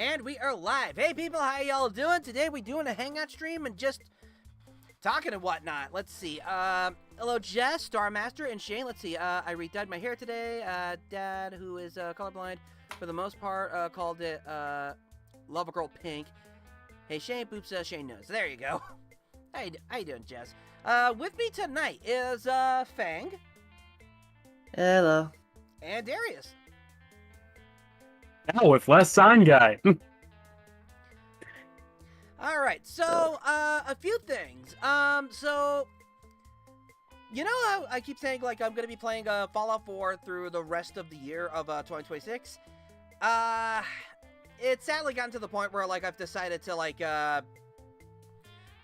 And we are live. Hey people, how y'all doing? Today we doing a Hangout stream and just talking and whatnot. Let's see. Hello Jess, Starmaster, and Shane. Let's see. I redyed my hair today. Dad, who is colorblind for the most part, called it Love a Girl Pink. Hey Shane, boops, Shane knows. There you go. How you doing, Jess? With me tonight is Fang. Hello. And Darius. Now with less sign guy. All right, so a few things. So you know, I keep saying like I'm gonna be playing Fallout 4 through the rest of the year of 2026. It's sadly gotten to the point where like I've decided to like to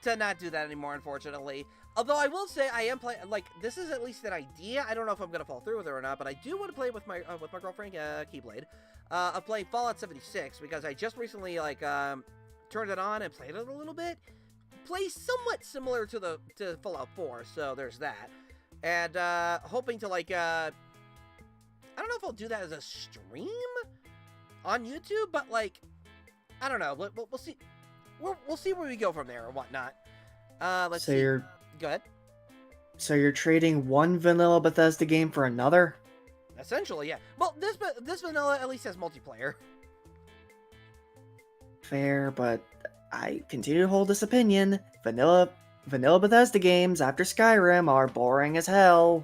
not do that anymore, unfortunately. Although I will say I am playing, like, this is at least an idea. I don't know if I'm gonna fall through with it or not, but I do want to play with my girlfriend 𝐃𝐎𝐓𝐑𝐄𝐎𝐍. Of playing Fallout 76 because I just recently like turned it on and played it a little bit. Plays somewhat similar to Fallout 4, so there's that. And hoping to like I don't know if I'll do that as a stream on YouTube, but like I don't know. We'll see. We'll see where we go from there or whatnot. Let's see. Go ahead. So you're trading one vanilla Bethesda game for another? Essentially, yeah. Well, this vanilla at least has multiplayer. Fair, but I continue to hold this opinion. Vanilla Bethesda games after Skyrim are boring as hell.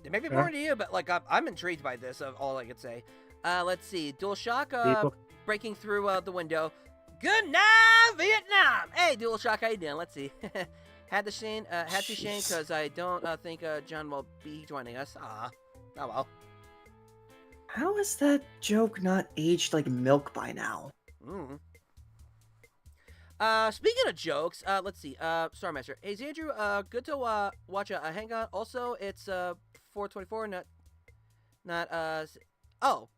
They may be boring to you, but like I'm intrigued by this. All I could say. Let's see. DualShock breaking through the window. Good night, Vietnam. Hey, DualShock, how you doing? Let's see. Had to Shane, because I don't think John will be joining us. Oh well. How is that joke not aged like milk by now? Speaking of jokes, let's see. Starmaster. Hey, Xandrew, good to watch a Hangout. Also, it's 4:24. Oh,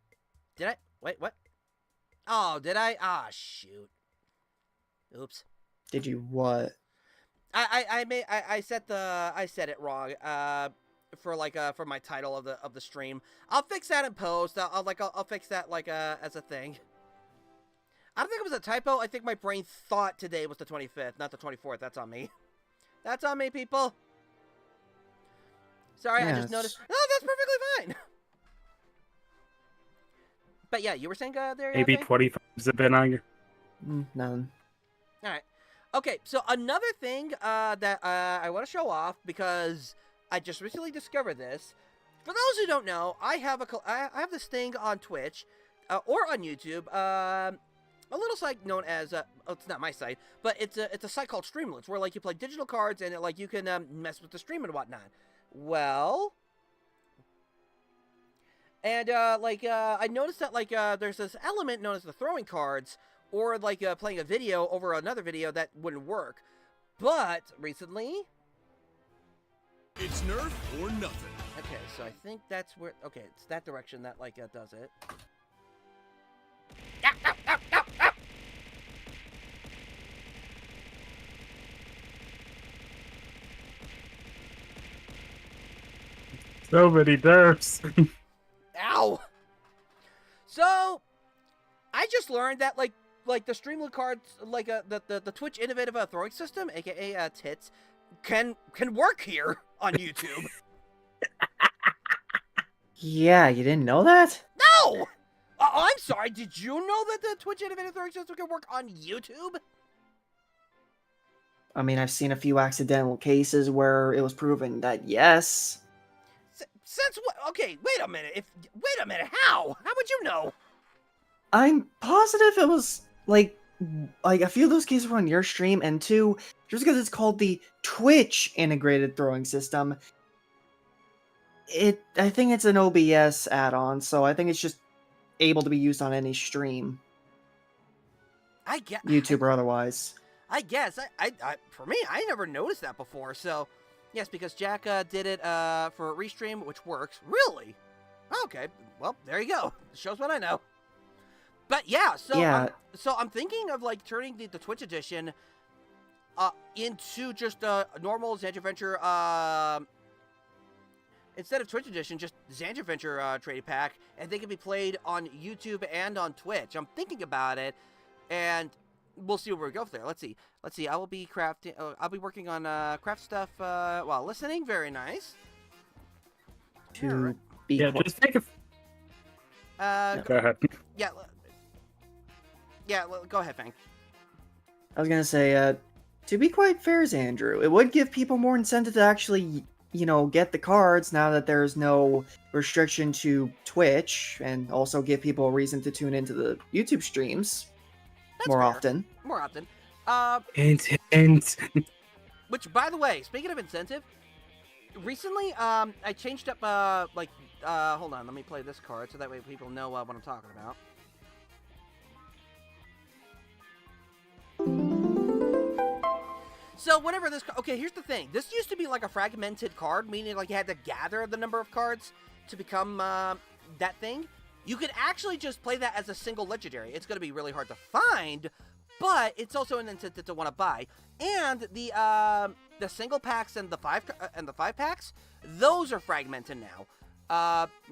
did I? Wait, what? Oh, did I? Ah, shoot. Oops. Did you what? I said it wrong. For my title of the stream. I'll fix that in post. I'll fix that like as a thing. I don't think it was a typo. I think my brain thought today was the 25th, not the 24th. That's on me. That's on me, people. Sorry, I just noticed. No, that's perfectly fine. But yeah, you were saying there. Maybe 25 is a bit on you. None. All right. Okay, so another thing that I want to show off because I just recently discovered this. For those who don't know, I have this thing on Twitch or on YouTube, a little site known as it's not my site, but it's a site called Streamloots where like you play digital cards and like you can mess with the stream and whatnot. Well, and I noticed that like there's this element known as the throwing cards. Or like playing a video over another video that wouldn't work. But recently, it's Nerf or nothing. Okay, so I think that's where. Okay, it's that direction that like does it. So many nerfs. Ow! So I just learned that like the Streamloot cards, like the Twitch innovative throwing system, aka tits, can work here on YouTube. Yeah, you didn't know that? No! I'm sorry. Did you know that the Twitch innovative throwing system can work on YouTube? I mean, I've seen a few accidental cases where it was proven that yes. Since what? Okay, wait a minute. How? How would you know? I'm positive it was like a few of those cases were on your stream, and two, just because it's called the Twitch integrated throwing system, I think it's an OBS add-on, so I think it's just able to be used on any stream. I guess YouTube or otherwise. I guess for me, I never noticed that before. So yes, because Jack did it for a restream, which works. Really? Okay. Well, there you go. Shows what I know. But yeah, so yeah. I'm thinking of like turning the Twitch edition into just a normal Xandrew Adventure instead of Twitch Edition, just Xandrew Adventure Trade Pack, and they can be played on YouTube and on Twitch. I'm thinking about it, and we'll see where we go from there. Let's see. I will be crafting. I'll be working on craft stuff while listening. Very nice. To be Yeah, just take a. Go ahead. Yeah. Go ahead, Fang. I was gonna say, to be quite fair, Xandrew, it would give people more incentive to actually, get the cards now that there's no restriction to Twitch, and also give people a reason to tune into the YouTube streams That's more fair. often. More often. Hint. Which, by the way, speaking of incentive, recently, I changed up, hold on, let me play this card so that way people know what I'm talking about. So whenever this, okay, here's the thing. This used to be like a fragmented card, meaning like you had to gather the number of cards to become that thing. You could actually just play that as a single legendary. It's going to be really hard to find, but it's also an incentive to want to buy. And the single packs and the five packs, those are fragmented now.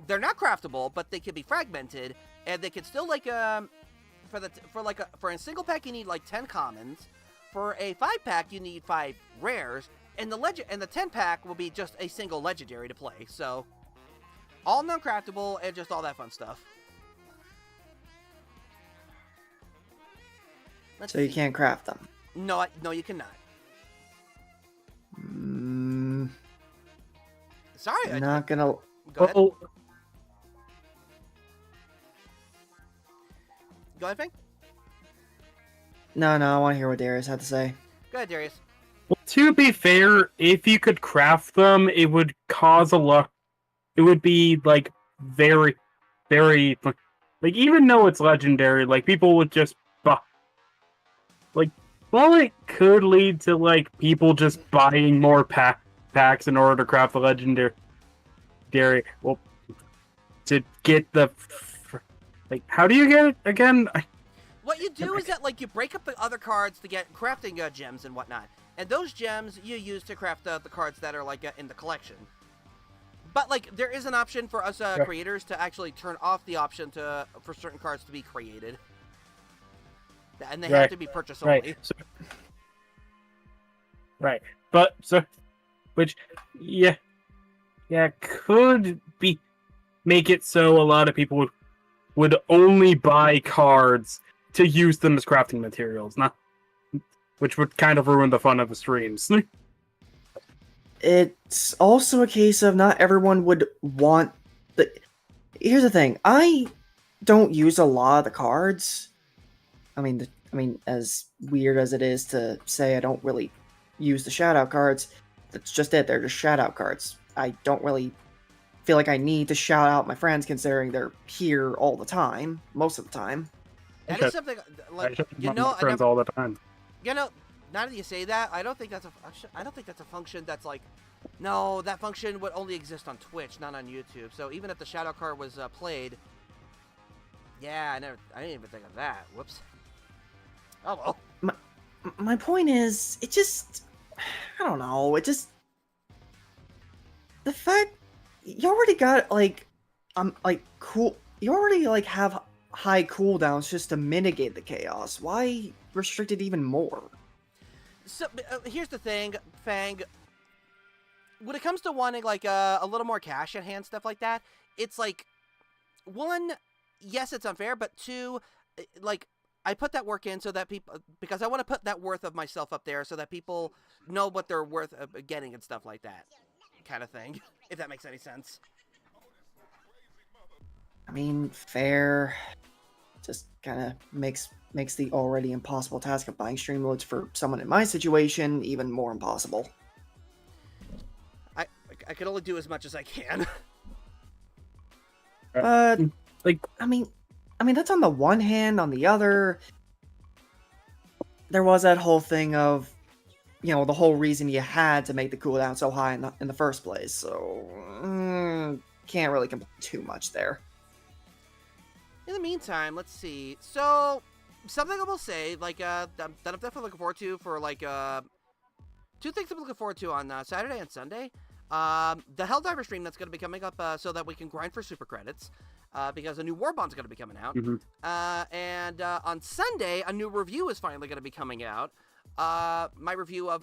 They're not craftable, but they can be fragmented, and they can still like for a single pack you need like 10 commons. For a 5-pack, you need 5 rares, and the 10-pack will be just a single legendary to play. So, all non-craftable and just all that fun stuff. So you can't craft them. No, you cannot. Sorry, I'm not gonna. Go ahead. Oh, Go ahead, Fang. No, I want to hear what Darius had to say. Go ahead, Darius. well, to be fair, if you could craft them, it would cause a lot. It would be like very, very like even though it's legendary, like people would just well, it could lead to like people just buying more packs in order to craft the legendary. Well, to get the how do you get it again? What you do is that, like, you break up the other cards to get crafting gems and whatnot. And those gems you use to craft the cards that are, like, in the collection. But, like, there is an option for us creators to actually turn off the option for certain cards to be created. And they have to be purchase only. Right. But, which, yeah, could be, make it so a lot of people would only buy cards to use them as crafting materials, which would kind of ruin the fun of the streams. It's also a case of not everyone would want the. Here's the thing: I don't use a lot of the cards. I mean, as weird as it is to say, I don't really use the shout-out cards. That's just it. They're just shout-out cards. I don't really feel like I need to shout out my friends, considering they're here all the time, most of the time. That is something, like, my friends all the time. now that you say that, I don't think that's a function that's like, no, that function would only exist on Twitch, not on YouTube. So even if the shoutout card was played, yeah, I didn't even think of that. Whoops. Oh well. My point is, it just, I don't know, the fact, you already got, cool, you already, have high cooldowns just to mitigate the chaos. Why restrict it even more? So here's the thing, Fang. When it comes to wanting a little more cash at hand, stuff like that, it's like, one, yes, it's unfair, but two, I put that work in so that people, because I want to put that worth of myself up there so that people know what they're worth of getting and stuff like that, kind of thing. If that makes any sense. I mean, fair. Just kind of makes the already impossible task of buying Streamloots for someone in my situation even more impossible. I can only do as much as I can. I mean, that's on the one hand. On the other, there was that whole thing of, the whole reason you had to make the cooldown so high in the first place. So, can't really complain too much there. In the meantime, let's see. So, something I will say, that I'm definitely looking forward to for, two things I'm looking forward to on Saturday and Sunday. the Helldiver stream that's going to be coming up so that we can grind for super credits because a new War Bond's going to be coming out. And on Sunday, a new review is finally going to be coming out. My review of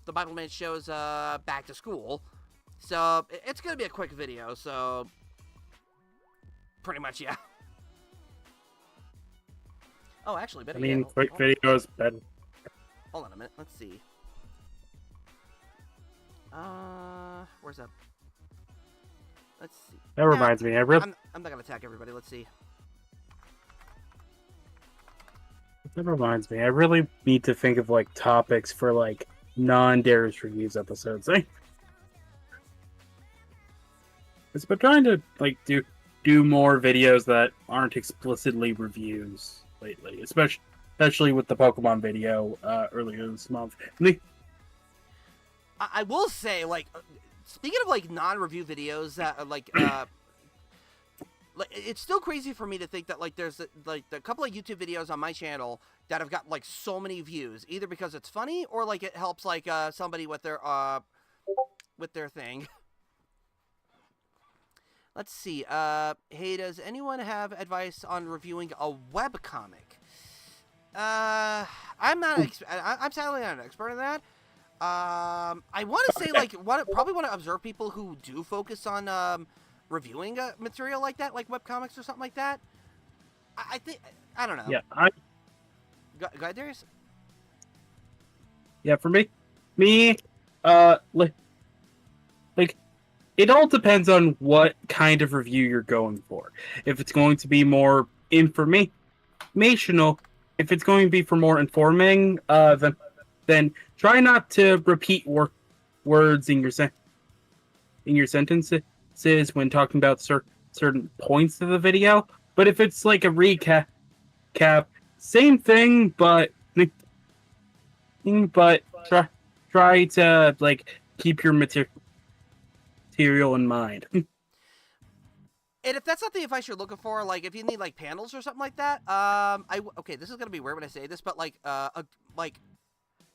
the Bible Man Show's Back to School. So it's going to be a quick video, so pretty much, yeah. Oh, actually, better yet, quick videos better. Hold on a minute. Let's see. Where's that? Let's see. That reminds me. I'm not gonna attack everybody. Let's see. That reminds me. I really need to think of like topics for like non-Darius reviews episodes. It's been trying to like do more videos that aren't explicitly reviews lately, especially with the Pokemon video earlier this month. I will say, like, speaking of like non-review videos that are like it's still crazy for me to think that like there's like a couple of YouTube videos on my channel that have got like so many views, either because it's funny or like it helps like somebody with their thing. Let's see. Hey, does anyone have advice on reviewing a webcomic? I'm sadly not an expert in that. I want to say like probably want to observe people who do focus on reviewing material like that, like webcomics or something like that. I think I don't know. Yeah, Go ahead, Darius. Yeah, for me, like it all depends on what kind of review you're going for. If it's going to be more informational, if it's going to be for more informing, then try not to repeat words in your sentences when talking about certain points of the video. But if it's like a recap, same thing, but try to like keep your material in mind. And if that's not the advice you're looking for, like if you need like panels or something like that, okay, this is gonna be weird when I say this, but like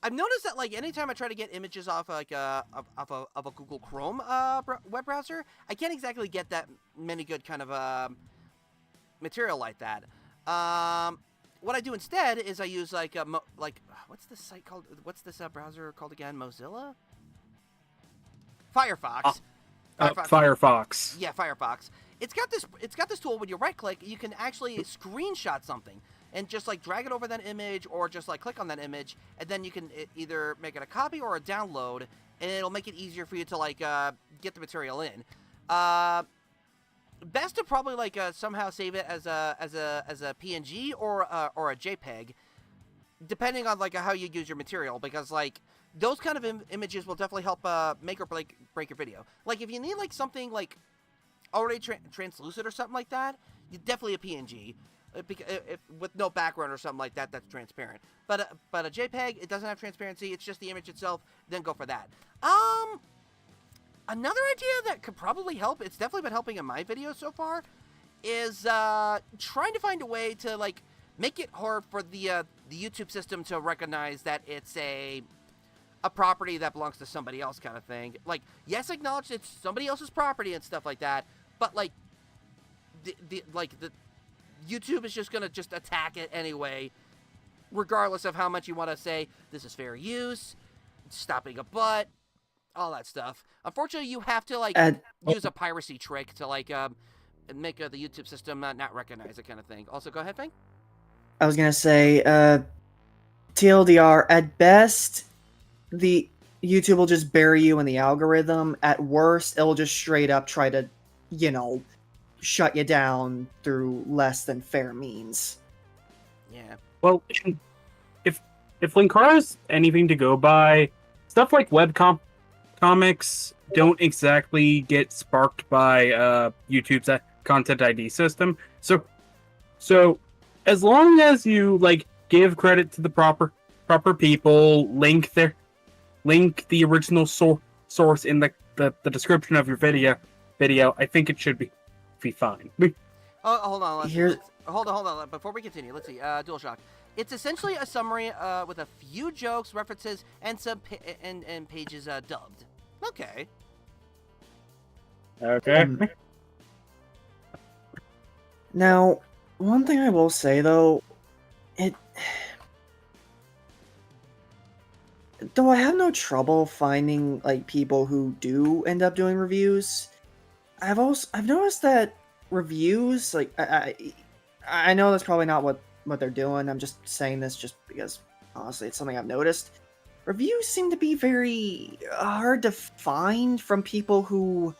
I've noticed that like anytime I try to get images off like of a Google Chrome web browser, I can't exactly get that many good kind of material like that. What I do instead is I use like what's this site called? What's this browser called again? Mozilla? Firefox. Firefox. Yeah, Firefox. It's got this tool when you right click, you can actually screenshot something and just like drag it over that image or just like click on that image, and then you can either make it a copy or a download, and it'll make it easier for you to like get the material in. Best to probably like somehow save it as a PNG or a JPEG, depending on like how you use your material, because like those kind of images will definitely help make or break your video. Like if you need like something like already translucent or something like that, definitely a PNG, with no background or something like that that's transparent. But a JPEG, it doesn't have transparency. It's just the image itself. Then go for that. Another idea that could probably help, it's definitely been helping in my videos so far, is trying to find a way to like make it hard for the YouTube system to recognize that it's a property that belongs to somebody else, kind of thing. Like, yes, acknowledge it's somebody else's property and stuff like that, but like the YouTube is just gonna attack it anyway, regardless of how much you want to say this is fair use, stopping a butt, all that stuff. Unfortunately, you have to like use a piracy trick to like make the YouTube system not recognize it, kind of thing. Also, go ahead, Fang. I was gonna say, TLDR, at best, the YouTube will just bury you in the algorithm. At worst, it'll just straight up try to, shut you down through less than fair means. Yeah. Well, if Linkara is anything to go by, stuff like comics don't exactly get sparked by YouTube's content ID system. So as long as you like give credit to the proper people, link the original source in the description of your video, I think it should be fine. Oh, hold on. Hold on. Before we continue, let's see. DualShock. It's essentially a summary with a few jokes, references, and some and pages dubbed. Okay. Okay. Now, one thing I will say though, though I have no trouble finding like people who do end up doing reviews, I've noticed that reviews, like I know that's probably not what they're doing. I'm just saying this just because honestly it's something I've noticed. Reviews seem to be very hard to find from people who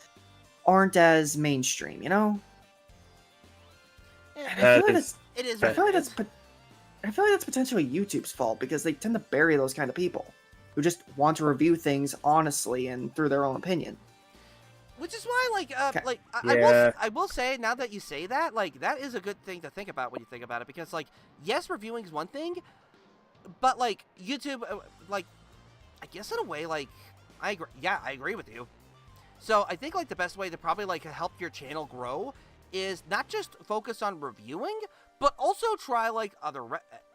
aren't as mainstream, you know? And I feel like that's It is. I feel like that's potentially YouTube's fault because they tend to bury those kind of people who just want to review things honestly and through their own opinion. Which is why, Yeah. I will say, now that you say that, like, that is a good thing to think about when you think about it, because, like, yes, reviewing is one thing, but, like, YouTube, like, I guess in a way, like, I agree with you. So, I think, like, the best way to probably, like, help your channel grow is not just focus on reviewing, but also try, like, other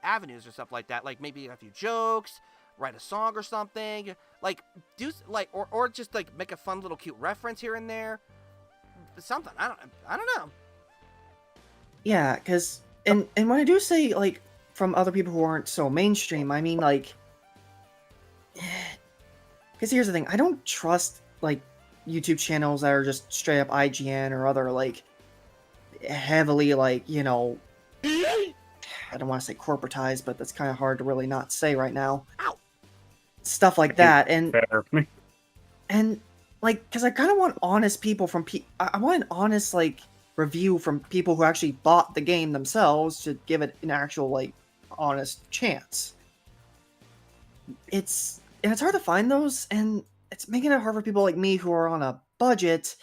avenues or stuff like that, like, maybe a few jokes, write a song or something, like, do, like, or just, like, make a fun little cute reference here and there, something, I don't know. Yeah, because, and when I do say, like, from other people who aren't so mainstream, I mean, like, because here's the thing, I don't trust, like, YouTube channels that are just straight up IGN or other, like, heavily, like, you know, I don't want to say corporatized, but that's kind of hard to really not say right now. Ow. Stuff like that, and Fair. like, because I kind of want honest people from I want an honest, like, review from people who actually bought the game themselves to give it an actual, like, honest chance. It's hard to find those, and it's making it hard for people like me who are on a budget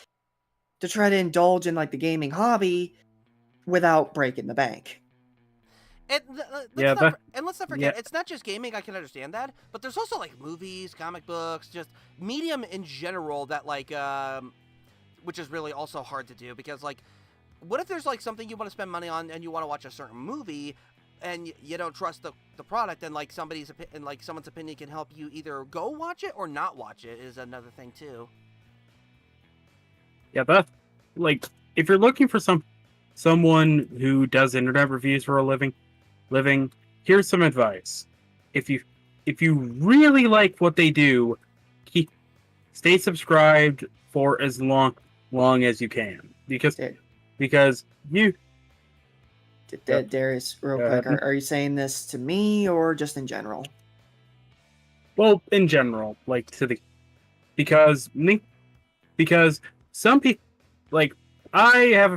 to try to indulge in, like, the gaming hobby without breaking the bank. And let's not forget, it's not just gaming, I can understand that, but there's also, like, movies, comic books, just medium in general that, like, which is really also hard to do, because, like, what if there's, like, something you want to spend money on and you want to watch a certain movie, and you don't trust the product, and, like, someone's opinion can help you either go watch it or not watch it is another thing, too. Yeah, that, like, if you're looking for someone who does internet reviews for a living, here's some advice. If you really like what they do, stay subscribed for as long as you can, because you. Darius, real quick, are you saying this to me or just in general? Well, in general, like, because some people, like, I have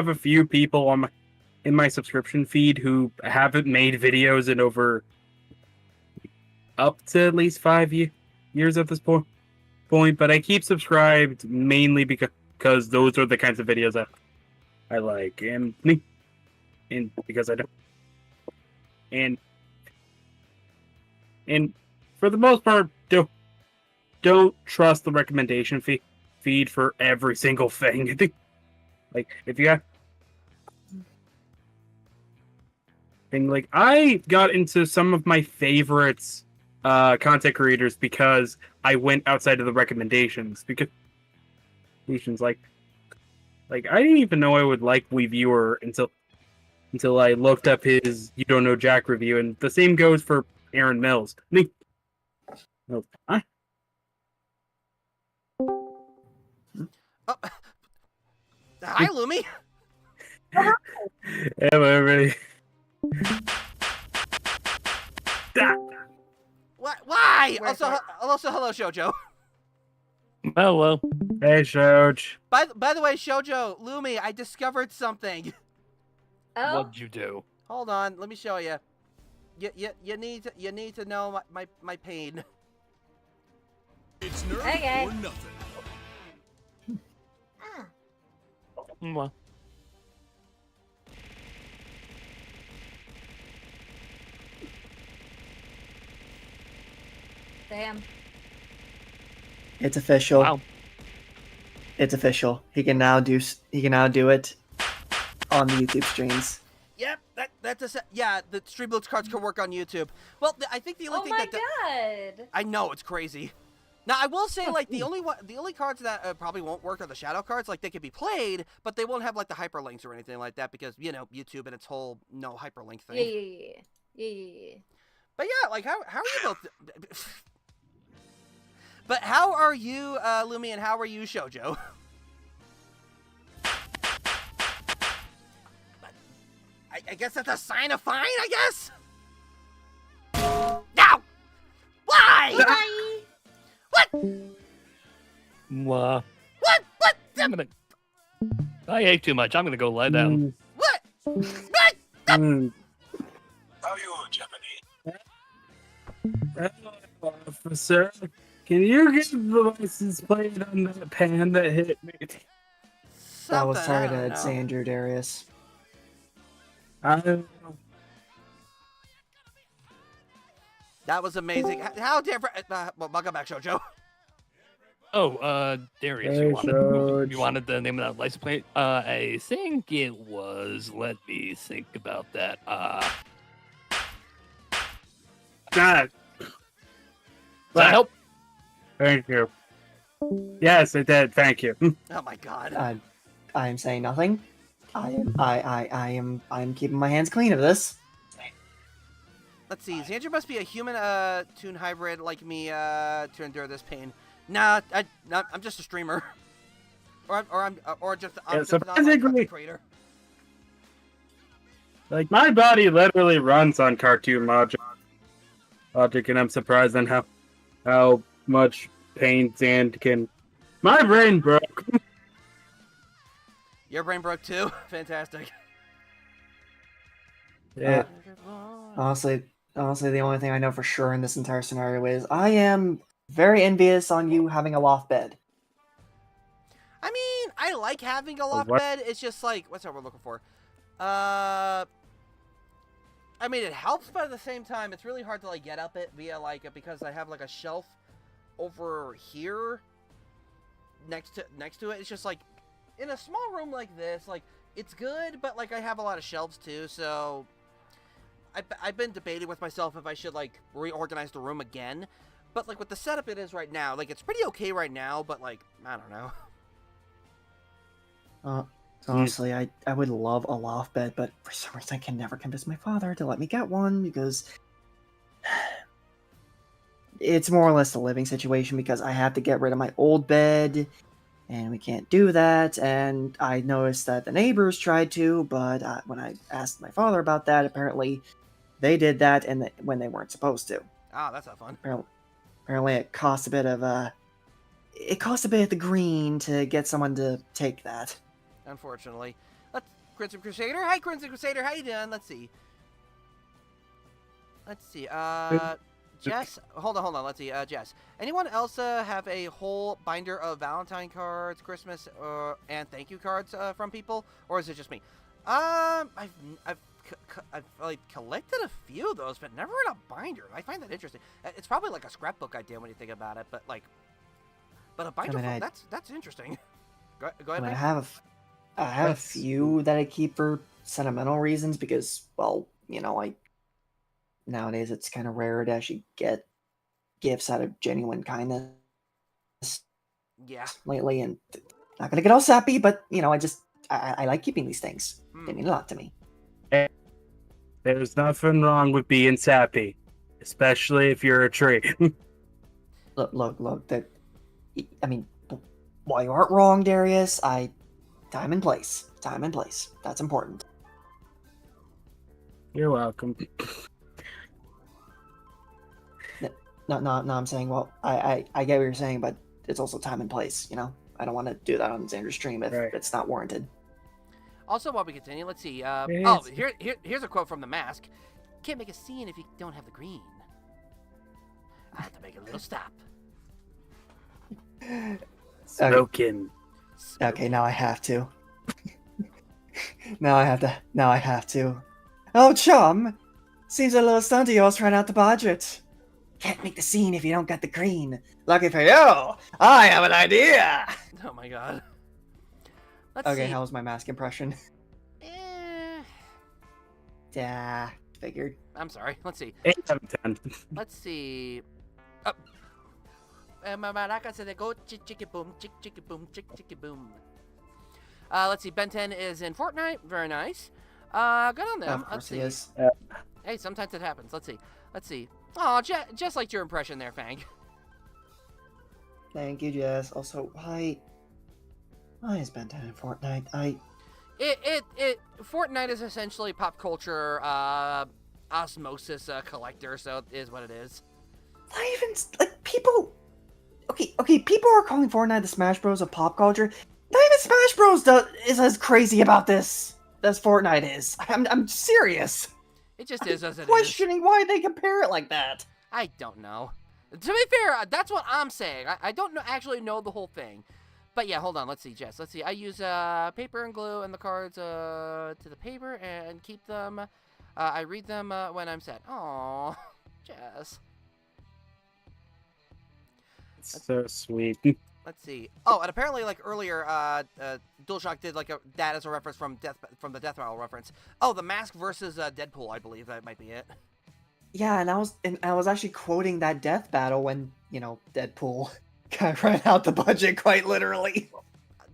a few people in my subscription feed who haven't made videos in over up to at least 5 years at this point, but I keep subscribed mainly because those are the kinds of videos that I like, and because I don't, and for the most part, don't trust the recommendation feed for every single thing. Like, if you got, and, like, I got into some of my favorites content creators because I went outside of the recommendations, because like I didn't even know I would like WeViewer until I looked up his You Don't Know Jack review, and the same goes for Aaron Mills. No, Oh. Hi, Lumi. Hello, everybody. Why? Also, hello, Shoujo. Hello. Hey, Shoj. By the way, Shoujo, Lumi, I discovered something. Oh. What'd you do? Hold on, let me show you. You need to know my pain. It's nerf Okay. or nothing. Ah. Well, Damn. It's official. wow. It's official. He can now do it on the YouTube streams. Yep, yeah. The Streamloots cards can work on YouTube. Well, I think the only Oh thing my that god. I know it's crazy. Now, I will say, like, the only cards that probably won't work are the shadow cards. Like, they could be played, but they won't have, like, the hyperlinks or anything like that because, you know, YouTube and its whole no hyperlink thing. Yeah. But yeah, like, how are you both... But how are you, Lumi, and how are you, Shoujo? I guess that's a sign of fine, I guess? No! Why? Bye. What? What? What? I ate too much. I'm gonna go lie down. What? What? How you, Japanese? Officer, can you get the license plate on that pan that hit me? That was Something, I don't targeted know. at Xandrew, Darius. I That was amazing. How different... well, welcome back, Shoujo. Oh, Darius, Hey, you George. wanted the name of that license plate? I think it was. Let me think about that. God. Does that help? Thank you. Yes, it did. Thank you. Oh my god. I am saying nothing. I am keeping my hands clean of this. Let's see. Xandrew must be a human toon hybrid like me to endure this pain. Nah, I'm just a streamer. I'm just Yeah, just an online surprisingly- content creator. Like, my body literally runs on cartoon logic, and I'm surprised on how much pain Xand can. My brain broke. Your brain broke too. Fantastic. Yeah. Honestly, the only thing I know for sure in this entire scenario is I am very envious on you having a loft bed. I mean, I like having a loft what? bed. It's just like, what's that we're looking for? I mean, it helps, but at the same time, it's really hard to like get up it via like because I have like a shelf over here next to it. It's just like in a small room like this, like it's good, but like I have a lot of shelves too, so I've been debating with myself if I should like reorganize the room again. But like with the setup it is right now, like it's pretty okay right now, but like I don't know. Honestly, I would love a loft bed, but for some reason I can never convince my father to let me get one because it's more or less a living situation because I have to get rid of my old bed and we can't do that. And I noticed that the neighbors tried to, but when I asked my father about that, apparently they did that and when they weren't supposed to. Ah, that's not fun. Apparently it costs a bit of the green to get someone to take that. Unfortunately. Crimson Crusader. Hi, Crimson Crusader. How you doing? Let's see. Jess. Hold on. Let's see. Jess. Anyone else have a whole binder of Valentine cards, Christmas, and thank you cards from people, or is it just me? I've like collected a few of those, but never in a binder. I find that interesting. It's probably like a scrapbook idea when you think about it, but like, a binder. That's interesting. Go ahead. I man. have a few that I keep for sentimental reasons because, well, you know, nowadays it's kind of rare to actually get gifts out of genuine kindness Yeah. lately, and not gonna get all sappy, but you know, I like keeping these things. They mean a lot to me. There's nothing wrong with being sappy, especially if you're a tree. Look. I mean, while you aren't wrong, Darius, time and place. That's important. You're welcome. No, I'm saying, well, I get what you're saying, but it's also time and place, you know? I don't want to do that on Xander's stream if Right. it's not warranted. Also, while we continue, let's see. Yes. Here's a quote from the Mask. Can't make a scene if you don't have the green. I have to make a little stop. Smoking. Okay, now I have to. Now I have to. Oh, chum! Seems a little stunt of yours ran out the budget. Can't make the scene if you don't get the green. Lucky for you, I have an idea! Oh my god. Let's Okay, see. how was my Mask impression? Eh, Yeah, figured. I'm sorry. Let's see. 8 out of 10. Let's see. Maracas they go chick chicka boom, chick chicka boom, chick chicka boom. Let's see. Ben 10 is in Fortnite. Very nice. Good on them. Of Let's course see. he is. Hey, sometimes it happens. Let's see. Oh, just like your impression there, Fang. Thank you, Jess. Also, why is Ben 10 in Fortnite? Fortnite is essentially pop culture osmosis collector, so it is what it is. Not even like people. Okay. People are calling Fortnite the Smash Bros of pop culture. Not even Smash Bros is as crazy about this as Fortnite is. I'm serious. It just is as it is. Questioning why they compare it like that. I don't know. To be fair, that's what I'm saying. I don't actually know the whole thing. But yeah, hold on. Let's see, Jess. Let's see. I use paper and glue and the cards to the paper and keep them. I read them when I'm sad. Aww, Jess. So sweet. Let's see. Oh, and apparently, like earlier, DualShock did like that as a reference from the Death Battle reference. Oh, the Mask versus Deadpool, I believe that might be it. Yeah, and I was actually quoting that death battle when Deadpool ran out the budget quite literally.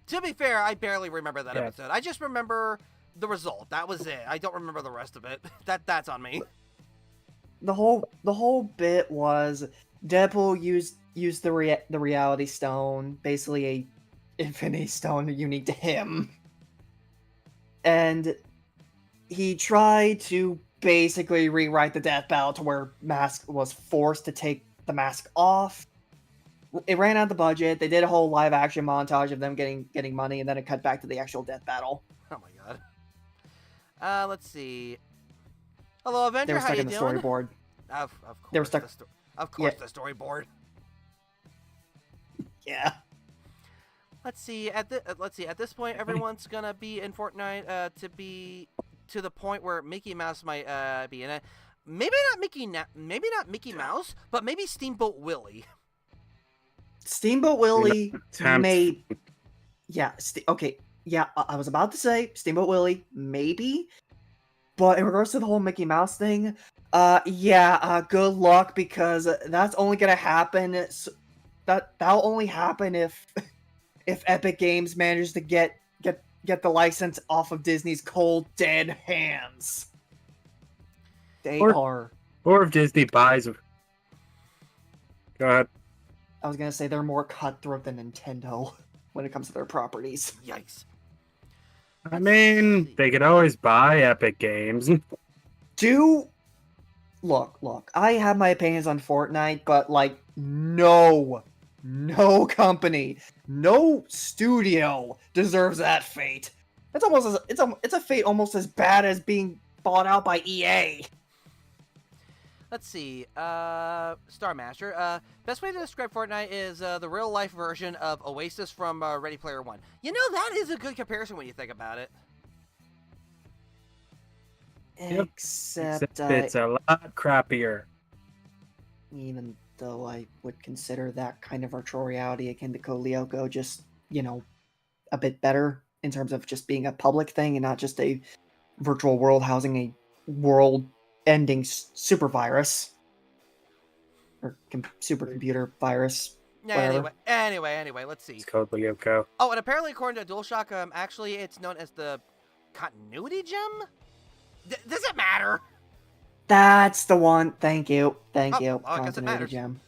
To be fair, I barely remember that Yeah. episode. I just remember the result. That was it. I don't remember the rest of it. That's on me. The whole bit was Deadpool used the Reality Stone, basically a Infinity Stone unique to him, and he tried to basically rewrite the death battle to where Mask was forced to take the mask off. It ran out the budget. They did a whole live action montage of them getting money, and then it cut back to the actual death battle. Oh my god. Let's see. Hello, Avenger. They were How stuck you in the doing? storyboard. Of course. They were stuck- Of course, Yeah. the storyboard. Yeah. Let's see. At this point, everyone's gonna be in Fortnite to the point where Mickey Mouse might be in it. Maybe not Mickey Mouse, but maybe Steamboat Willie. Steamboat Willie Attempts. made. Yeah. Okay. Yeah, I was about to say Steamboat Willie, maybe. But in regards to the whole Mickey Mouse thing, good luck, because that's only gonna happen. That'll only happen if Epic Games manages to get the license off of Disney's cold dead hands. They are. Or if Disney buys. Go ahead. I was gonna say they're more cutthroat than Nintendo when it comes to their properties. Yikes. I mean, they could always buy Epic Games. Look, I have my opinions on Fortnite, but like, no company, no studio deserves that fate. It's a fate almost as bad as being bought out by EA. Let's see. Star Master. Best way to describe Fortnite is the real life version of Oasis from Ready Player One. You know, that is a good comparison when you think about it. Yep. Except It's a lot crappier. even though I would consider that kind of virtual reality akin to 𝐃𝐎𝐋𝐂 just, a bit better in terms of just being a public thing and not just a virtual world housing a world-ending super virus. Or supercomputer virus. Whatever. Anyway, let's see. It's called 𝐃𝐎𝐋𝐂. Oh, and apparently according to DualShock, actually it's known as the continuity gem? Does it matter? That's the one. Thank you. Well, I guess it Continuity matters. gem.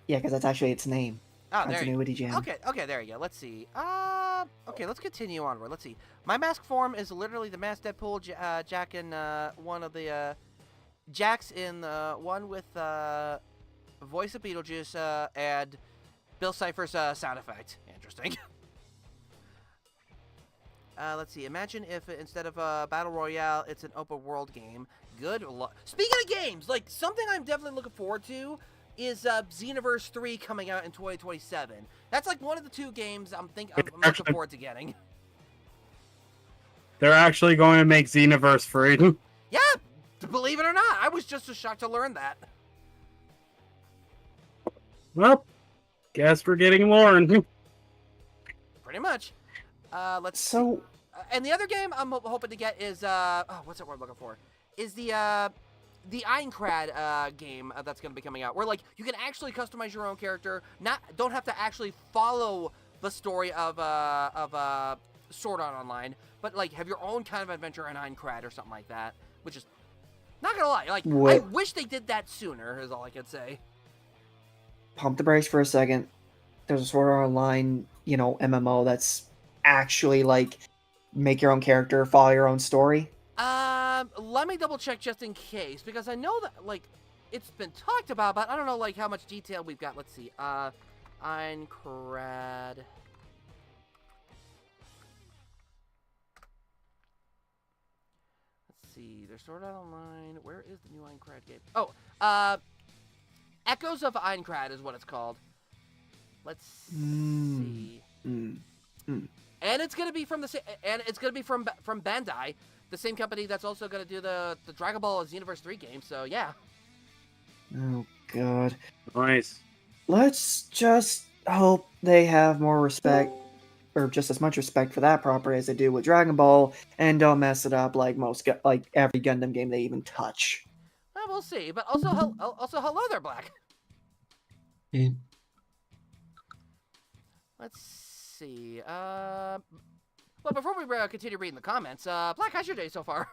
Yeah, because that's actually its name. Oh, there you Continuity gem. Okay, there you go. Let's see. Okay, let's continue onward. Let's see. My mask form is literally the masked Deadpool, Jack, and one of the Jacks in one with voice of Beetlejuice and Bill Cipher's sound effect. Interesting. Let's see. Imagine if instead of a battle royale, it's an open world game. Good luck. Speaking of games, like something I'm definitely looking forward to is Xenoverse 3 coming out in 2027. That's like one of the two games I'm looking forward to getting. They're actually going to make Xenoverse free. Yeah, believe it or not, I was just as shocked to learn that. Well, guess we're getting Lauren. Pretty much. Let's see. So, And the other game I'm hoping to get is what's that word I'm looking for? Is the the 𝐾𝐿KRAD game that's going to be coming out, where like you can actually customize your own character, don't have to actually follow the story of Sword Art Online, but like have your own kind of adventure in 𝐾𝐿KRAD or something like that, which is not gonna lie, like I wish they did that sooner. Is all I could say. Pump the brakes for a second. There's a Sword Art Online, MMO that's actually like make your own character, follow your own story. Let me double check just in case, because I know that like it's been talked about, but I don't know like how much detail we've got. Let's see. 𝐾𝐿KRAD. Let's see. There's Sword Art Online. Where is the new 𝐾𝐿KRAD game? Oh, Echoes of 𝐾𝐿KRAD is what it's called. Let's see. And it's gonna be from from Bandai, the same company that's also gonna do the Dragon Ball Xenoverse 3 game. So yeah. Oh god. Nice. Let's just hope they have more respect, or just as much respect for that property as they do with Dragon Ball, and don't mess it up like every Gundam game they even touch. Well, we'll see. But also hello there, Black. Yeah. Let's see. Well, before we continue reading the comments, Black, how's your day so far?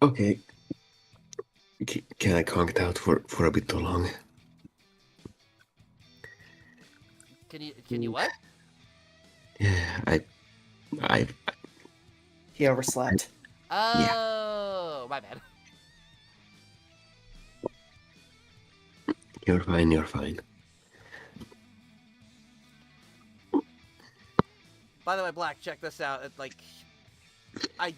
Okay. Can I conk out for a bit too long? Can you what? Yeah, I He overslept. Oh, my bad. You're fine, you're fine. By the way, Black, check this out. It's like, I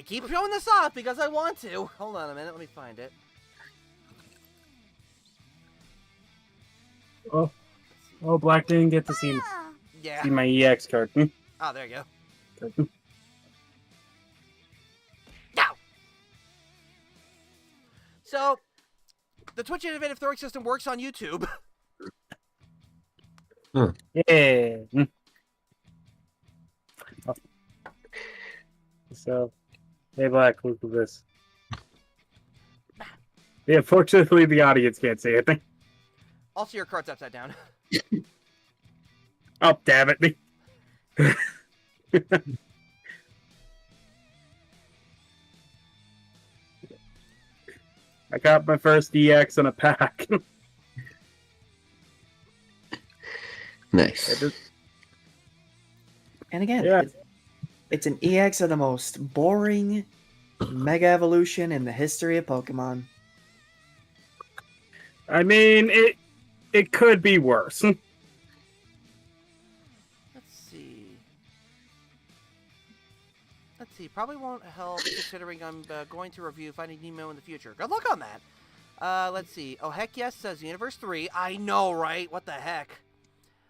keep showing this off because I want to. Hold on a minute, let me find it. Oh, Black didn't get to see Yeah. my EX card. Oh, there you go. Hmm. Go! So, the Twitch Innovative Throwing System works on YouTube. Yeah. Oh. So, hey Black, look at this. Yeah, fortunately the audience can't see it. Also, your card's upside down. Oh, damn it. I got my first EX in a pack. Nice. And again, Yeah. it's an EX of the most boring Mega Evolution in the history of Pokemon. I mean, it could be worse. Let's see. Probably won't help considering I'm going to review Finding Nemo in the future. Good luck on that. Let's see. Oh, heck yes, says Universe 3. I know, right? What the heck?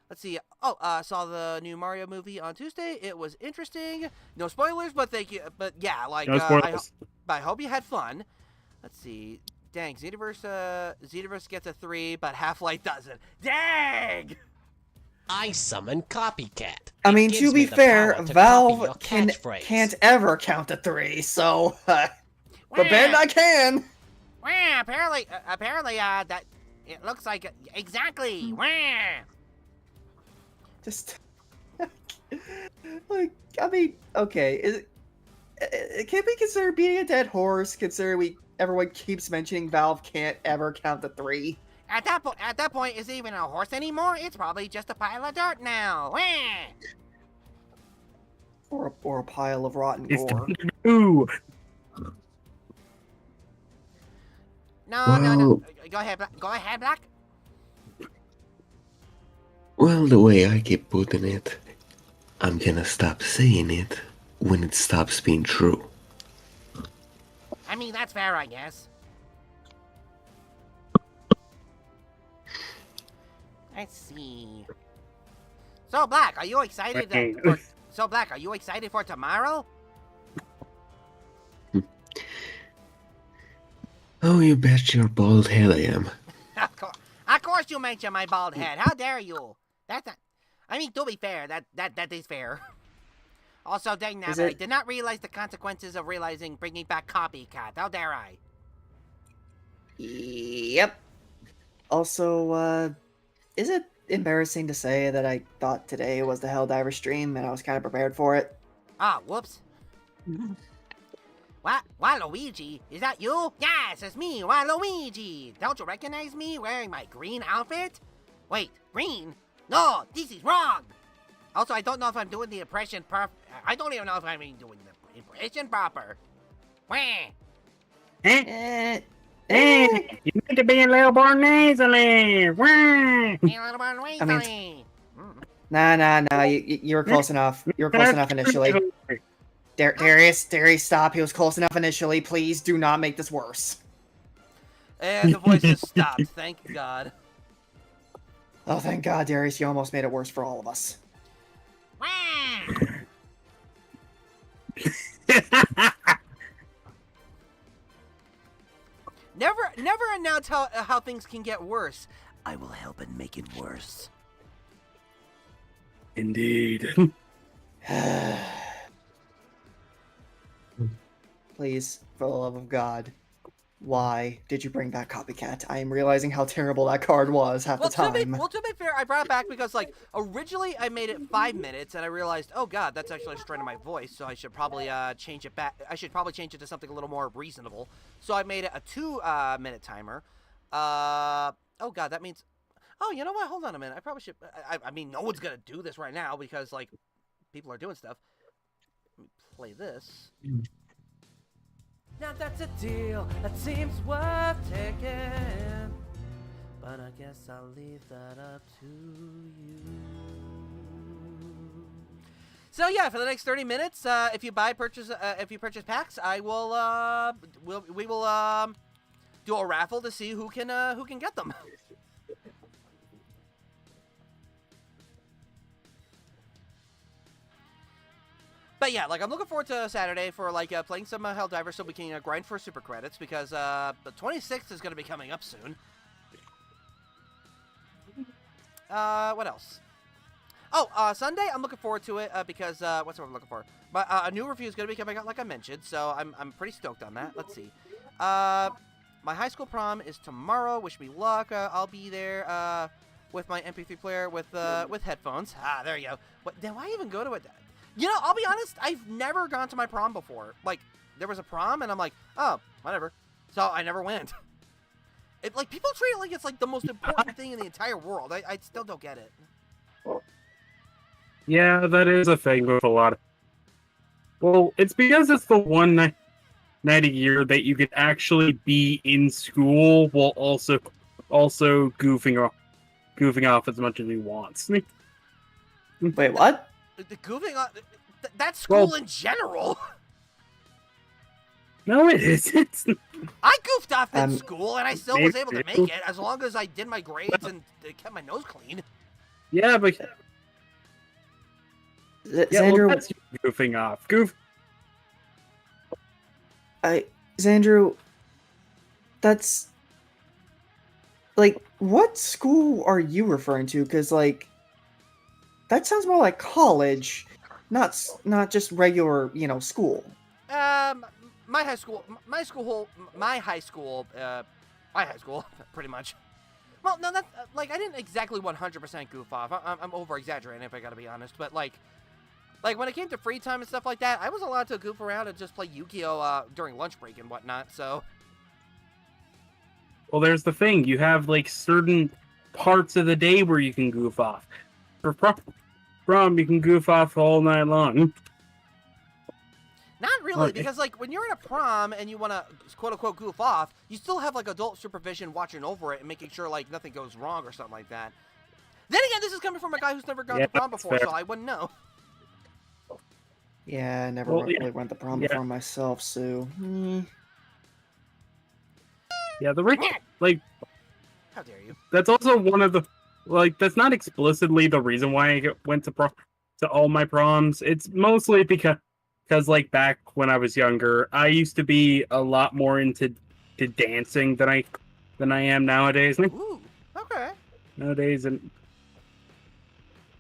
Let's see. Oh, saw the new Mario movie on Tuesday. It was interesting. No spoilers, but thank you. But yeah, like, No spoilers. I hope you had fun. Let's see. Dang, Xenoverse gets a 3, but Half-Life doesn't. Dang! I summon 𝐃𝐿K𝐄𝐑. I mean, It to gives be me the fair, power to copy Valve your catchphrase. can't ever count to 3, so but Wah! Bandai can. Wow, apparently, that it looks like exactly. Wow. Just like, I mean, okay, it can't be considered beating a dead horse, considering everyone keeps mentioning Valve can't ever count to 3. At that point, is it even a horse anymore? It's probably just a pile of dirt now. Wah. Or a pile of rotten It's gore. Ooh. No. Go ahead, Black. Well, the way I keep putting it, I'm gonna stop saying it when it stops being true. I mean, that's fair, I guess. Let's see. So, Black, are you excited? Are you excited for tomorrow? Oh, you bet your bald head I am. Of course you mention my bald head. How dare you? That's not... I mean, to be fair, that is fair. Also, dang Is nabbit, I it- did not realize the consequences of bringing back Copycat. How dare I? Yep. Also, is it embarrassing to say that I thought today was the Helldiver stream and I was kind of prepared for it? Ah, whoops. What? Waluigi? Is that you? Yes, it's me, Waluigi. Don't you recognize me wearing my green outfit? Wait, green? No, this is wrong. Also, I don't know if I'm doing the impression I don't even know if I'm even doing the impression proper. Wah. Eh, You need to be a little more nasally. Wah. Nah, you were close enough. You were close enough initially. Darius, stop. He was close enough initially. Please do not make this worse. And the voice has stopped, thank God. Oh, thank God, Darius, you almost made it worse for all of us. Never announce how things can get worse. I will help and make it worse. Indeed. Please, for the love of God, why did you bring back Copycat? I am realizing how terrible that card was half the time. To be fair, I brought it back because, like, originally I made it 5 minutes, and I realized, oh god, that's actually a strain of my voice, so I should probably change it back. I should probably change it to something a little more reasonable. So I made it a 2-minute timer. Oh god, that means... Oh, you know what? Hold on a minute. I probably should... I mean, no one's gonna do this right now because, like, people are doing stuff. Let me play this. Now that's a deal that seems worth taking, but I guess I'll leave that up to you. So yeah, for the next 30 minutes, if you purchase packs, I will we will do a raffle to see who can get them. But yeah, like, I'm looking forward to Saturday for, like, playing some Helldiver so we can grind for super credits, because the 26th is going to be coming up soon. What else? Oh, Sunday, I'm looking forward to it, because, what's what I'm looking for? But, a new review is going to be coming out, like I mentioned, so I'm pretty stoked on that. Let's see. My high school prom is tomorrow. Wish me luck. I'll be there, with my MP3 player with headphones. Ah, there you go. What, did I even go to it? You know, I'll be honest, I've never gone to my prom before. Like, there was a prom, and I'm like, oh, whatever. So I never went. Like, people treat it like it's, like, the most important thing in the entire world. I still don't get it. Yeah, that is a thing with a lot of... Well, it's because it's the one night a year that you can actually be in school while also goofing off as much as you want. Wait, what? The goofing on... That's school in general. No, it isn't. I goofed off in school, and I still was able to make it, as long as I did my grades and kept my nose clean. Yeah, but... Xandrew... that's goofing off. Xandrew... That's... Like, what school are you referring to? Because, like... That sounds more like college, not just regular, school. My high school, pretty much. Well, no, that's, like, I didn't exactly 100% goof off. I'm over-exaggerating, if I gotta be honest, but, like, when it came to free time and stuff like that, I was allowed to goof around and just play Yu-Gi-Oh! During lunch break and whatnot, so... Well, there's the thing. You have, like, certain parts of the day where you can goof off. For prom, you can goof off all night long. Not really, because, like, when you're in a prom and you want to, quote-unquote, goof off, you still have, like, adult supervision watching over it and making sure, like, nothing goes wrong or something like that. Then again, this is coming from a guy who's never gone to prom before, so I wouldn't know. Yeah, I never really went to prom before myself, so... Yeah, like... How dare you? That's also one of the... Like, that's not explicitly the reason why I went to all my proms. It's mostly because, like, back when I was younger, I used to be a lot more into dancing than I am nowadays. Ooh, okay. Nowadays, and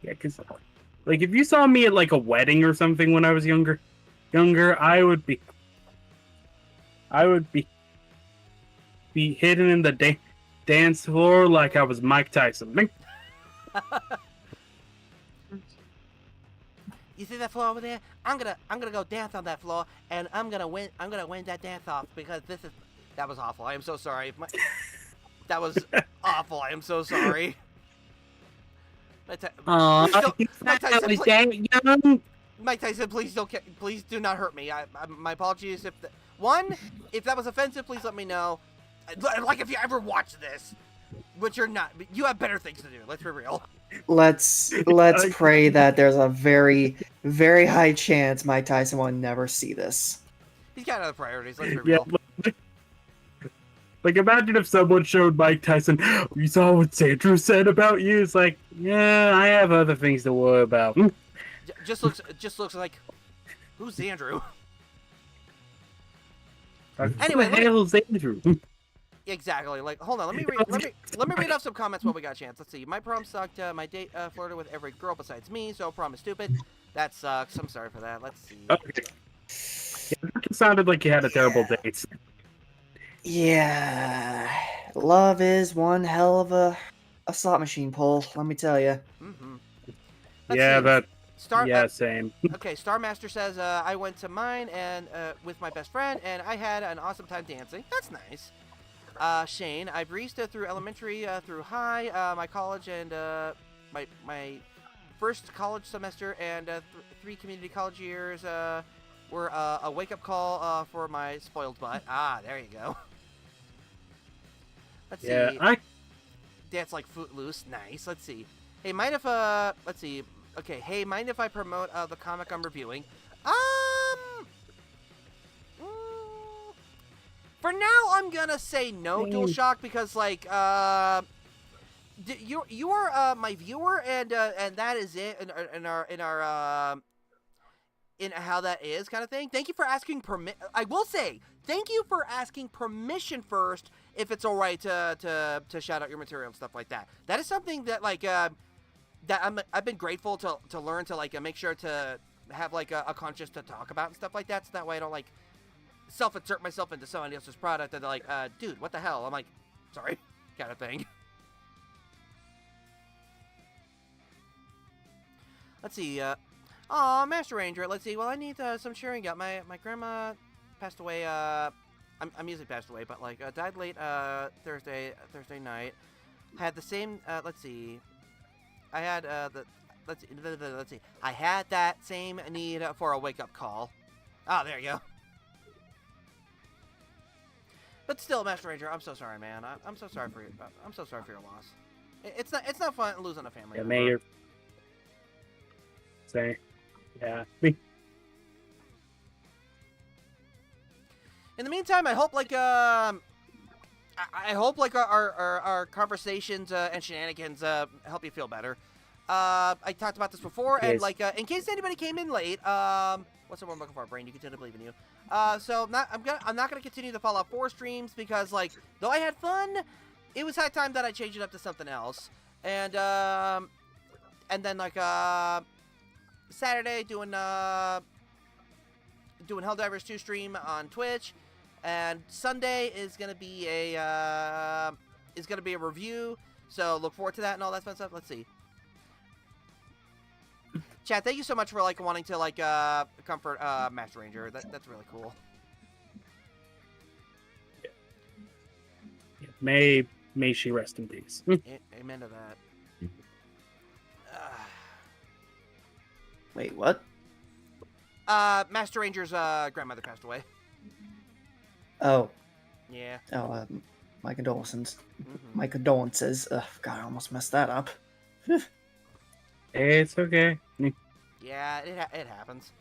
yeah, because Like, if you saw me at, like, a wedding or something when I was younger, I would be hidden in the dance floor like I was Mike Tyson. You see that floor over there? I'm gonna go dance on that floor, and I'm gonna win that dance off because that was awful. I am so sorry. That was awful. I am so sorry. Mike Tyson, please please do not hurt me. My apologies if if that was offensive, please let me know. Like if you ever watch this, which you're not, you have better things to do. Let's be real. Let's pray that there's a very, very high chance Mike Tyson will never see this. He's got other priorities. Let's be real. Like, imagine if someone showed Mike Tyson, you saw what Xandrew said about you. It's like, yeah, I have other things to worry about. Just looks like, who's Xandrew? Anyway, who the hell is Xandrew? Exactly. Like, hold on. Let me read off some comments while we got a chance. Let's see. My prom sucked. My date flirted with every girl besides me, so prom is stupid. That sucks. I'm sorry for that. Let's see. Okay. Yeah, it sounded like you had a terrible date. Yeah, love is one hell of a slot machine pull. Let me tell you. Yeah, same. Okay, Star Master says I went to mine and with my best friend, and I had an awesome time dancing. That's nice. Shane, I breezed through elementary, through high, my college, and my first college semester, and 3 community college years were a wake-up call for my spoiled butt. Ah, there you go. Let's see. Dance like Footloose. Nice. Let's see. Hey, mind if let's see. Okay. Hey, mind if I promote the comic I'm reviewing? For now, I'm gonna say no, DualShock, because like you are my viewer, and that is it in our in how that is kind of thing. Thank you for asking I will say thank you for asking permission first, if it's all right to shout out your material and stuff like that. That is something that like that I've been grateful to learn to like make sure to have like a conscience to talk about and stuff like that, so that way I don't like self-insert myself into somebody else's product and they're like, dude, what the hell? I'm like, sorry, kind of thing. Let's see. Aw, Master Ranger. Let's see. Well, I need some cheering up. My grandma passed away. I'm usually passed away, but like died late Thursday night. Had the same. Let's see. I had let's see. I had that same need for a wake up call. Oh, there you go. But still, Master Ranger, I'm so sorry, man. I'm so sorry for you. I'm so sorry for your loss. It's not fun losing a family member. Mayor. Say. Yeah. In the meantime, I hope like I hope like our conversations and shenanigans help you feel better. I talked about this before, and like in case anybody came in late, what's the word I'm looking for? Brain, you continue to believe in you. So I'm not gonna continue the Fallout 4 streams because like though I had fun, it was high time that I changed it up to something else. And then like Saturday doing Helldivers 2 stream on Twitch, and Sunday is gonna be a review. So look forward to that and all that fun stuff. Let's see. Chat, thank you so much for like wanting to like comfort Master Ranger. That's really cool. May she rest in peace. Amen to that. Wait, what? Master Ranger's grandmother passed away. Oh. Yeah. Oh, my condolences. Mm-hmm. My condolences. Ugh, God, I almost messed that up. It's okay. Yeah, it happens.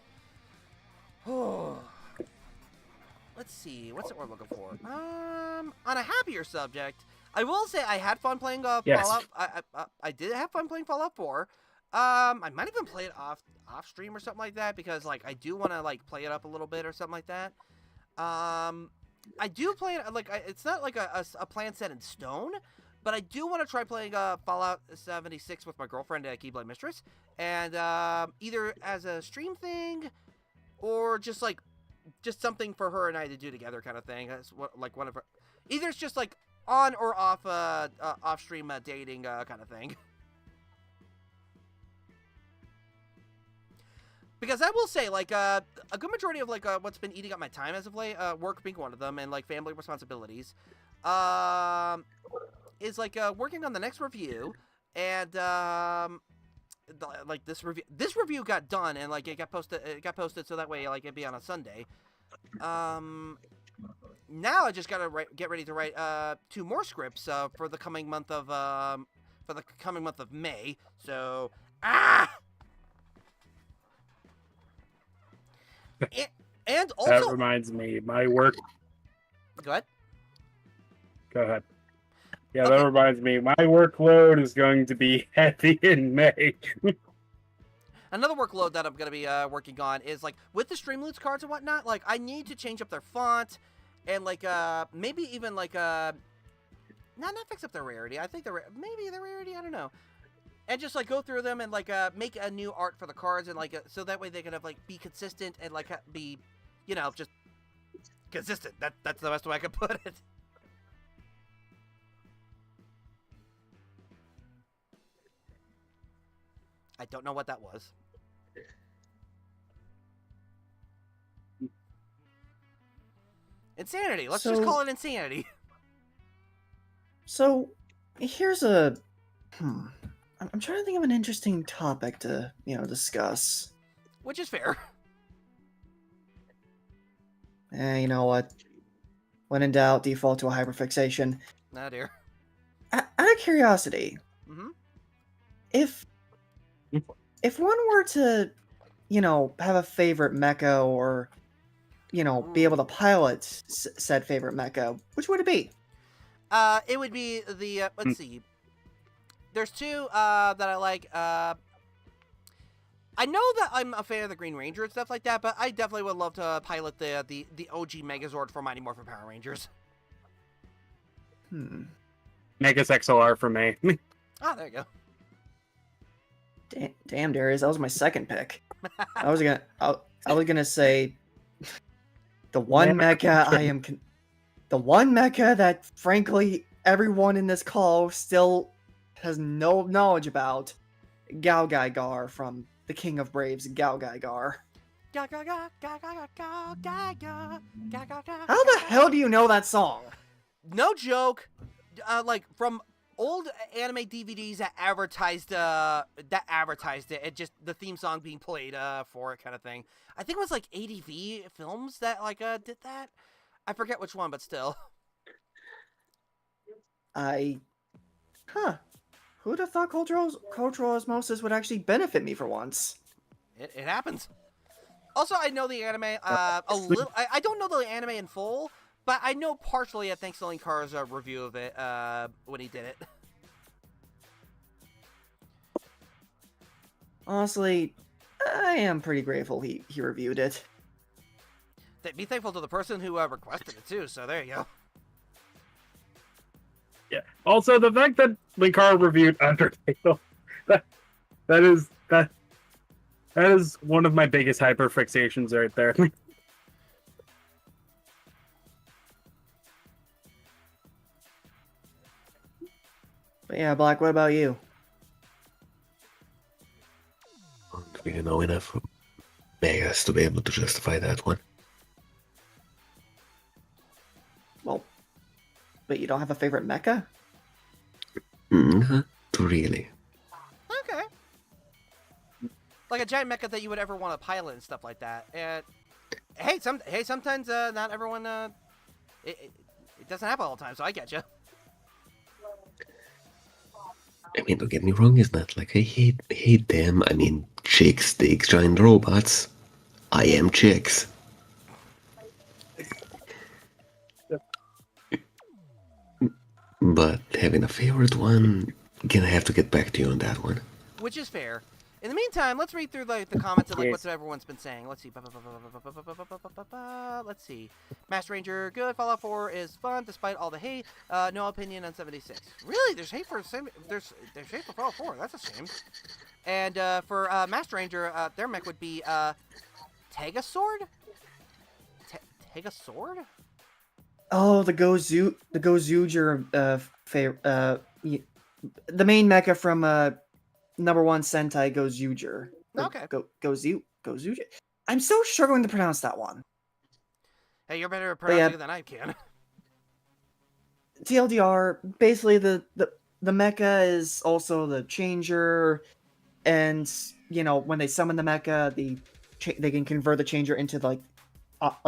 Let's see. What's it we're looking for? On a happier subject, I will say I had fun playing Fallout. I did have fun playing Fallout 4. I might even play it off stream or something like that because like I do want to like play it up a little bit or something like that. I do play it like it's not like a plan set in stone, but I do want to try playing Fallout 76 with my girlfriend, Keyblade Mistress, and either as a stream thing, or just something for her and I to do together, kind of thing. That's what, like, one of her. Either it's just like on or off stream dating kind of thing. Because I will say, like, a good majority of, like, what's been eating up my time as of late, work being one of them, and, like, family responsibilities, is, like, working on the next review, and, like, this review got done, and, like, it got posted so that way, like, it'd be on a Sunday. Now I just gotta get ready to write, 2 more scripts, for the coming month of, May, so, And also, that reminds me, my work. Go ahead. Go ahead. Yeah, Okay. that reminds me, my workload is going to be heavy in May. Another workload that I'm gonna be working on is, like, with the Streamloots cards and whatnot. Like, I need to change up their font, and, like, maybe even, like, not fix up their rarity. I think maybe the rarity. I don't know. And just, like, go through them and, like, make a new art for the cards, and, like, so that way they can have, like, be consistent and, like, be, you know, just consistent. That's the best way I could put it. I don't know what that was. Insanity. Let's just call it insanity. So, here's a... I'm trying to think of an interesting topic to, discuss. Which is fair. You know what? When in doubt, default to a hyperfixation. Oh dear. Out of curiosity, if one were to, have a favorite mecha or, be able to pilot said favorite mecha, which would it be? It would be the, let's see. There's 2 that I like. I know that I'm a fan of the Green Ranger and stuff like that, but I definitely would love to pilot the OG Megazord for Mighty Morphin Power Rangers. Megas XLR for me. Ah, there you go. Damn, Darius, that was my second pick. I was gonna say the one mecha the one mecha that, frankly, everyone in this call still has no knowledge about, 𝐃𝐎𝐋𝐋𝐑 from the King of Braves, 𝐃𝐎𝐋𝐋𝐑. How the hell do you know that song? No joke. Like, from old anime DVDs that advertised it, it just the theme song being played for it, kind of thing. I think it was like ADV Films that did that. I forget which one, but still. Who'd have thought cultural osmosis would actually benefit me for once? It happens. Also, I know the anime a little. I don't know the anime in full, but I know partially thanks to Linkar's review of it when he did it. Honestly, I am pretty grateful he reviewed it. Be thankful to the person who requested it too. So there you go. Yeah. Also, the fact that Linkar reviewed Undertale, that is one of my biggest hyperfixations right there. But yeah, Black, what about you? I don't really know enough megas to be able to justify that one. Well, but you don't have a favorite mecha? Really. Okay. Like a giant mecha that you would ever want to pilot and stuff like that. And sometimes not everyone it doesn't happen all the time, so I get you. I mean, don't get me wrong, it's not like I hate them. I mean, chicks dig giant robots. I am chicks. But having a favorite one, gonna have to get back to you on that one. Which is fair. In the meantime, let's read through the comments and like Yes. what everyone's been saying. Let's see. Let's see. Master Ranger, good. Fallout 4 is fun despite all the hate. No opinion on 76. Really? There's hate for there's hate for Fallout 4. That's a shame. And for Master Ranger, their mech would be Tega Sword. Tega Sword? Oh, the Gozuger, the main mecha from number 1 Sentai Gozuger. Okay. Gozuger. I'm still struggling to pronounce that one. Hey, you're better at pronouncing it than I can. TLDR, basically the mecha is also the changer, and you know when they summon the mecha, they can convert the changer into like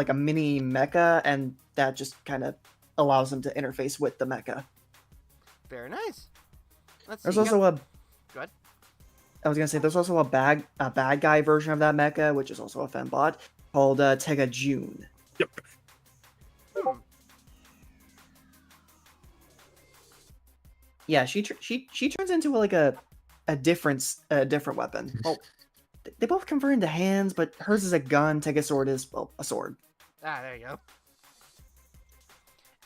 a mini mecha, and that just kind of allows them to interface with the mecha. Very nice. Let's see. There's also a. Go ahead. I was gonna say there's also a bad guy version of that mecha, which is also a fembot called Tega June. Yep. Yeah, she turns into like a different weapon. Oh, they both convert into hands, but hers is a gun. Tega Sword is a sword. Ah, there you go.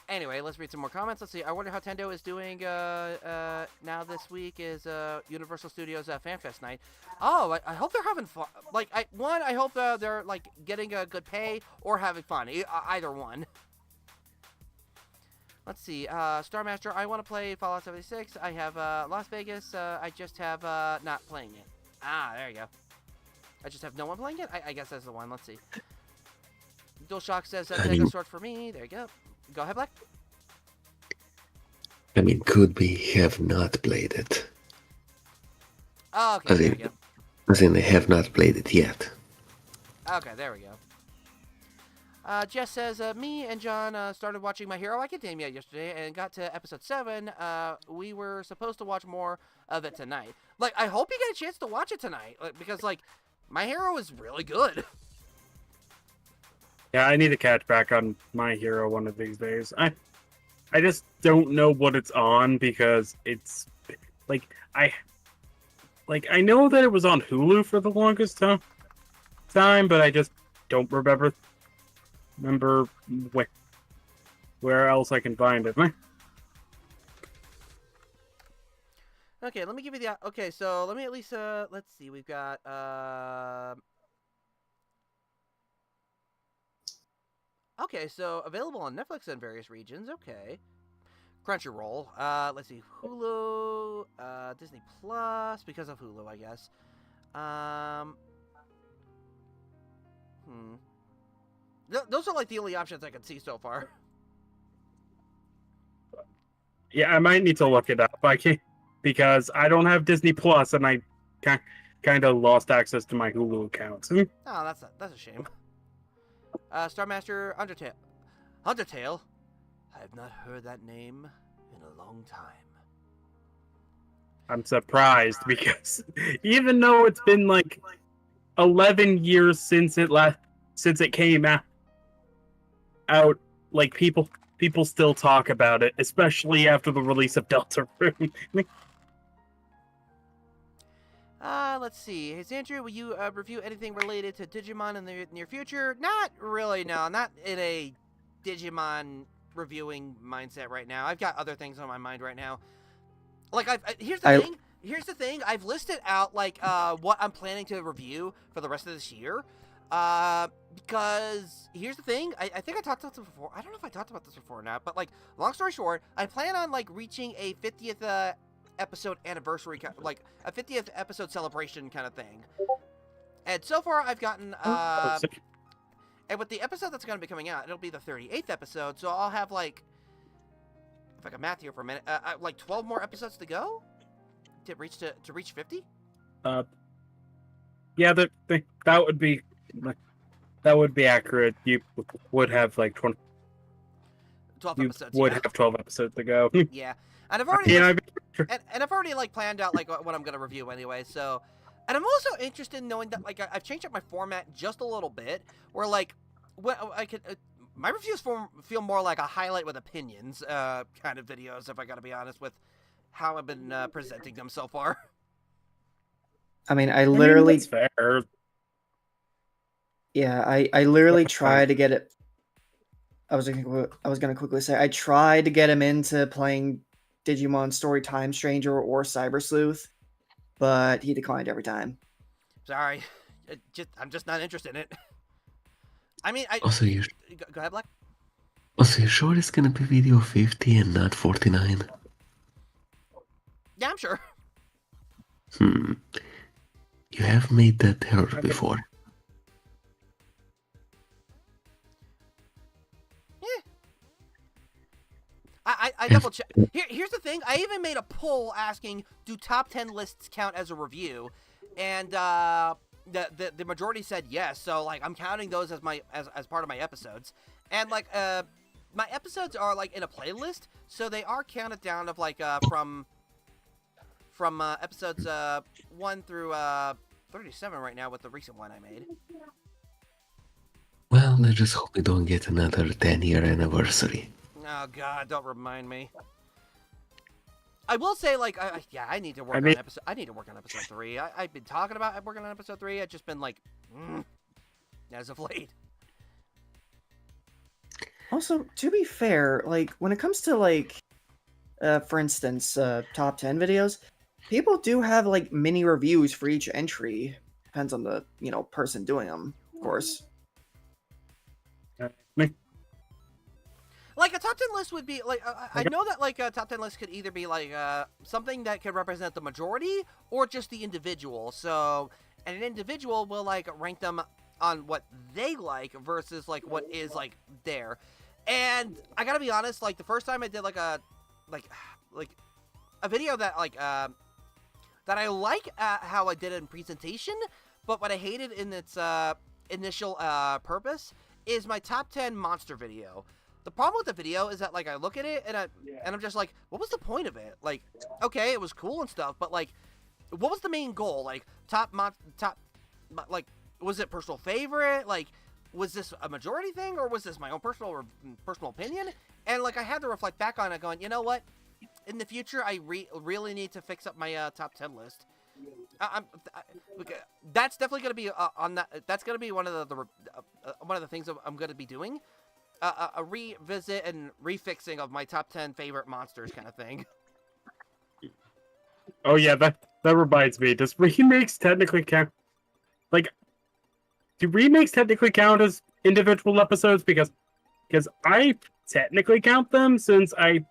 Anyway, let's read some more comments. Let's see. I wonder how Tendo is doing now this week is Universal Studios FanFest night. Oh, I hope they're having fun. Like, I hope they're like getting a good pay or having fun. Either one. Let's see. Star Master, I want to play Fallout 76. I have Las Vegas. I just have not playing it. Ah, there you go. I just have no one playing it? I guess that's the one. Let's see. DualShock says take a sword for me. There you go. Go ahead, Black. I mean, could we have not played it? Oh, okay, there you go. As in, I have not played it yet. Okay, there we go. Jess says, me and John started watching My Hero Academia yesterday and got to episode 7. We were supposed to watch more of it tonight. Like, I hope you get a chance to watch it tonight, because, like, My Hero is really good. Yeah, I need to catch back on My Hero one of these days. I just don't know what it's on because it's like I know that it was on Hulu for the longest time, but I just don't remember where else I can find it. Okay, let me give you the... Okay, so let me at least... let's see, we've got... Okay, so available on Netflix in various regions. Okay. Crunchyroll. Let's see. Hulu. Disney Plus because of Hulu, I guess. Those are like the only options I can see so far. Yeah, I might need to look it up. I can't because I don't have Disney Plus and I kind of lost access to my Hulu account. Oh, that's a shame. Star Master Undertale. I have not heard that name in a long time. I'm surprised because even though it's been like 11 years since it came out, like people still talk about it, especially after the release of Deltarune. Let's see. Hey, Xandrew, will you review anything related to Digimon in the near future? Not really, no. Not in a Digimon reviewing mindset right now. I've got other things on my mind right now. Like, here's the thing. I've listed out, like, what I'm planning to review for the rest of this year. Because here's the thing. I think I talked about this before. I don't know if I talked about this before or not. But, like, long story short, I plan on, like, reaching a 50th, episode anniversary, like a 50th episode celebration kind of thing. And so far I've gotten and with the episode that's going to be coming out, it'll be the 38th episode, so I'll have like, if I can math here for a minute, like 12 more episodes to go to reach 50. Yeah, that would be accurate. You would have like 12 episodes. You would have 12 episodes to go. Yeah. And I've already and I've already like planned out like what I'm gonna review anyway. So, and I'm also interested in knowing that like I've changed up my format just a little bit, where like what I could my reviews feel more like a highlight with opinions kind of videos. If I gotta be honest with how I've been presenting them so far. I mean, I I mean, literally, that's fair. yeah, I literally That's tried fine. to get it. I was gonna quickly say I tried to get him into playing Digimon Story Time Stranger or Cyber Sleuth, but he declined every time. Sorry. I'm just not interested in it. I mean, Also, Go ahead, Black. you sure it's gonna be video 50 and not 49? Yeah, I'm sure. You have made that error before. I double check. Here's the thing. I even made a poll asking, do top 10 lists count as a review? And the majority said yes. So like I'm counting those as as part of my episodes. And like my episodes are like in a playlist, so they are counted down of like from episodes 1 through 37 right now with the recent one I made. Well, let's just hope we don't get another 10-year anniversary. Oh God, don't remind me. I will say, like, I need to work on episode 3. I've been talking about working on episode 3. I've just been like, as of late. Also, to be fair, like when it comes to like, for instance, top 10 videos, people do have like mini reviews for each entry. Depends on the person doing them, of course. Like a top 10 list would be like I know that like a top 10 list could either be like something that could represent the majority or just the individual. So, and an individual will like rank them on what they like versus like what is like there. And I gotta be honest, like the first time I did like a video that like that I like how I did it in presentation, but what I hated in its initial purpose is my top 10 monster video. The problem with the video is that, like, I look at it, and I'm just like, what was the point of it? Like, okay, it was cool and stuff, but, like, what was the main goal? Like, like, was it personal favorite? Like, was this a majority thing, or was this my own personal opinion? And, like, I had to reflect back on it, going, you know what? In the future, I really need to fix up my top 10 list. That's definitely going to be on that. That's going to be one of the things I'm going to be doing. A revisit and refixing of my top 10 favorite monsters kind of thing. Oh yeah, that reminds me. Does remakes technically count? Like, do remakes technically count as individual episodes? Because I technically count them, since I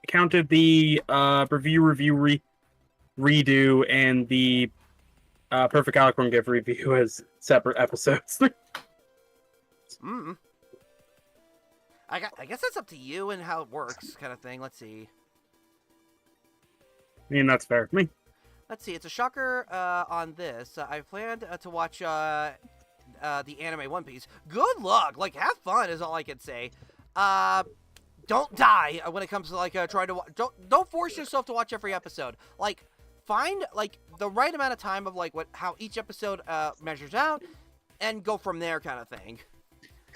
counted the review redo and the Perfect 𝐃𝐿 review as separate episodes. I guess that's up to you and how it works, kind of thing. Let's see. I mean, that's fair. Let's see. It's a shocker on this. I planned to watch the anime One Piece. Good luck. Like, have fun is all I can say. Don't die when it comes to like trying to don't force yourself to watch every episode. Like, find like the right amount of time of like how each episode measures out, and go from there, kind of thing.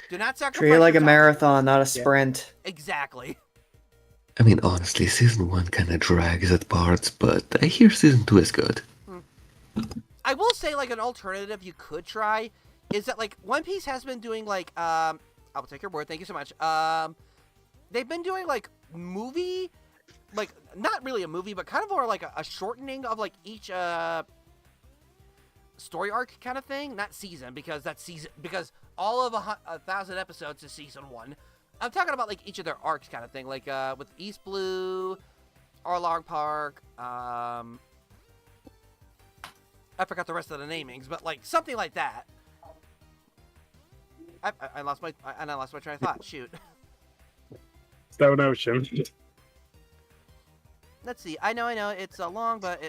Do not sacrifice. Treat it like a marathon, not a sprint. Yeah. Exactly. I mean, honestly, Season 1 kind of drags at parts, but I hear Season 2 is good. I will say, like, an alternative you could try is that, like, One Piece has been doing, like, I will take your word, thank you so much. They've been doing, like, movie, like, not really a movie, but kind of more like a shortening of, like, each, story arc kind of thing. Not season, because all of 1,000 episodes is Season 1. I'm talking about, like, each of their arcs kind of thing. Like, with East Blue, Arlong Park, I forgot the rest of the namings, but, like, something like that. I lost my train of thought. Shoot. Stone Ocean. Let's see. I know. It's long, but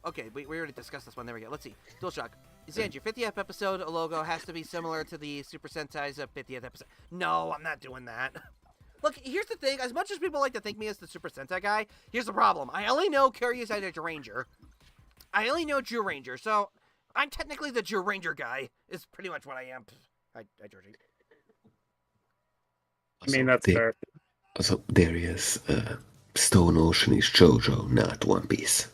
okay. We already discussed this one. There we go. Let's see. DualShock. Xandrew, 50th episode logo has to be similar to the Super Sentai's 50th episode. No, I'm not doing that. Look, here's the thing. As much as people like to think me as the Super Sentai guy, here's the problem. I only know Kyoryu's Ranger. I only know Zyuranger, so I'm technically the Zyuranger guy. Is pretty much what I am. Hi, Georgie. I mean, that's fair. So there is Stone Ocean is JoJo, not One Piece.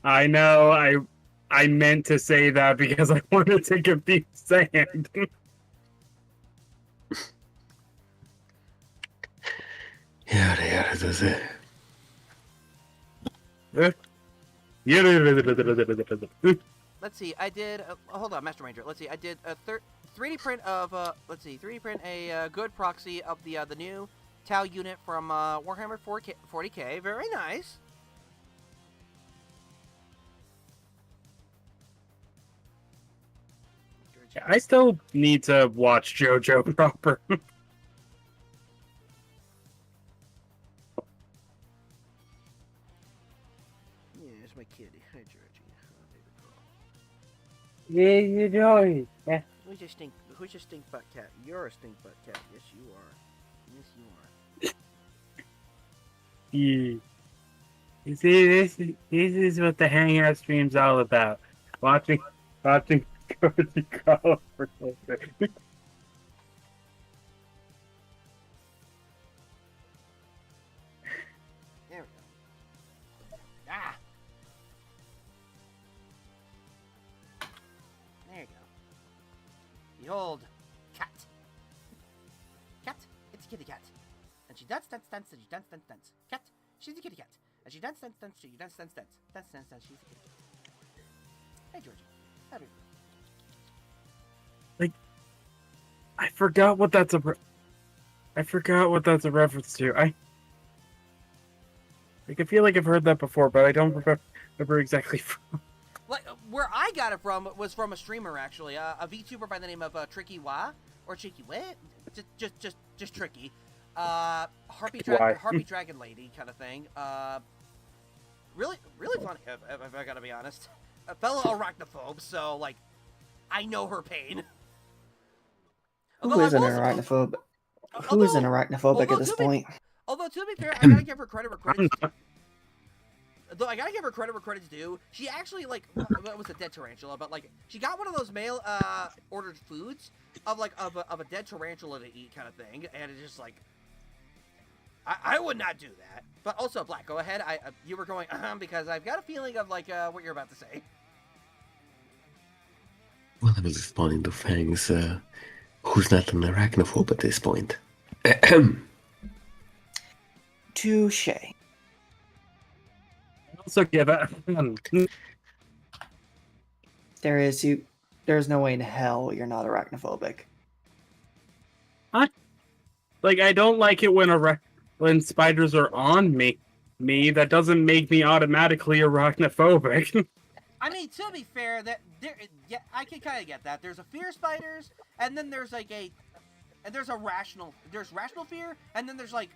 I know. I meant to say that because I wanted to confuse Sand. Ja, dat is het. Let's see. I did. Hold on, Master Ranger. Let's see. I did a 3D print of. Let's see. 3D print a good proxy of the new Tau unit from Warhammer 40K. Very nice. I still need to watch JoJo proper. Yeah, it's my kitty. Hi, Georgie. Yeah, you know. Yeah. Who's your stink butt cat? You're a stink butt cat. Yes, you are. Yes, you are. Yeah. You see, this is what the Hangout stream's all about. Watching Cozy crawl for something. There we go. Ah! There you go. Behold, cat. Cat, it's a kitty cat. And she dance, and she dance. Cat, she's a kitty cat. And she dance, she dance. Dance, she's a kitty cat. Hey, Georgie. How do you feel? I forgot what that's a reference to. I feel like I've heard that before, but I don't remember exactly from. Like, where I got it from was from a streamer, actually. A VTuber by the name of Tricky Wah. Or Cheeky Wit. Just Tricky. Harpy Dragon Lady kind of thing. Really funny, if I gotta be honest. A fellow arachnophobe, so, like, I know her pain. Who is an arachnophobe? Who is an arachnophobic at this point? Although, to be fair, I gotta give her credit where credit's due. Though I gotta give her credit where credit's due. She actually, like, it was a dead tarantula, but, like, she got one of those mail ordered foods of a dead tarantula to eat kind of thing, and it's just like, I would not do that. But also, Black, go ahead. You were going because I've got a feeling of like what you're about to say. Well, I was responding to Fang's. Who's not an arachnophobe at this point? Touche. Also give it. There's no way in hell you're not arachnophobic. Like, I don't like it when spiders are on me. That doesn't make me automatically arachnophobic. I mean, to be fair, yeah, I can kind of get that. There's a fear of spiders, and then there's like there's rational fear, and then there's like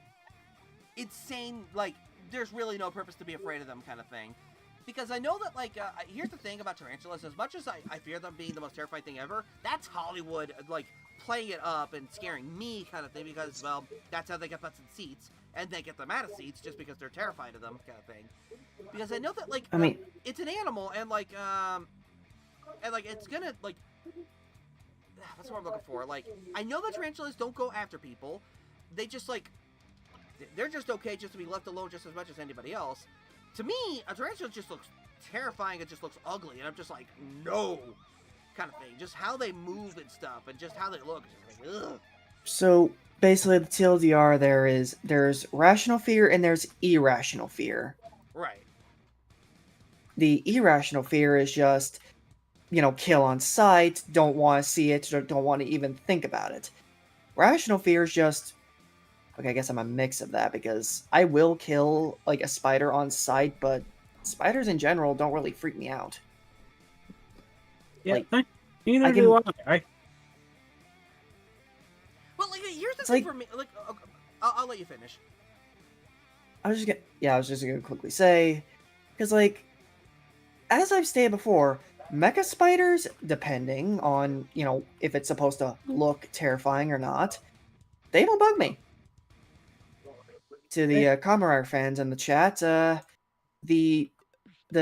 insane, like there's really no purpose to be afraid of them kind of thing. Because I know that, like, here's the thing about tarantulas, as much as I fear them being the most terrifying thing ever, that's Hollywood, like, playing it up and scaring me kind of thing, because, well, that's how they get butts in seats, and they get them out of seats just because they're terrified of them kind of thing. Because I know that, like, it's an animal, and, like, it's gonna, like, that's what I'm looking for. Like, I know that tarantulas don't go after people, they just, like, they're just okay just to be left alone just as much as anybody else. To me, a tarantula just looks terrifying, it just looks ugly, and I'm just like, no, kind of thing. Just how they move and stuff, and just how they look, just like, ugh. So, basically, the TLDR, there's rational fear and there's irrational fear. Right. The irrational fear is just, kill on sight, don't want to see it, don't want to even think about it. Rational fear is just, okay, I guess I'm a mix of that, because I will kill, like, a spider on sight, but spiders in general don't really freak me out. Yeah, like, neither do I. Well, like, here's the thing for me, like, okay, I'll let you finish. I was just gonna quickly say, because, like, as I've stated before, mecha spiders, depending on, if it's supposed to look terrifying or not, they don't bug me. To the Kamen fans in the chat, the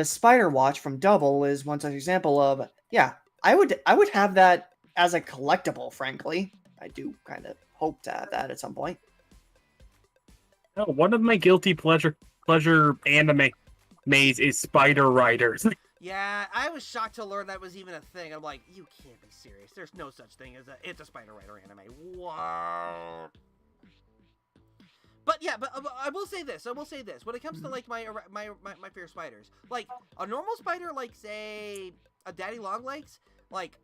Spider Watch from Double is one such example of, yeah, I would have that as a collectible, frankly. I do kind of hope to have that at some point. No, one of my guilty pleasure anime maze is Spider Riders. Yeah, I was shocked to learn that was even a thing. I'm like, you can't be serious. There's no such thing as it's a Spider Rider anime. Wow. But yeah, but I will say this. When it comes to like my favorite spiders, like a normal spider, like say a daddy longlegs, like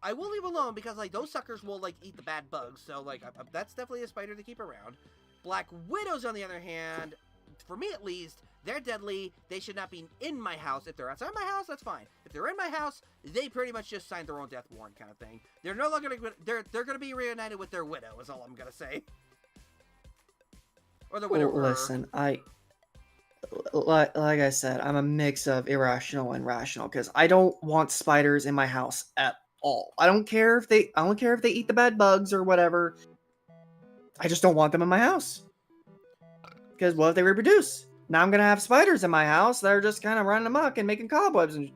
I will leave alone because like those suckers will like eat the bad bugs. So like that's definitely a spider to keep around. Black widows, on the other hand, for me at least, they're deadly. They should not be in my house. If they're outside my house, that's fine. If they're in my house, they pretty much just signed their own death warrant kind of thing. They're no longer gonna, they're gonna be reunited with their widow. Is all I'm gonna say. Or the widower. Listen, like I said, I'm a mix of irrational and rational because I don't want spiders in my house at all. I don't care if they eat the bad bugs or whatever. I just don't want them in my house. Because what if they reproduce? Now I'm gonna have spiders in my house that are just kind of running amok and making cobwebs and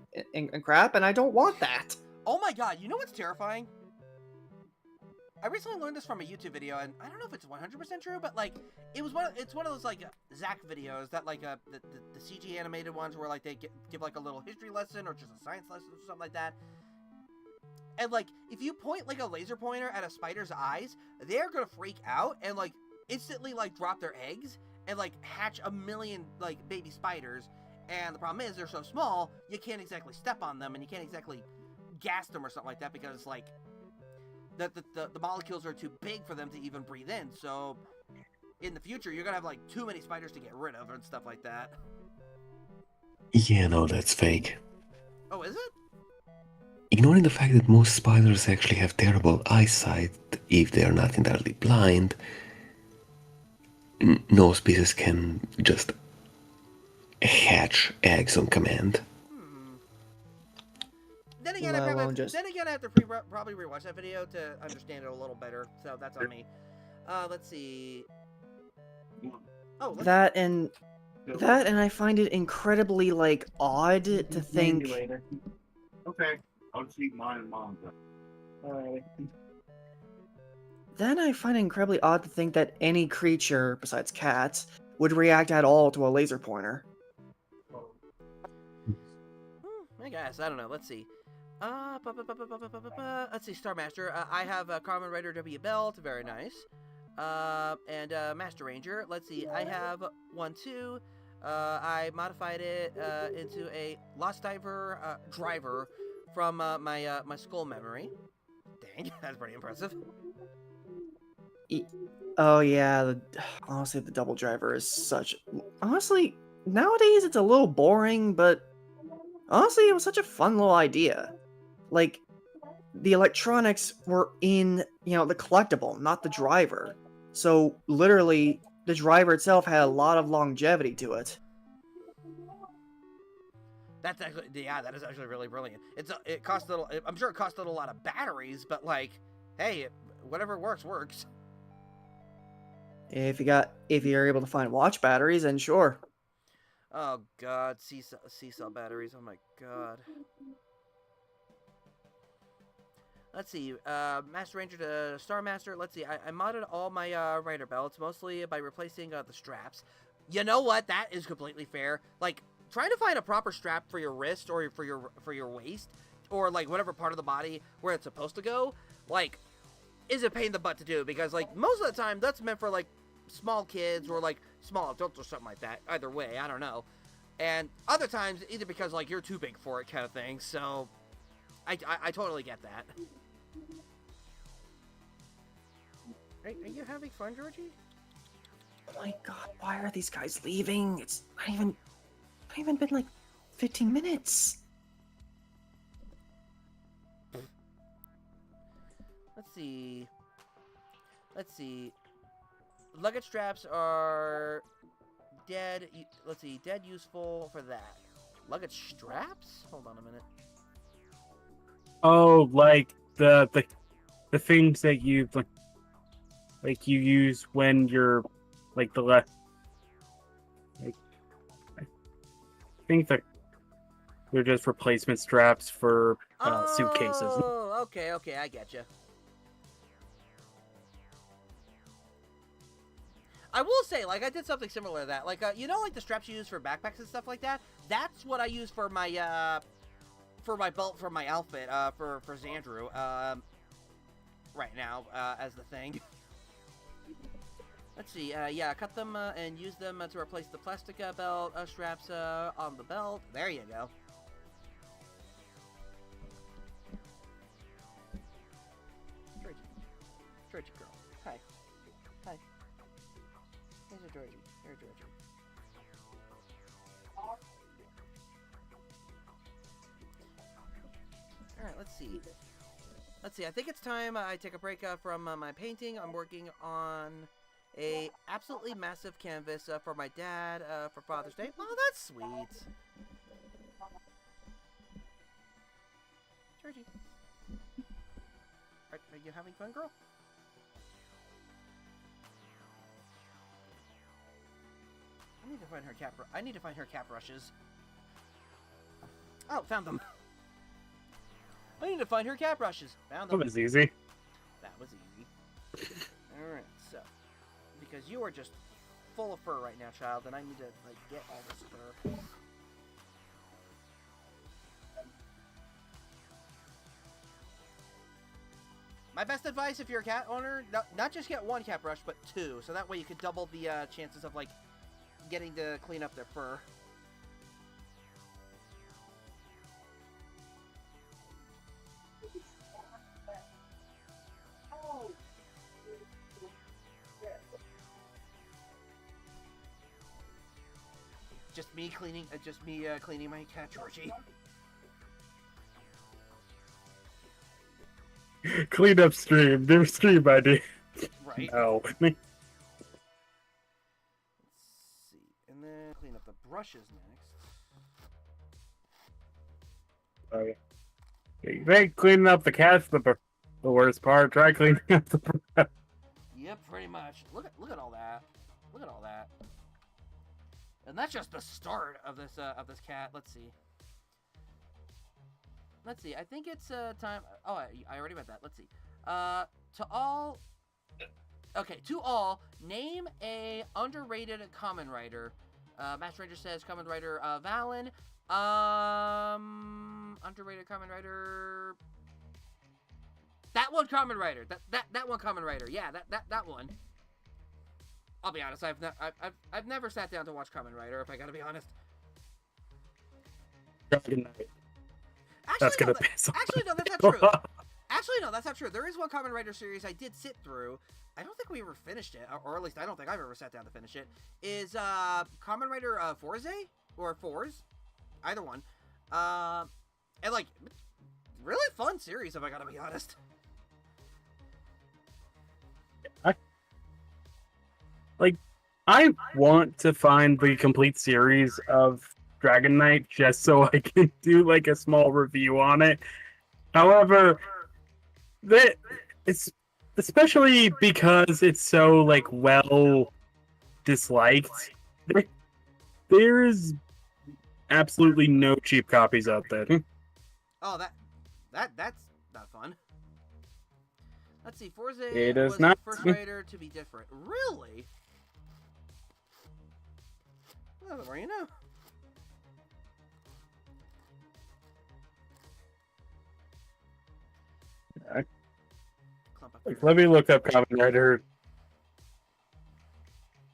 crap, and I don't want that. Oh my god, you know what's terrifying? I recently learned this from a YouTube video, and I don't know if it's 100% true, but like, it's one of those like Zach videos that like the CG animated ones where like they give like a little history lesson or just a science lesson or something like that. And like, if you point like a laser pointer at a spider's eyes, they're gonna freak out and like instantly like drop their eggs and like hatch a million like baby spiders. And the problem is they're so small, you can't exactly step on them and you can't exactly gas them or something like that because like the molecules are too big for them to even breathe in. So in the future, you're gonna have like too many spiders to get rid of and stuff like that. Yeah, no, that's fake. Oh, is it? Ignoring the fact that most spiders actually have terrible eyesight, if they are not entirely blind, no species can just hatch eggs on command. Then again, Well, I have to probably rewatch that video to understand it a little better. So that's on me. Let's see. Oh, That and I find it incredibly like odd to think. Okay, I'll keep mine and mom's. Alright. Then I find it incredibly odd to think that any creature besides cats would react at all to a laser pointer. I guess I don't know. Let's see. Let's see. Star Master. I have Carmen Rider W Belt. Very nice. And Master Ranger. Let's see. I have one too. I modified it into a Lost Diver driver from my skull memory. Dang, that's pretty impressive. Oh yeah, honestly, the double driver is such. Honestly, nowadays it's a little boring, but honestly, it was such a fun little idea. Like, the electronics were in, the collectible, not the driver. So literally, the driver itself had a lot of longevity to it. That's actually, yeah, that is actually really brilliant. It cost a little. I'm sure it cost a lot of batteries, but like, hey, whatever works works. If you're able to find watch batteries, then sure. Oh god, C-cell batteries. Oh my god. Let's see, Master Ranger to Star Master. Let's see, I modded all my rider belts, mostly by replacing the straps. You know what? That is completely fair. Like, trying to find a proper strap for your wrist or for your waist, or like whatever part of the body where it's supposed to go, like, is a pain in the butt to do, because like most of the time that's meant for like small kids or like small adults or something like that. Either way, I don't know. And other times, either because like you're too big for it kind of thing. So I totally get that. Are you having fun, Georgie? Oh my god, why are these guys leaving? It's not even been like 15 minutes. Let's see. Luggage straps are dead. Let's see. Dead useful for that. Luggage straps? Hold on a minute. Oh, like the things that you like you use when you're like I think that they're just replacement straps for suitcases. Oh, okay, I get you. I will say, like, I did something similar to that. Like, like the straps you use for backpacks and stuff like that? That's what I use for my, for my belt for my outfit for Xandrew right now as the thing. Let's see. Yeah, cut them and use them to replace the plastic belt straps on the belt. There you go. Georgie girl. Hi. Hi. Here's a Georgie. Here's Georgie. Alright, let's see. Let's see, I think it's time I take a break from my painting. I'm working on a absolutely massive canvas for my dad for Father's Day. Oh, that's sweet. Georgie. Are you having fun, girl? I need to find her cat. I need to find her cat brushes. Oh, found them. I need to find her cat brushes. Found them. That was easy. That was easy. All right, so because you are just full of fur right now, child, and I need to like get all this fur. My best advice if you're a cat owner, not just get one cat brush, but two, so that way you can double the chances of like getting to clean up their fur. Just me cleaning, cleaning my cat, Georgie. Clean up stream. Do stream ID. Right. No. Let's see, and then clean up the brushes next. Oh, yeah. You think cleaning up the cat's the worst part? Try cleaning up the brush. Yep, pretty much. Look at all that. Look at all that. And that's just the start of this cat. Let's see. Let's see. I think it's time. Oh, I already read that. Let's see. To all. Okay, to all, name a underrated Kamen Rider. Master Ranger says Kamen Rider Valen. Underrated Kamen Rider. That one Kamen Rider. That one Kamen Rider. Yeah, that one. I'll be honest. I've never sat down to watch Kamen Rider. If I gotta be honest. Dragon Knight. Actually, Piss off. Actually, no, that's not true. Actually, no, that's not true. There is one Kamen Rider series I did sit through. I don't think we ever finished it, or at least I don't think I've ever sat down to finish it. Is Kamen Rider 𝐏𝐍 or 𝐏𝐿𝐹? Either one. And like, really fun series if I gotta be honest. I want to find the complete series of Dragon Knight just so I can do like a small review on it. However, it's especially because it's so like well disliked. There is absolutely no cheap copies out there. Oh, that's not fun. Let's see, 𝐏𝐿𝐹 It is was not. the first Rider to be different. Really? Well, the more you know. Clump up here. Let me look up Kamen Rider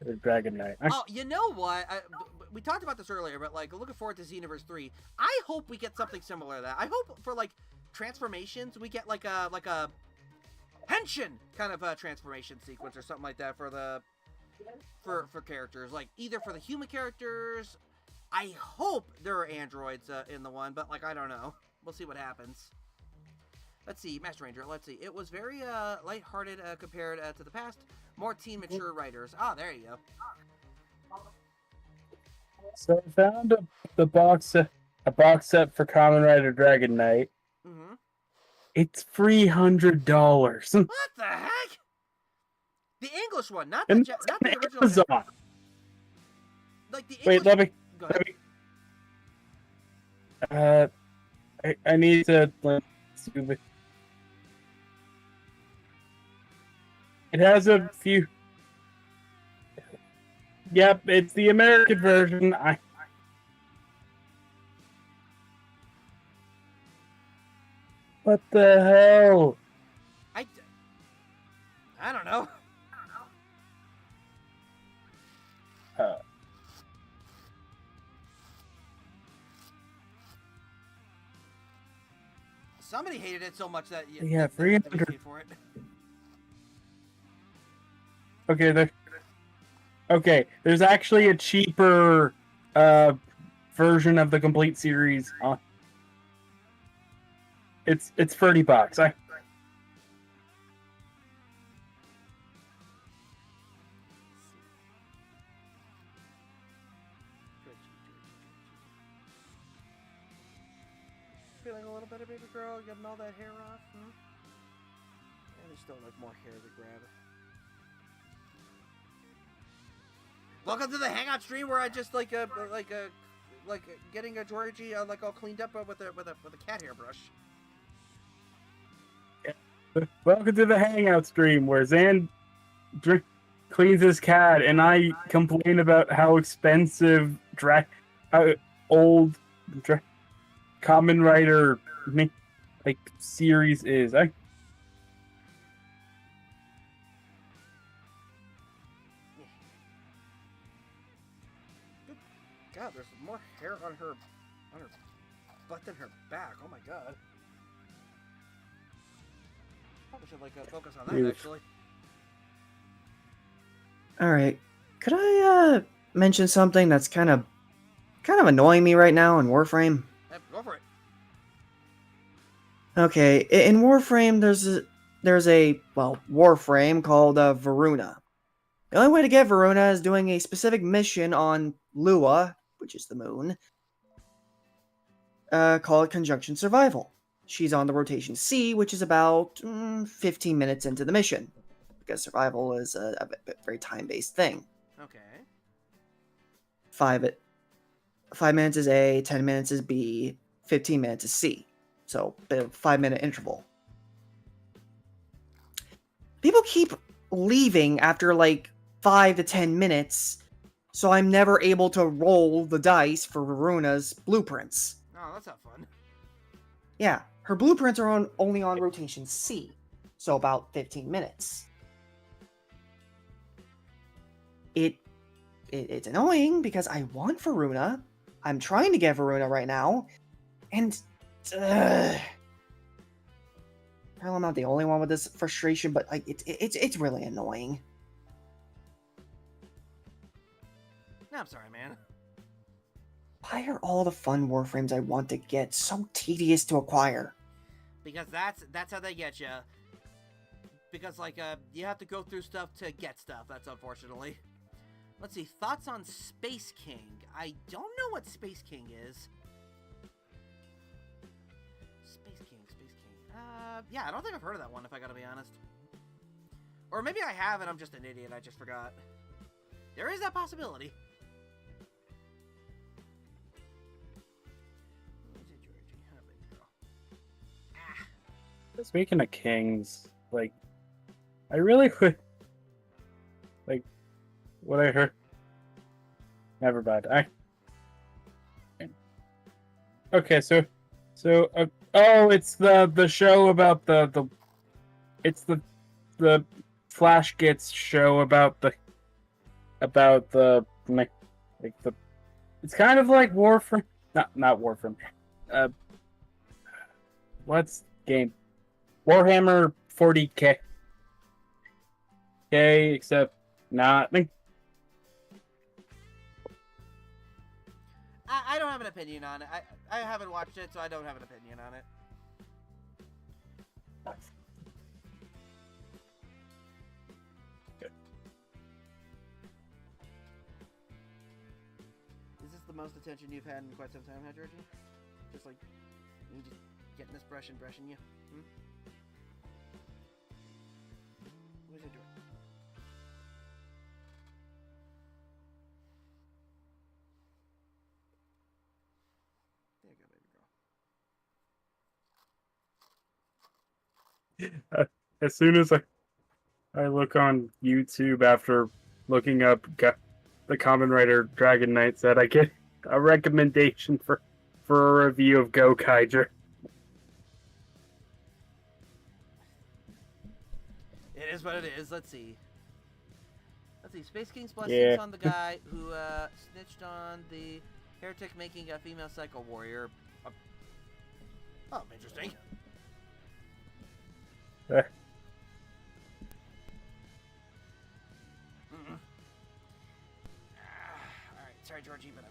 or Dragon Knight. Oh, you know what? We talked about this earlier, but like, looking forward to Xenoverse 3. I hope we get something similar to that. I hope for like transformations, we get like a henshin kind of a transformation sequence or something like that for the for characters. Like either for the human characters. I hope there are androids in the one, but like I don't know. We'll see what happens. Let's see, Master Ranger. Let's see. It was very lighthearted compared to the past. More teen mature writers. Ah, there you go. So I found a box set for Kamen Rider Dragon Knight. Mm-hmm. It's $300. What the heck? The English one, not the original. Amazon. Like the English. Wait, let me. Go ahead. I need to like. It has a few. Yep, it's the American version. What the hell? I don't know. Somebody hated it so much that Yeah, they had to be 300. paid for it. Okay, there's actually a cheaper version of the complete series. It's $30. Feeling a little better, baby girl? Getting all that hair off? Yeah, there's still like more hair to grab. Welcome to the Hangout stream where I just like getting a Georgie like all cleaned up with a cat hairbrush. Welcome to the Hangout stream where Xandrew cleans his cat, and I complain about how expensive old Common Writer like series is. God, there's more hair on her butt than her back. Oh my god. Probably should like focus on that actually. All right. Could I mention something that's kind of annoying me right now in Warframe? Yep, go for it. Okay, in Warframe there's a Warframe called Varuna. The only way to get Varuna is doing a specific mission on Lua, which is the moon, called Conjunction Survival. She's on the rotation C, which is about 15 minutes into the mission, because survival is a very time-based thing. Okay. 5 minutes is A, 10 minutes is B, 15 minutes is C. So, a 5-minute interval. People keep leaving after like 5 to 10 minutes, so I'm never able to roll the dice for Varuna's blueprints. Oh, that's not fun. Yeah, her blueprints are only on rotation C, so about 15 minutes. It's annoying because I want Varuna. I'm trying to get Varuna right now, and apparently I'm not the only one with this frustration, but like it's really annoying. No, I'm sorry, man. Why are all the fun Warframes I want to get so tedious to acquire? Because that's how they get you. Because like you have to go through stuff to get stuff. That's unfortunately. Let's see. Thoughts on Space King? I don't know what Space King is. Space King. Yeah, I don't think I've heard of that one, if I gotta be honest. Or maybe I have and I'm just an idiot, I just forgot. There is that possibility. Speaking of kings, like, I really would, like, what I heard. Never mind. Okay, so, oh, it's the show about it's the Flash Gets show about the it's kind of like Warframe, not Warframe, what's game? Warhammer 40K. Okay, except not. I don't have an opinion on it. I haven't watched it, so I don't have an opinion on it. Is this the most attention you've had in quite some time, huh, Georgie? Just like, me just getting this brush and brushing you? Hmm? What is it doing? There you go, baby girl. As soon as I look on YouTube after looking up the Common Writer Dragon Knight set, I get a recommendation for a review of 𝐃𝐎𝐋𝐋𝐑. is what it is. Let's see. Space King's Yeah. blessings on the guy who snitched on the heretic making a female psycho warrior. Oh, interesting. Eh. Alright, sorry, Georgie, but I'm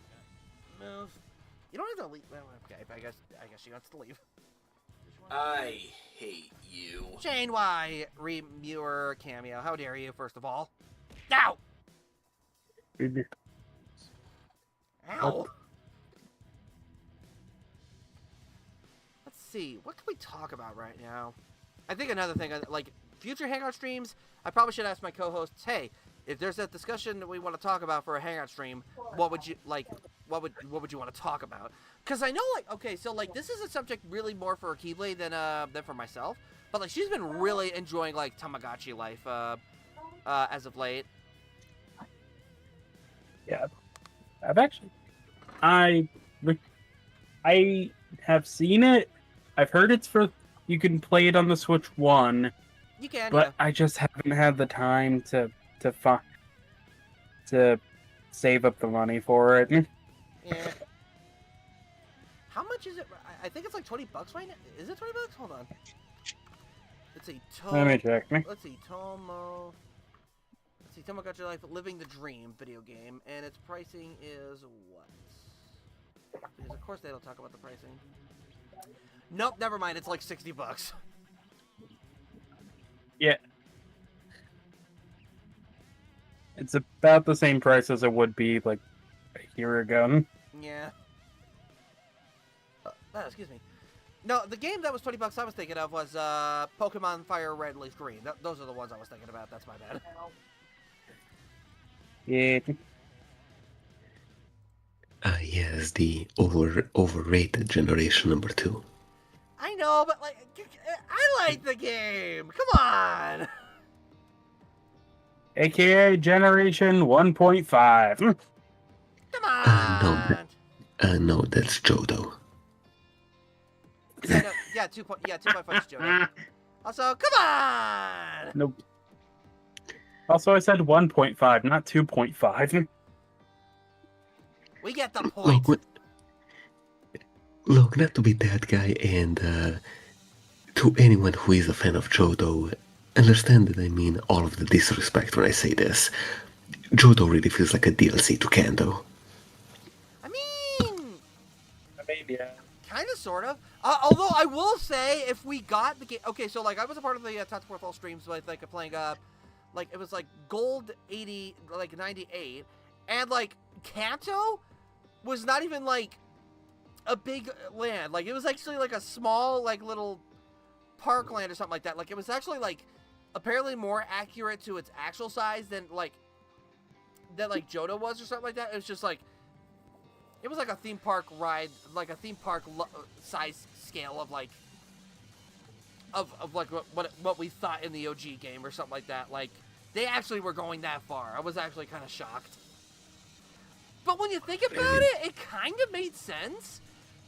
gonna move. You don't have to leave. Well, okay, I guess she wants to leave. I hate you. Shane, why? Remuer cameo. How dare you, first of all? Ow! Ow! Let's see. What can we talk about right now? I think another thing, like, future Hangout streams, I probably should ask my co-hosts, hey, if there's a discussion that we want to talk about for a Hangout stream, what would you, like, what would you want to talk about? Because I know, like, okay, so, like, this is a subject really more for 𝐃𝐓𝐑𝐄 than for myself, but, like, she's been really enjoying, like, Tamagotchi life, as of late. Yeah, I have seen it. I've heard it's for, you can play it on the Switch 1, You can, but yeah. I just haven't had the time to save up the money for it. Yeah. How much is it? I think it's like $20 right now. Is it $20? Hold on. Let's see. Let me check. Let's see. Let's see. Tamagotchi Life Living the Dream video game, and its pricing is what? Because of course they don't talk about the pricing. Nope, never mind. It's like $60. Yeah. It's about the same price as it would be like a year ago. Yeah. Excuse me. No, the game that was $20 I was thinking of was Pokemon Fire Red Leaf Green. Those are the ones I was thinking about. That's my bad. Yeah. Yes, the overrated generation number 2. I know, but like, I like the game. Come on. AKA Generation 1.5. Come on. No, that's Johto. Yeah, no, yeah, 2.5 is Joe. Also, come on. Nope. Also, I said 1.5, not 2.5. We get the point. Look, not to be that guy, and to anyone who is a fan of Johto, understand that I mean all of the disrespect when I say this. Johto really feels like a DLC to 𝐃𝐀𝐑. I mean, Yeah. kind of, sort of. Although I will say, if we got the game, okay, so like I was a part of the Tactical Warfare streams with like playing like it was like Gold 80, like 98, and like Kanto was not even like a big land. Like it was actually like a small like little parkland or something like that. Like it was actually like apparently more accurate to its actual size than like Johto was or something like that. It was just like it was like a theme park ride, like a theme park size scale of like of like what we thought in the OG game or something like that. Like they actually were going that far. I was actually kind of shocked. But when you think about it, it kind of made sense.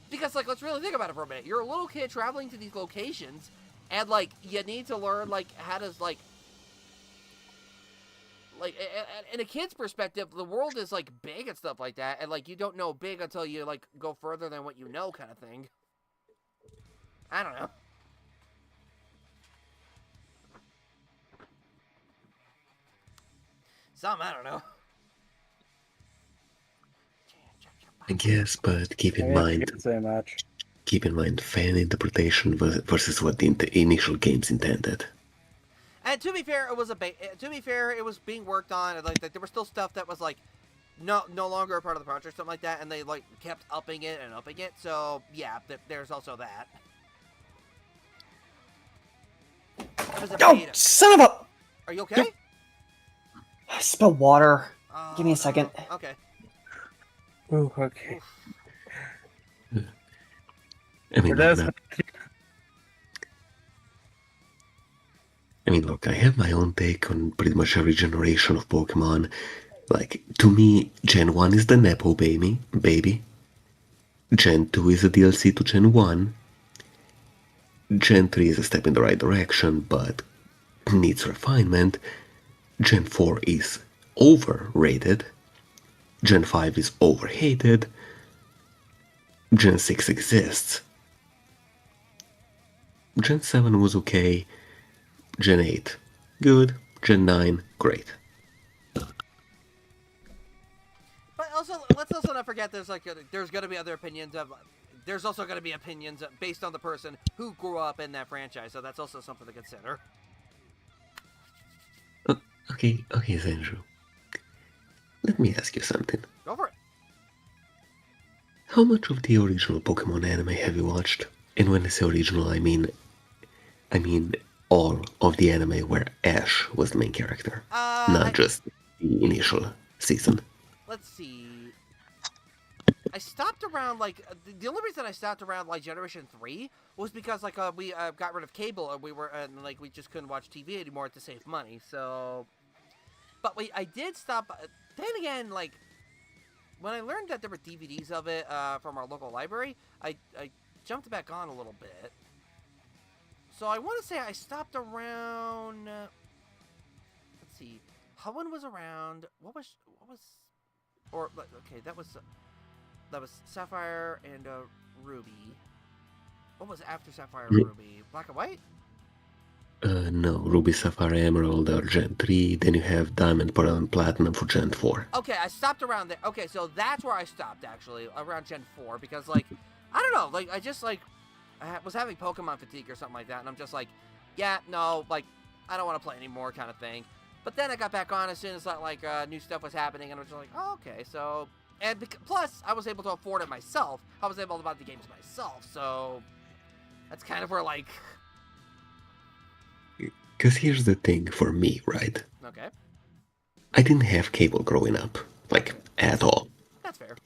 Because, like, let's really think about it for a minute. You're a little kid traveling to these locations, and, like, you need to learn, like, how to, like, in a kid's perspective, the world is, like, big and stuff like that, and, like, you don't know big until you, like, go further than what you know kind of thing. I don't know. I don't know. I guess, but keep in mind, fan interpretation versus what the initial games intended. And to be fair, it was being worked on, and like there was still stuff that was like no longer a part of the project, or something like that, and they like kept upping it. So yeah, there's also that. Oh, son of a! Are you okay? I spilled water. Give me a second. Okay. Oh, okay. I mean, look, I have my own take on pretty much every generation of Pokemon. Like, to me, Gen 1 is the Nepo baby. Gen 2 is a DLC to Gen 1. Gen 3 is a step in the right direction, but needs refinement. Gen 4 is overrated. Gen 5 is overhated. Gen 6 exists. Gen 7 was okay. Gen 8, good. Gen 9, great. But also, let's also not forget there's going to be other opinions of. There's also going to be opinions based on the person who grew up in that franchise, so that's also something to consider. Okay, Xandrew. Let me ask you something. Go for it. How much of the original Pokemon anime have you watched? And when I say original, I mean all of the anime where Ash was the main character, not just the initial season. Let's see. I stopped around, the only reason I stopped around, Generation 3 was because, we got rid of cable, and we just couldn't watch TV anymore to save money, so... But I did stop... Then again, when I learned that there were DVDs of it, from our local library, I jumped back on a little bit. So I want to say I stopped around... let's see. Hoenn was around... What was... Or, okay, that was Sapphire and Ruby. What was after Sapphire and Ruby? Black and White? No, Ruby, Sapphire, Emerald are Gen 3, then you have Diamond, Pearl, and Platinum for Gen 4. Okay, I stopped around there. Okay, so that's where I stopped, actually, around Gen 4, because, I don't know, I just, I was having Pokemon fatigue or something like that, and I'm just yeah, no, I don't want to play anymore kind of thing. But then I got back on as soon as, new stuff was happening, and I was just oh, okay, so... And plus, I was able to afford it myself. I was able to buy the games myself, so... That's kind of where, Because here's the thing for me, right? Okay. I didn't have cable growing up, at all. That's fair.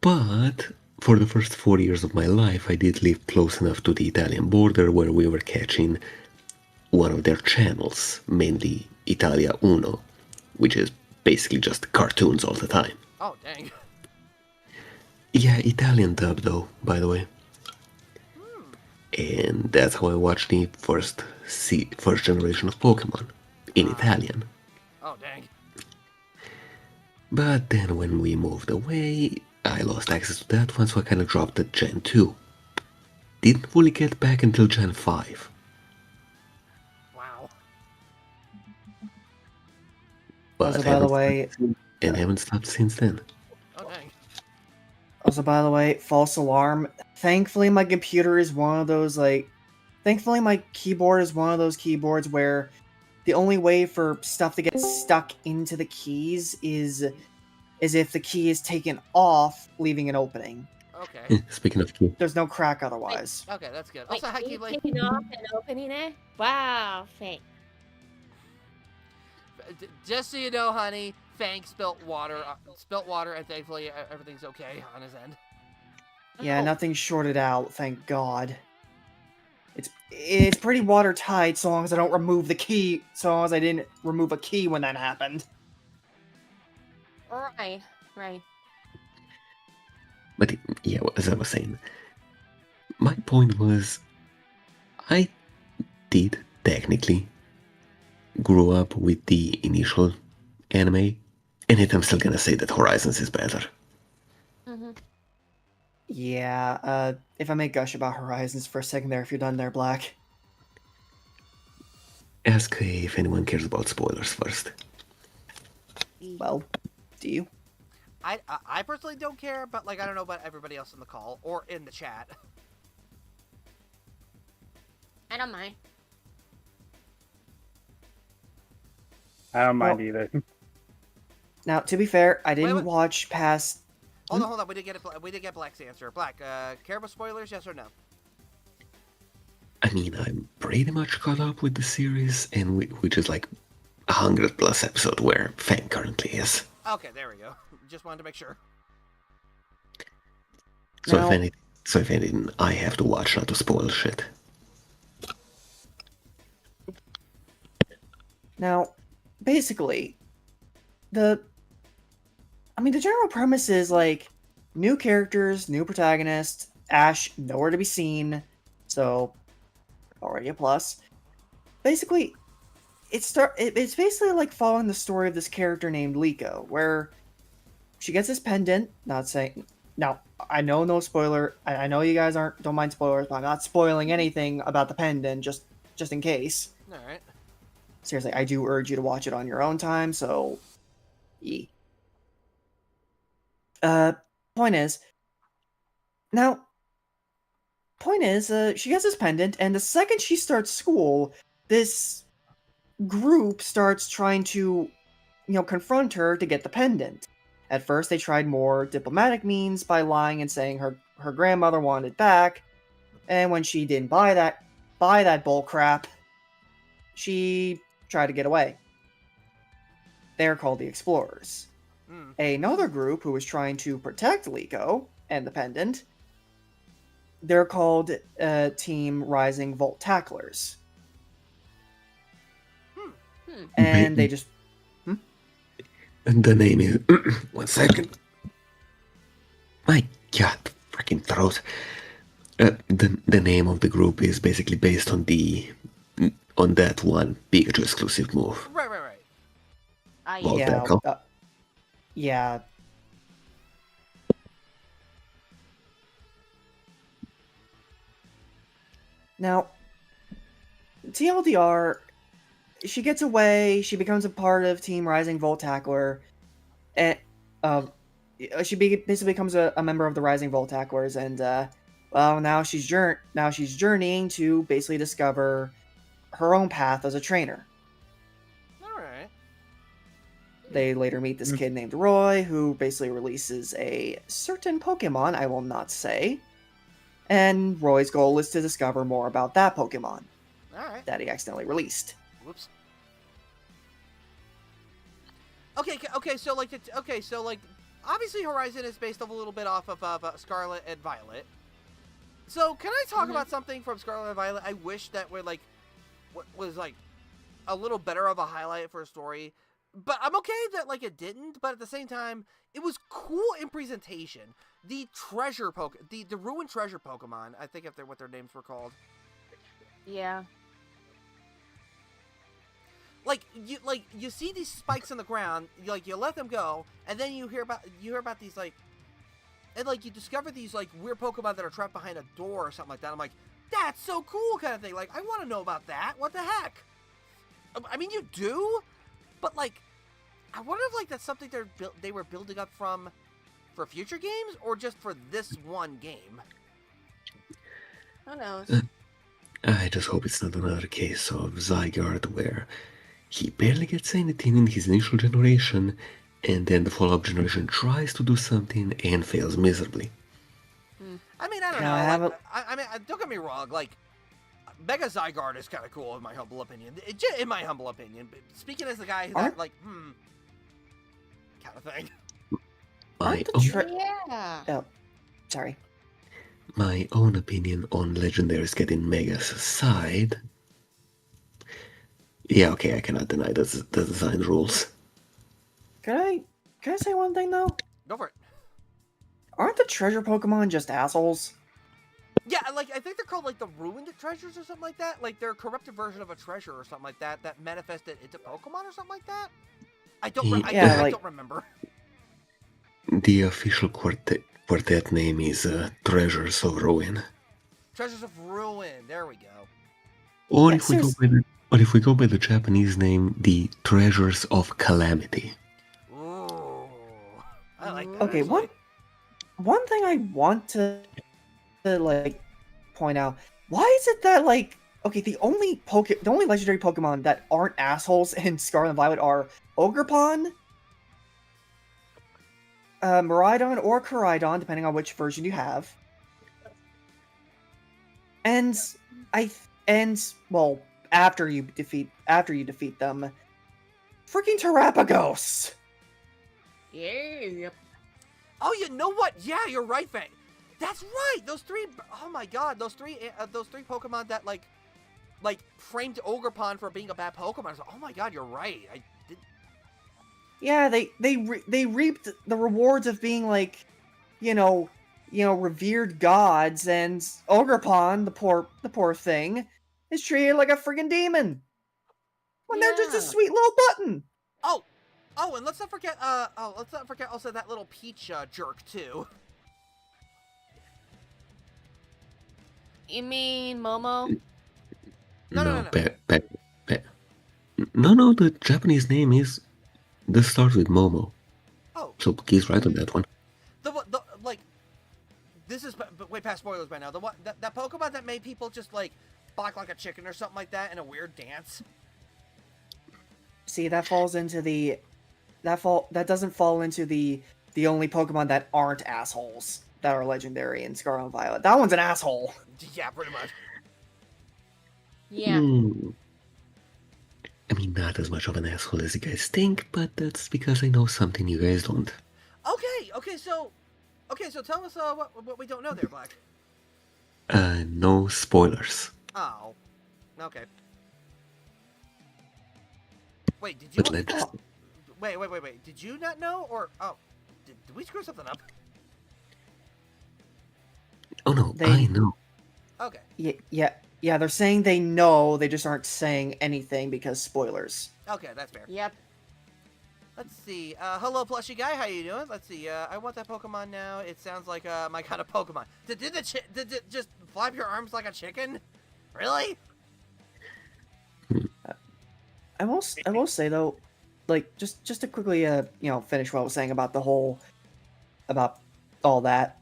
But for the first 4 years of my life, I did live close enough to the Italian border where we were catching one of their channels, mainly Italia Uno, which is basically just cartoons all the time. Oh, dang. Yeah, Italian dub though, by the way. And that's how I watched the first generation of Pokemon, in Italian. Oh, dang. But then when we moved away, I lost access to that one, so I kind of dropped at Gen 2. Didn't fully get back until Gen 5. Wow. But Also, by the way... And haven't stopped since then. Oh, dang. Also, by the way, false alarm. Thankfully, my computer is one of those, Thankfully, my keyboard is one of those keyboards where the only way for stuff to get stuck into the keys is if the key is taken off, leaving an opening. Okay. Speaking of key. There's no crack otherwise. Okay, that's good. Wait, Also, hi, you Keyblade. taking off and opening it? Wow, thanks. Just so you know, honey, Fang spilt water, and thankfully everything's okay on his end. Yeah, Oh. nothing's shorted out, thank God. It's pretty watertight so long as I don't remove the key, so long as I didn't remove a key when that happened. Right. But yeah, as I was saying, my point was, I did technically grow up with the initial anime, and yet I'm still gonna say that Horizons is better. Mm-hmm. Yeah, if I may gush about Horizons for a second there, if you're done there, Black. Ask if anyone cares about spoilers first. Well, do you? I personally don't care, but I don't know about everybody else in the call or in the chat. I don't mind. I don't mind either. Now, to be fair, I didn't wait. watch past... Hold on. We did get Black's answer. Black, care about spoilers? Yes or no? I mean, I'm pretty much caught up with the series, and which is 100+ episode where Fang currently is. Okay, there we go. Just wanted to make sure. So Now- if anything, I have to watch not to spoil shit. Now, basically, the general premise is, new characters, new protagonist, Ash nowhere to be seen, so already a plus. basically, it's basically like following the story of this character named Liko, where she gets this pendant. Not saying now, I know no spoiler. I know you guys don't mind spoilers, but I'm not spoiling anything about the pendant just in case. All right. Seriously, I do urge you to watch it on your own time. So, point is, she gets this pendant, and the second she starts school, this group starts trying to, confront her to get the pendant. At first, they tried more diplomatic means by lying and saying her grandmother wanted it back, and when she didn't buy that bull crap, she tried to get away. They're called the Explorers. Another group who was trying to protect Liko and the pendant, they're called Team Rising Volt Tacklers. And they just... And the name is... 1 second. My god, freaking throat. The name of the group is basically based on that one Pikachu exclusive move. Right. Volt yeah, Tackle. Yeah. Now, TLDR, she gets away, she becomes a part of Team Rising Volt Tackler, and she basically becomes a member of the Rising Volt Tacklers, and now she's journeying to basically discover her own path as a trainer. Alright. They later meet this kid named Roy, who basically releases a certain Pokemon, I will not say. And Roy's goal is to discover more about that Pokemon Alright. that he accidentally released. Whoops. Okay, so obviously Horizon is based a little bit off of Scarlet and Violet. So can I talk about something from Scarlet and Violet? I wish that were was a little better of a highlight for a story, but I'm okay that it didn't. But at the same time, it was cool in presentation. The treasure the ruined treasure Pokemon, I think what their names were called. Yeah. You see these spikes in the ground, you let them go, and then you hear about these and you discover these weird Pokemon that are trapped behind a door or something like that. I'm like, that's so cool, kind of thing. I want to know about that. What the heck? I mean, you do, but I wonder if that's something they were building up for future games or just for this one game. Who knows? I just hope it's not another case of Zygarde where he barely gets anything in his initial generation, and then the follow-up generation tries to do something and fails miserably. I mean, I don't know. I mean, don't get me wrong. Mega Zygarde is kind of cool in my humble opinion. In my humble opinion, but speaking as the guy that kind of thing. Yeah. Oh, sorry. My own opinion on legendaries getting Mega's side. Yeah, okay, I cannot deny the design rules. Can I say one thing though? Go for it. Aren't the treasure Pokemon just assholes? Yeah, I think they're called the ruined treasures or something like that. They're a corrupted version of a treasure or something like that manifested into Pokemon or something like that. I don't remember. The official quartet name is Treasures of Ruin. Treasures of Ruin. There we go. Or if we go by the Japanese name, the Treasures of Calamity. Ooh, I like that. Okay, actually. one thing I want to point out, why is it that the only legendary Pokemon that aren't assholes in Scarlet and Violet are Ogerpon, Miraidon or Koraidon, depending on which version you have. And after you defeat them, freaking Terrapagos. Yeah. Oh, you know what? Yeah, you're right, Fang. That's right. Those three. Oh my God, those three Pokemon that framed Ogerpon for being a bad Pokemon. I was like, oh my God, you're right. I did. Yeah, they reaped the rewards of being revered gods, and Ogerpon, the poor thing, is treated like a friggin' demon. when they're just a Yeah. sweet little button. Oh, and let's not forget. Let's not forget also that little Peach jerk too. You mean Momo? No. No, the Japanese name is... This starts with Momo. Oh, So he's right on that one. this is way past spoilers by now. That Pokemon that made people just like bark like a chicken or something like that in a weird dance. See, that falls into the that doesn't fall into the only Pokemon that aren't assholes that are legendary in Scarlet and Violet. That one's an asshole. Yeah, pretty much. Yeah. I mean, not as much of an asshole as you guys think, but that's because I know something you guys don't. Okay, so tell us what we don't know there, Black. No spoilers. Oh, okay. Wait, did you? But let's just... Wait. Did you not know, or did we screw something up? Oh no, They- I know. Okay. Yeah. They're saying they know, they just aren't saying anything because spoilers. Okay, that's fair. Yep. Let's see. Hello, plushy guy. How you doing? Let's see. I want that Pokemon now. It sounds like my kind of Pokemon. Did it just flap your arms like a chicken? Really? I will say though, like just to quickly finish what I was saying about about all that.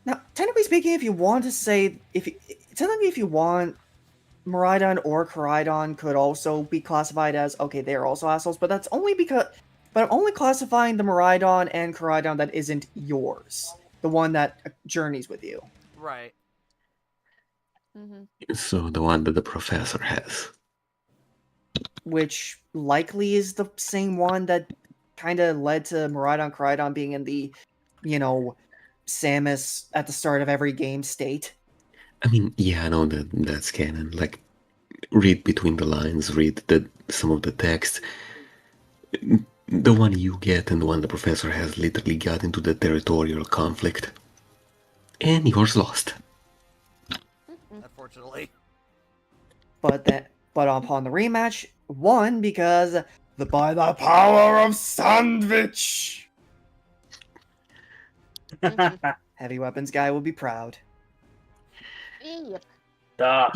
Now, technically speaking, if you want, Miraidon or Koraidon could also be classified as, okay, they're also assholes, but that's only but I'm only classifying the Miraidon and Koraidon that isn't yours, the one that journeys with you. Right. So the one that the professor has. Which likely is the same one that kind of led to Miraidon Koraidon being in the, Samus at the start of every game state. I mean, yeah, I know that's canon. Like, read between the lines, read some of the text. The one you get and the one the professor has literally got into the territorial conflict. And yours lost. Unfortunately. But upon the rematch, won because by the power of sandwich. Heavy weapons guy will be proud. Yep. Duh.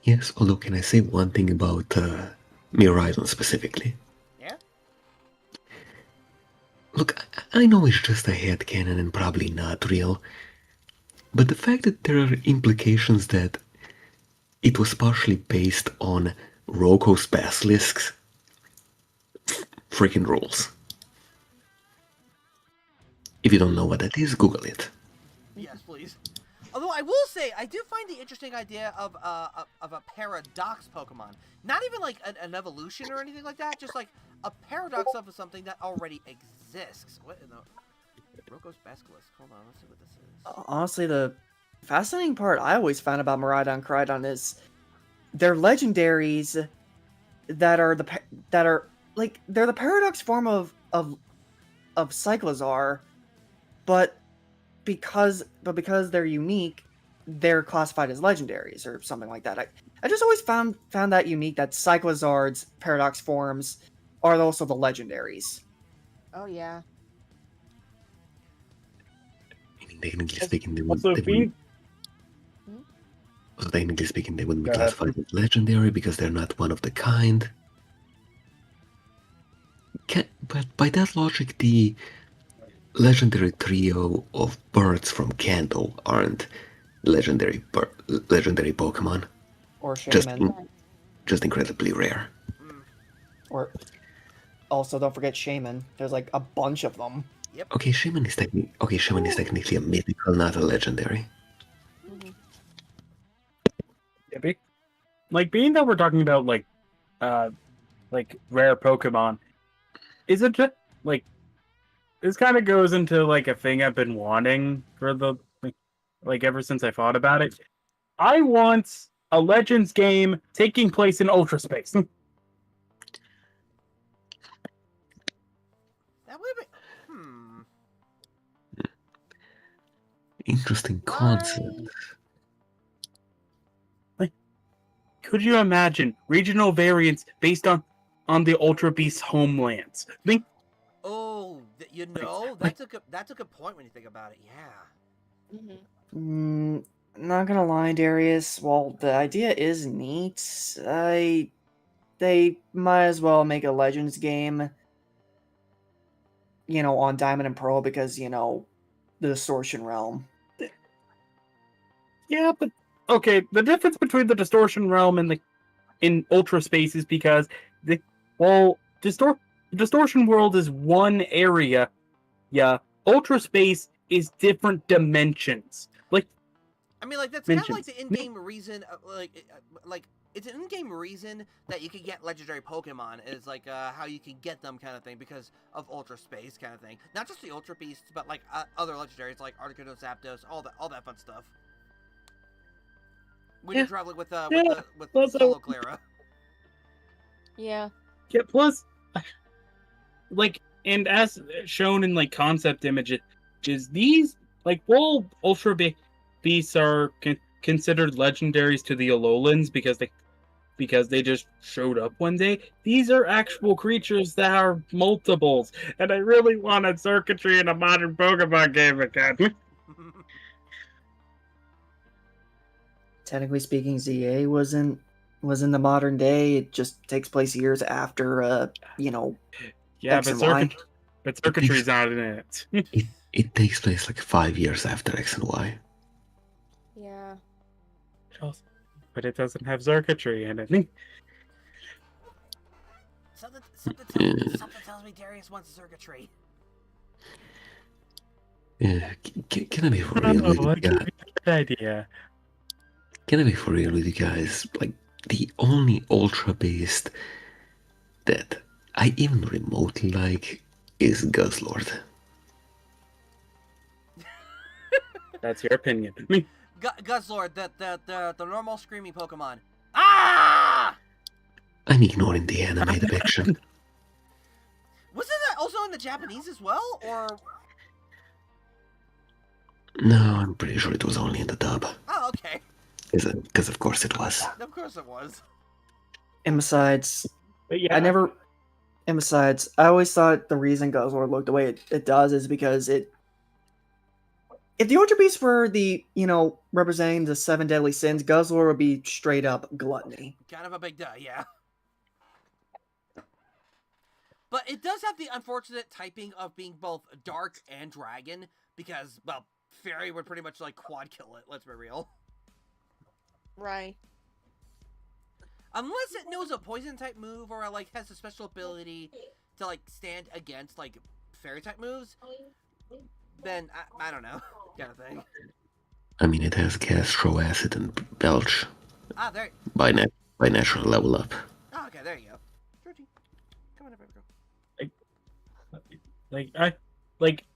Yes, although can I say one thing about Miraidon specifically? Yeah? Look, I know it's just a headcanon and probably not real, but the fact that there are implications that it was partially based on Roko's basilisks freaking rules. If you don't know what that is, Google it. Yes, please. Although I will say, I do find the interesting idea of a paradox Pokemon. Not even like an evolution or anything like that, just like a paradox of something that already exists. What in the... Roko's Basilisk. Hold on, let's see what this is. Honestly, the fascinating part I always found about Miraidon and Koraidon is they're legendaries that are they're the paradox form of Cyclizar, but because they're unique, they're classified as legendaries or something like that. I just always found that unique that Cyclizard's paradox forms are also the legendaries. Oh yeah. I mean, technically speaking, they Also, wouldn't be Go ahead. classified as legendary because they're not one of the kind. But by that logic, the legendary trio of birds from Kanto aren't legendary Pokemon. Or Shaman. Just incredibly rare. Or also, don't forget Shaman. There's like a bunch of them. Okay, Shaman is technically a mythical, not a legendary. Like, being that we're talking about like rare Pokemon, is it just like this kind of goes into like a thing I've been wanting for the like ever since I thought about it. I want a Legends game taking place in Ultra Space. That would be... Interesting concept. could you imagine regional variants based on the Ultra Beast homelands? Think Oh, you know, like- that's a good point when you think about it. Yeah. Mm-hmm. Not gonna lie, Darius. While the idea is neat, they might as well make a Legends game, on Diamond and Pearl because, the Distortion Realm. Yeah, but okay. The difference between the Distortion Realm and in Ultra Space is because Distortion World is one area. Yeah, Ultra Space is different dimensions. I mean, like that's kind of like the in-game reason, like it's an in-game reason that you can get legendary Pokemon is like how you can get them kind of thing because of Ultra Space kind of thing. Not just the Ultra Beasts, but like other legendaries like Articuno, Zapdos, all that fun stuff. When you're traveling with Solo Clara. Yeah. Yeah, plus, and as shown in concept images, these while Ultra Beasts are considered legendaries to the Alolans because they just showed up one day. These are actual creatures that are multiples, and I really wanted circuitry in a modern Pokemon game again. Technically speaking, ZA was in the modern day. It just takes place years after, Yeah, X and Y. but circuitry's not in it. It takes place like 5 years after X and Y. Yeah. But it doesn't have circuitry in it. Something tells me Darius wants circuitry. Yeah, can I be for real with you guys? Good idea. Can I be for real with you guys? Like, the only Ultra Beast that I even remotely like is Guzzlord. That's your opinion. Guzzlord, the normal screaming Pokemon. Ah! I'm ignoring the anime depiction. Wasn't that also in the Japanese as well, or? No, I'm pretty sure it was only in the dub. Oh, okay. Because of course it was. Of course it was. And besides, But yeah, I always thought the reason Guzzlord looked the way it does is because if the Ultra Beasts were representing the 7 deadly sins, Guzzlord would be straight up gluttony. Kind of a big duh, yeah. But it does have the unfortunate typing of being both dark and dragon, because, well, Fairy would pretty much quad kill it, let's be real. Right. Unless it knows a poison type move or has a special ability to stand against fairy type moves, then I don't know, kind of thing. I mean, it has Gastro Acid and Belch Ah, there. by natural level up. Oh, okay, there you go. Georgie, come on over, girl.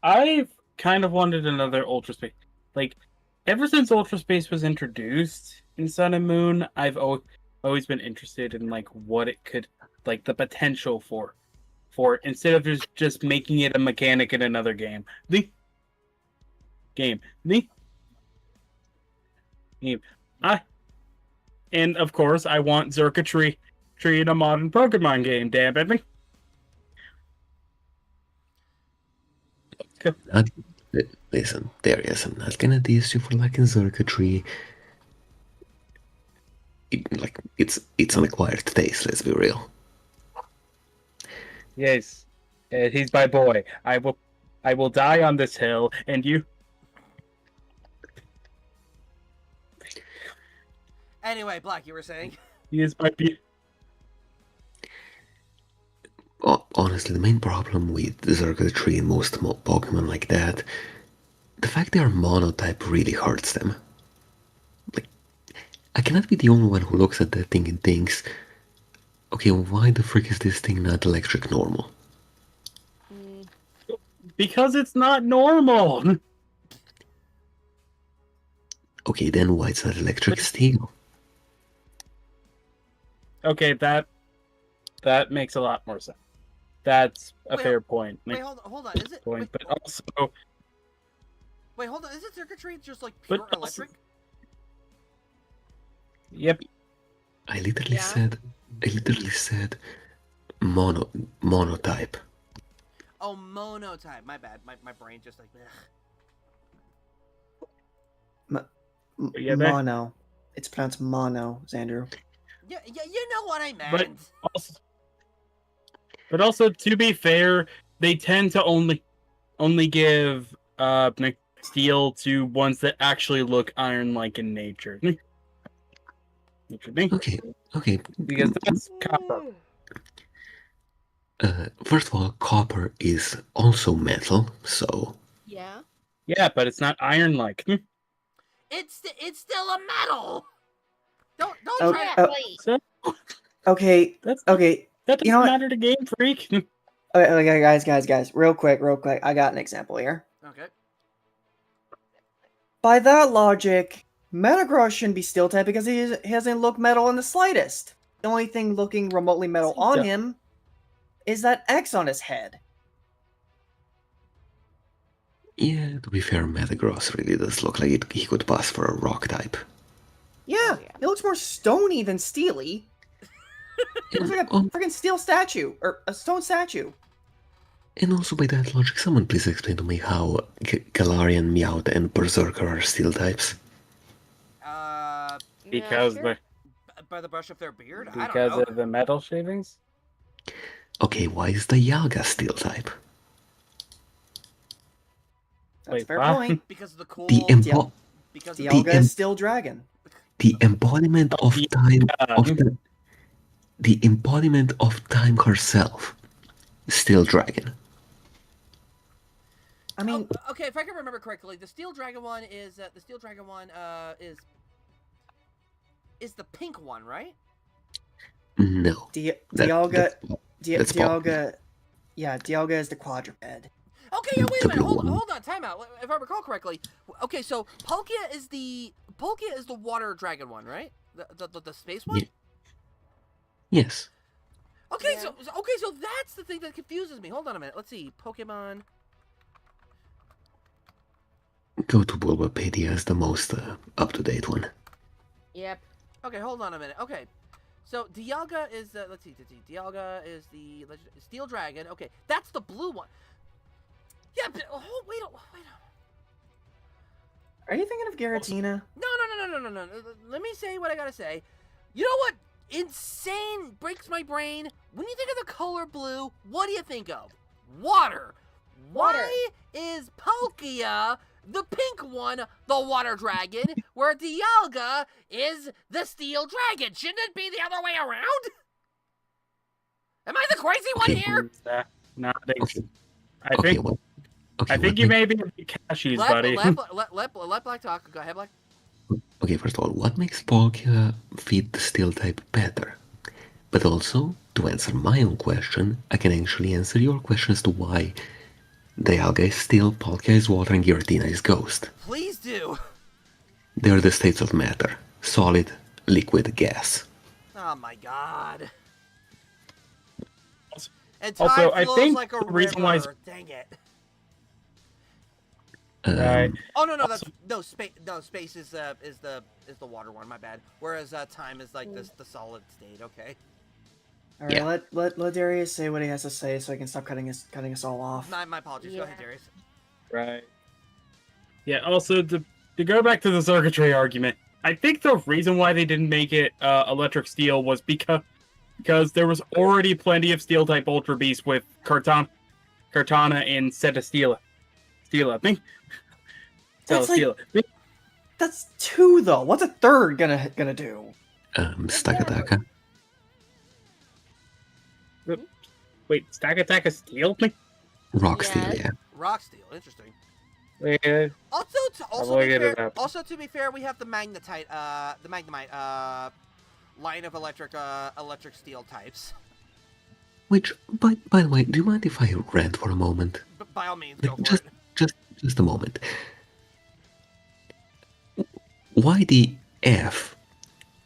I've kind of wanted another Ultra Space. Ever since Ultra Space was introduced in Sun and Moon, I've always been interested in what it could the potential for it, instead of just making it a mechanic in another game. And of course I want circuitry in a modern Pokemon game, damn it. Listen, Darius, I'm not gonna diss you for liking circuitry. It's an acquired taste, let's be real. Yes, he's my boy. I will die on this hill, and you. Anyway, Black, you were saying? He is my be. Honestly, the main problem with the circuitry in most Pokemon like that, the fact they are monotype really hurts them. I cannot be the only one who looks at that thing and thinks, okay, why the frick is this thing not electric normal? Because it's not normal. Okay, then why it's not electric steel? Okay, that makes a lot more sense. That's a fair point. Wait, hold on. Is it? Point, but also. Wait, hold on. Is it circuitry just pure electric? Yep. I literally Yeah? said monotype. Oh, monotype. My bad. My brain just like. Ugh. Yeah, there. Mono. It's pronounced mono, Xandrew. Yeah, you know what I But meant. also, to be fair, they tend to only give steel to ones that actually look iron-like in nature. Okay. Because that's copper. First of all, copper is also metal, so Yeah. Yeah, but it's not iron-like. It's still a metal. Don't Oh, try. oh, Exactly. So okay, that's okay. that doesn't You know what? matter to Game Freak. Okay, guys, real quick. I got an example here. Okay. By that logic, Metagross shouldn't be steel type because he hasn't looked metal in the slightest. The only thing looking remotely metal He on does. him is that X on his head. yeah, to be fair, Metagross really does look like he could pass for a rock type. Yeah, Oh, yeah. he looks more stony than steely. He looks like a freaking steel statue, or a stone statue. And also by that logic, someone please explain to me how Galarian, Meowth, and Berserker are steel types. Because Yeah, sure. By the brush of their beard. I because don't know. of the metal shavings. Okay, why is the Yaga steel type? That's Wait, a fair what? point. Because of the cool. Because of the Dialga is still dragon. the embodiment of yeah. time the embodiment of time herself, Steel Dragon. I mean, okay, if I can remember correctly, the Steel Dragon one is is the pink one, right? No. Dialga. That's Dialga. Yeah, Dialga is the quadruped. Okay, yeah, wait a The minute. blue Hold one. on, time out. If I recall correctly. Okay, so Palkia is the water dragon one, right? The space one? Yeah. Yes. Okay, Yeah. so that's the thing that confuses me. Hold on a minute. Let's see. Pokemon. Go to Bulbapedia as the most up-to-date one. Yep. Okay, hold on a minute. Okay. So Dialga is let's see. Dialga is the Steel Dragon. Okay, that's the blue one. Yeah, but wait. Are you thinking of Giratina? No. Let me say what I gotta say. You know what? Insane breaks my brain. When you think of the color blue, what do you think of? Water. Why is Palkia the pink one, the water dragon, where Dialga is the steel dragon? Shouldn't it be the other way around? Am I the crazy one here? Nowadays, Okay. I think you may be cashews, buddy. Let Black talk. Go ahead, Black. Okay, first of all, what makes Palkia fit the steel type better? But also, to answer my own question, I can actually answer your question as to why Dialga is steel, Palkia is water, and Giratina is ghost. Please do. They're the states of matter: solid, liquid, gas. Oh my god. And Also, time I flows think like a the reason why river. Dang it. Right. Oh no, space is the water one. My bad. Whereas time is like the solid state. Okay. All right, Yeah. let Darius say what he has to say, so I can stop cutting us all off. My apologies. Go ahead, Yeah. Darius. Right. Yeah, also, to go back to the circuitry argument, I think the reason why they didn't make it electric steel was because there was already plenty of steel-type Ultra Beasts with Kartana instead of Steela. I think. That's that's two though. What's a third gonna do? Stakataka. Wait, Stack Attack is steel? Rock Yeah. steel, yeah. Rock steel. Interesting. Yeah. Also to be fair, we have the Magnemite line of electric steel types. Which, by the way, do you mind if I rant for a moment? But by all means, go for Just, it. just a moment. Why the F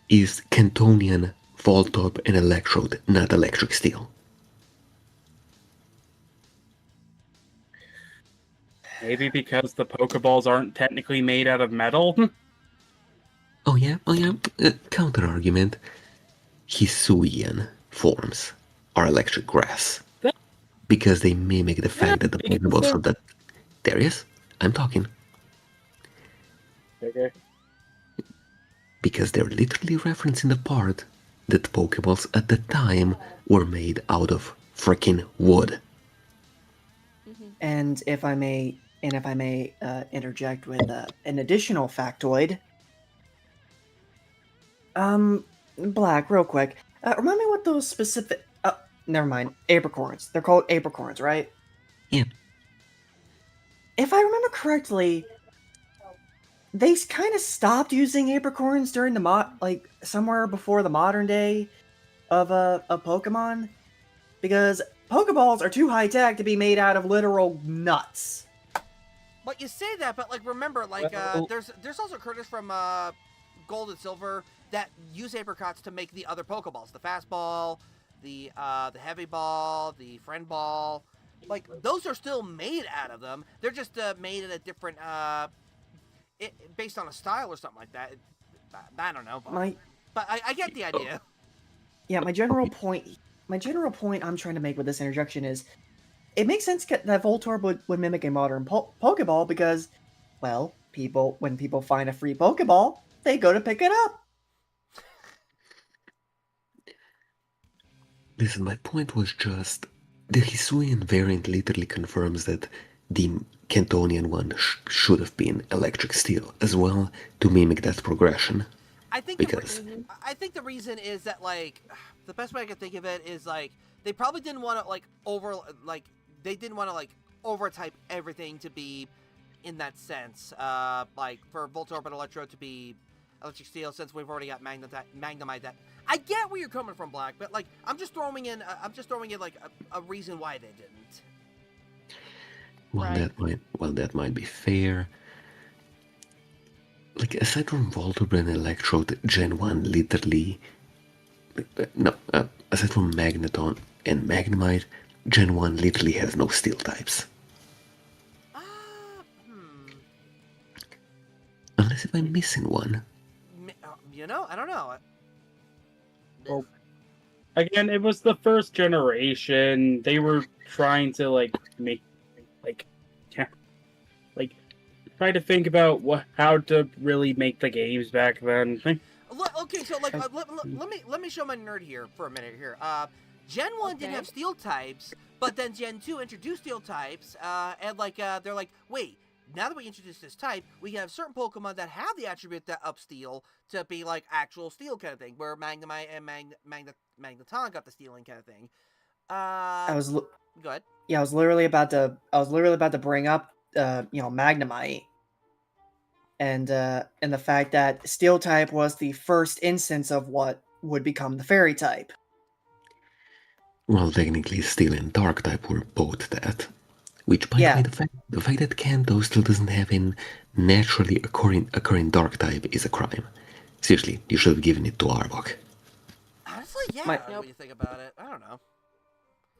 is Cantonian, Voltorb, and Electrode, not electric steel? Maybe because the Pokeballs aren't technically made out of metal? Oh yeah. Counter argument. Hisuian forms are electric grass. That- Because they mimic the fact that the because Pokeballs they're- from that... Darius? I'm talking. Okay. Because they're literally referencing the part that Pokeballs at the time were made out of freaking wood. And if I may interject with an additional factoid. Black, real quick. Remind me what those specific. Never mind. Apricorns. They're called apricorns, right? Yeah. If I remember correctly, they kind of stopped using apricorns during the somewhere before the modern day of Pokemon, because Pokeballs are too high tech to be made out of literal nuts. But you say that, but like remember, like Well- there's also Curtis from Gold and Silver that use apricots to make the other Pokeballs, the fastball, the heavy ball, the friend ball. Like those are still made out of them. They're just made in a different based on a style or something like that. I don't know, but I get the idea. Yeah, my general point I'm trying to make with this interjection is, it makes sense that Voltorb would mimic a modern Pokeball because, well, when people find a free Pokeball, they go to pick it up. Listen, my point was just... The Hisuian variant literally confirms that the Cantonian one should have been electric steel as well, to mimic that progression. I think the reason is that like the best way I can think of it is like they probably didn't want to overtype everything to be in that sense. Like for Voltorb and Electro to be electric steel, since we've already got Magnemite. That I get where you're coming from, Black, but like I'm just throwing in like a reason why they didn't. Well, that might be fair. Like, aside from Voltorb and Electrode, Gen 1 literally... aside from Magneton and Magnemite, Gen 1 literally has no steel types. Unless if I'm missing one. I don't know. Well, again, it was the first generation. They were trying to try to think about how to really make the games back then. Okay, so like let me show my nerd here for a minute here. Gen 1 didn't have steel types, but then Gen 2 introduced steel types, and like they're like, wait, now that we introduced this type, we can have certain Pokemon that have the attribute that up steel to be like actual steel kind of thing, where Magnemite and Magneton got the stealing kind of thing. Go ahead. Yeah, I was literally about to bring up Magnemite and the fact that steel type was the first instance of what would become the fairy type. Well, technically, steel and dark type were both that. Which, by the way, the fact that Kanto still doesn't have a naturally occurring dark type is a crime. Seriously, you should have given it to Arbok. Honestly, yeah. When you think about it, I don't know.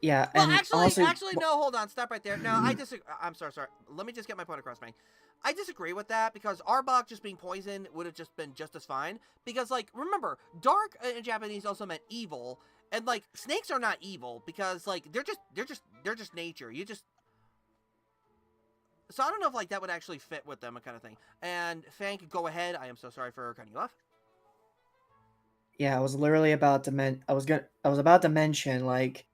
Yeah, well, and actually, no. Hold on, stop right there. No, I disagree. I'm sorry. Let me just get my point across, man. I disagree with that because Arbok just being poisoned would have just been just as fine. Because, like, remember, dark in Japanese also meant evil, and like snakes are not evil because like they're just nature. So I don't know if like that would actually fit with them, kind of thing. And Fank, go ahead. I am so sorry for cutting you off. Yeah, I was literally about to I was about to mention like,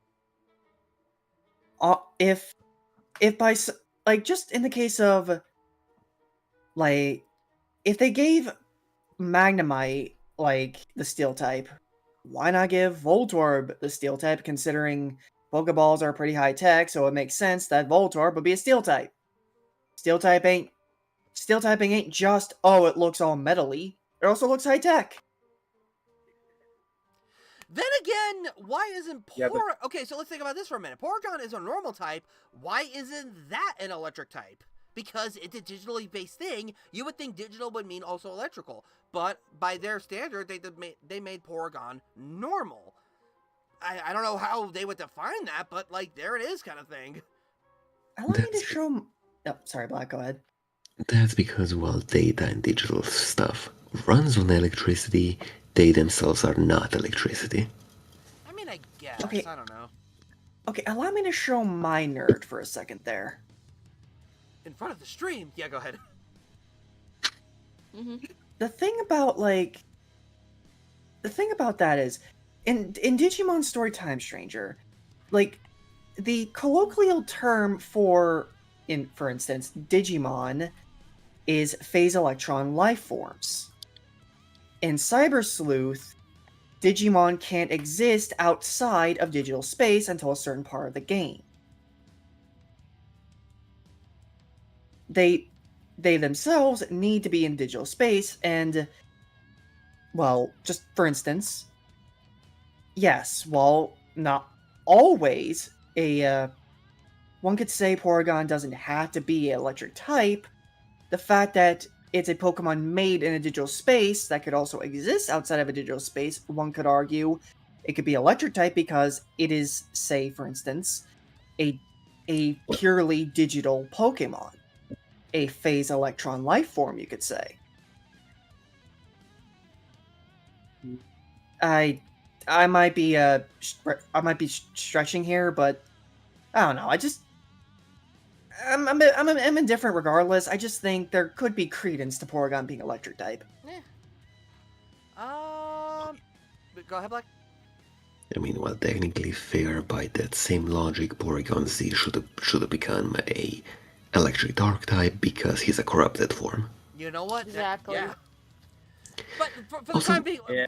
if by like just in the case of like if they gave Magnemite like the steel type, why not give Voltorb the steel type? Considering Pokeballs are pretty high tech, so it makes sense that Voltorb would be a steel type. Steel typing ain't just, oh, it looks all metally. It also looks high tech. Then again, why isn't Okay, so let's think about this for a minute. Porygon is a normal type. Why isn't that an electric type? Because it's a digitally based thing. You would think digital would mean also electrical. But by their standard, they made Porygon normal. I don't know how they would define that, but like there it is, kind of thing. Allow me to show. Oh, sorry, Black. Go ahead. That's because, well, data and digital stuff runs on electricity, they themselves are not electricity. I mean, I guess. Okay. I don't know. Okay, allow me to show my nerd for a second there. In front of the stream? Yeah, go ahead. The thing about, like... The thing about that is, in Digimon Storytime Stranger, like, the colloquial term for instance, Digimon is phase electron life forms. In Cyber Sleuth, Digimon can't exist outside of digital space until a certain part of the game. They themselves need to be in digital space, and, well, just for instance, yes, while not always one could say Porygon doesn't have to be an electric type, the fact that it's a Pokemon made in a digital space that could also exist outside of a digital space, one could argue it could be electric type because it is, say, for instance, a purely digital Pokemon. A phase electron life form, you could say. I might be stretching here, but I don't know. I'm indifferent regardless. I just think there could be credence to Porygon being electric type. Go ahead, Black. I mean, well, technically fair by that same logic, Porygon Z should have become a electric dark type because he's a corrupted form. You know what? Exactly. Yeah. But for the Also- time being, Yeah.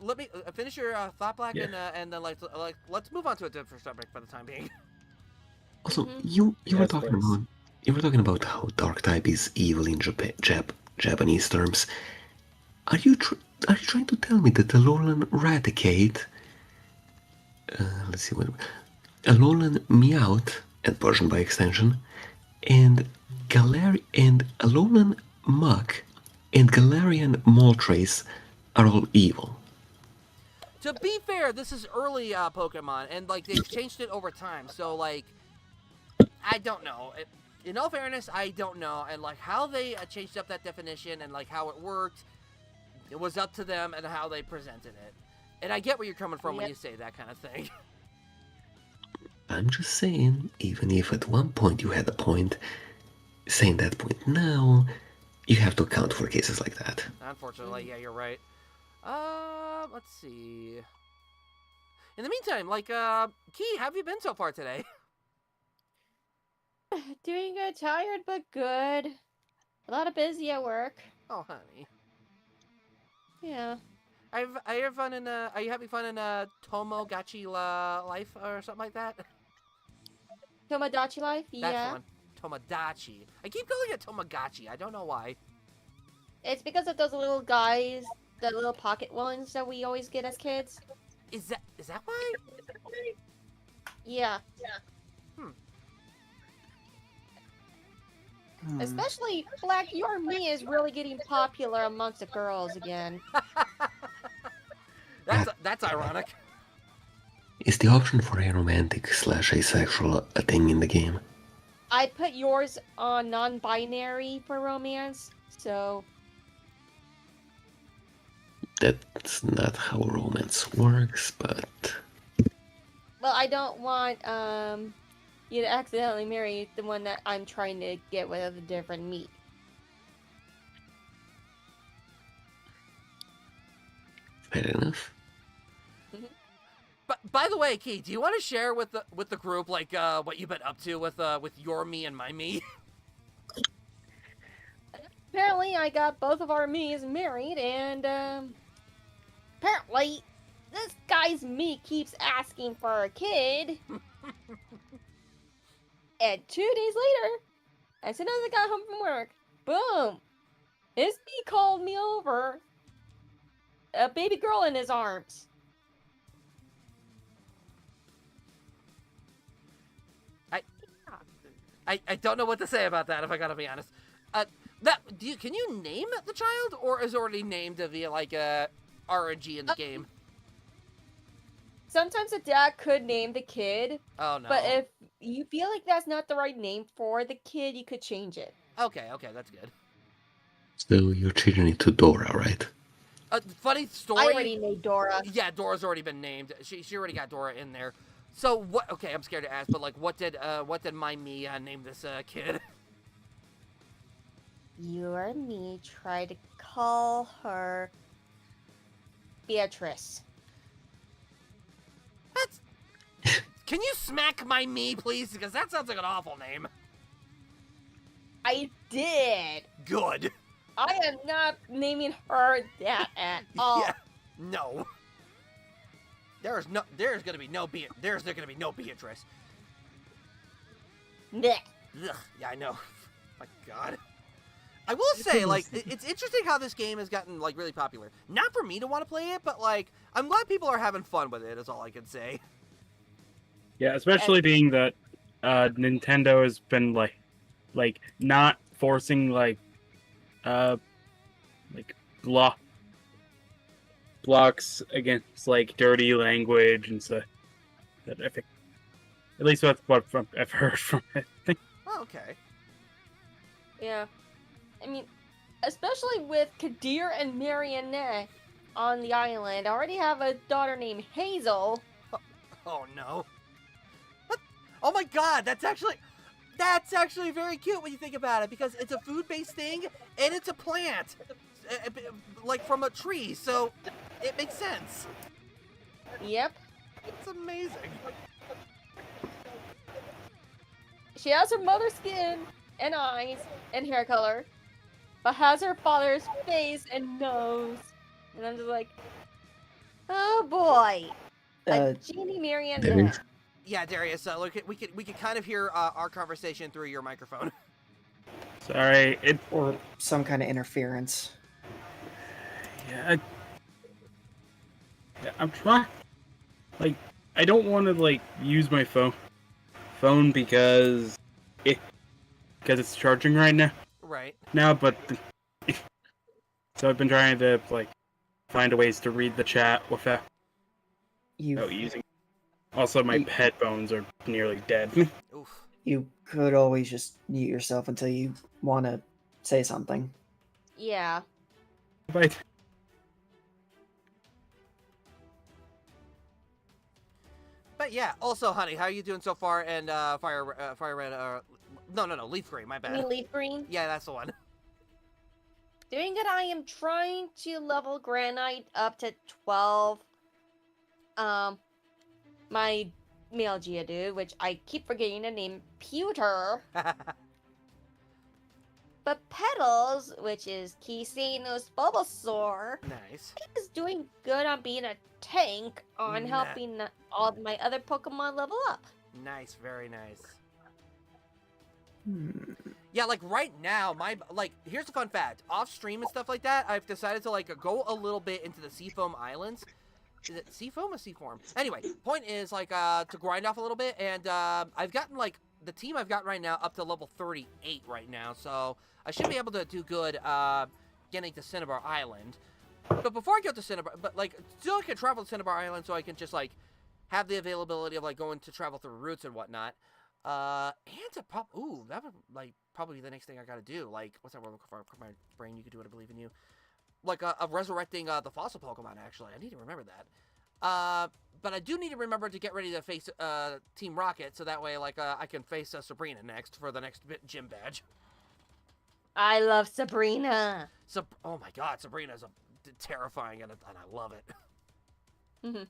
let me finish your thought, Black, Yeah. and then let's move on to a different subject for the time being. Also, Mhm. you were Yes, talking about how dark type is evil in Japanese terms. Are you trying to tell me that Alolan Raticate, let's see what, Alolan Meowth, and Persian by extension, and Alolan Muck and Galarian Moltres are all evil? To be fair, this is early Pokemon, and like they've changed it over time. So like, I don't know. In all fairness, I don't know, and like how they changed up that definition and like how it worked, it was up to them and how they presented it. And I get where you're coming from when you say that kind of thing. I'm just saying, even if at one point you had a point, saying that point now, you have to account for cases like that. Unfortunately, yeah, you're right. Let's see. In the meantime, like, Key, how have you been so far today? Doing good, tired but good. A lot of busy at work. Oh, honey. Yeah. Are you having fun in Tomogachi life or something like that? Tomodachi life? That's Yeah. the one. Tomodachi. I keep calling it Tomogachi. I don't know why. It's because of those little guys, the little pocket ones that we always get as kids. Is that why? Yeah. Hmm. Especially Black Your Me is really getting popular amongst the girls again. That's ironic. Is the option for aromantic/asexual a thing in the game? I put yours on non-binary for romance, so That's not how romance works, but well, I don't want you to accidentally marry the one that I'm trying to get with a different meat. fair enough. But by the way, Key, do you want to share with the group like what you've been up to with your me and my me? Apparently, I got both of our me's married, and apparently, this guy's me keeps asking for a kid. And 2 days later, as soon as I got home from work, boom, his me called me over, a baby girl in his arms. I don't know what to say about that, if I gotta be honest. Can you name the child, or is it already named via like a RNG in the game? Sometimes the dad could name the kid, Oh no. but if you feel like that's not the right name for the kid, you could change it. Okay, that's good. So you're changing it to Dora, right? Funny story. I already made Dora. Yeah, Dora's already been named. She already got Dora in there. So what? Okay, I'm scared to ask, but like, what did my me name this kid? You or me try to call her Beatrice. That's. Can you smack my me, please? Because that sounds like an awful name. I did. Good. I am not naming her that at all. Yeah. No. There's gonna be no Beatrice. Blech. Ugh, yeah, I know. My God. I will say, like, it's interesting how this game has gotten, like, really popular. Not for me to want to play it, but, like, I'm glad people are having fun with it, is all I can say. Yeah, especially being that Nintendo has been, like, not forcing, blocks against, like, dirty language and stuff. That I think, at least that's what I've heard from it. Oh, okay. Yeah. I mean, especially with Kadir and Marionette on the island. I already have a daughter named Hazel. Oh, no. What? Oh, my God, that's actually very cute when you think about it, because it's a food-based thing, and it's a plant. Like, from a tree, so it makes sense. Yep. It's amazing. She has her mother's skin and eyes and hair color, but has her father's face and nose. And I'm just like, oh boy, a genie Marionette. Yeah, Darius, look, we could kind of hear our conversation through your microphone. Sorry, or some kind of interference. Yeah, I'm trying. Like, I don't want to like use my phone because it's charging right now. Right. Now, but so I've been trying to like find ways to read the chat without using. Also, my headphones are nearly dead. Oof. You could always just mute yourself until you want to say something. Yeah. But yeah, also, honey, how are you doing so far? And Fire Red, no, Leaf Green, my bad. You mean Leaf Green? Yeah, that's the one. Doing good. I am trying to level Granite up to 12. My male Geodude, which I keep forgetting to name Pewter. But Petals, which is Kiseno's Bulbasaur, Nice. is doing good on being a tank on helping all of my other Pokemon level up. Nice, very nice. Yeah, like right now, here's a fun fact. Off stream and stuff like that, I've decided to like go a little bit into the Seafoam Islands. Is it Seafoam or Seaform? Anyway, point is like to grind off a little bit, and I've gotten like the team I've got right now up to level 38 right now, so I should be able to do good getting to Cinnabar Island. But before I get to Cinnabar, still I can travel to Cinnabar Island, so I can just like have the availability of like going to travel through routes and whatnot. And to that would like probably be the next thing I gotta do. Like, what's that word looking for? My brain, you can do it, I believe in you. Like resurrecting the fossil Pokemon. Actually, I need to remember that. But I do need to remember to get ready to face Team Rocket, so that way, like, I can face Sabrina next for the next gym badge. I love Sabrina. Oh my God, Sabrina's terrifying, and I love it. Mm-hmm.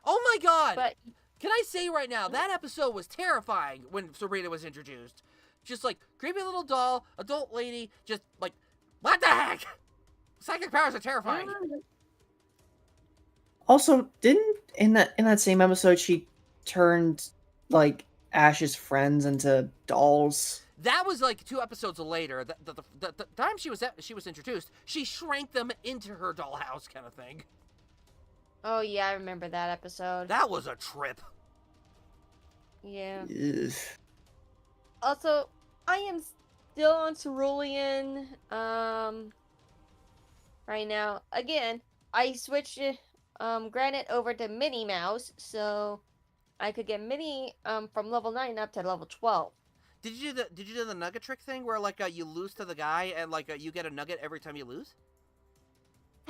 Oh my God! But can I say right now, that episode was terrifying when Sabrina was introduced. Just like creepy little doll, adult lady, just like, what the heck? Psychic powers are terrifying. Also, didn't in that same episode she turned like Ash's friends into dolls? That was like 2 episodes later. The time she was introduced, she shrank them into her dollhouse kind of thing. oh yeah, I remember that episode. That was a trip. Yeah. Ugh. Also, I am still on Cerulean, right now. Again, I switched Granite over to Minnie Mouse, so I could get Minnie from level 9 up to level 12. Did you do the nugget trick thing where like you lose to the guy and like you get a nugget every time you lose?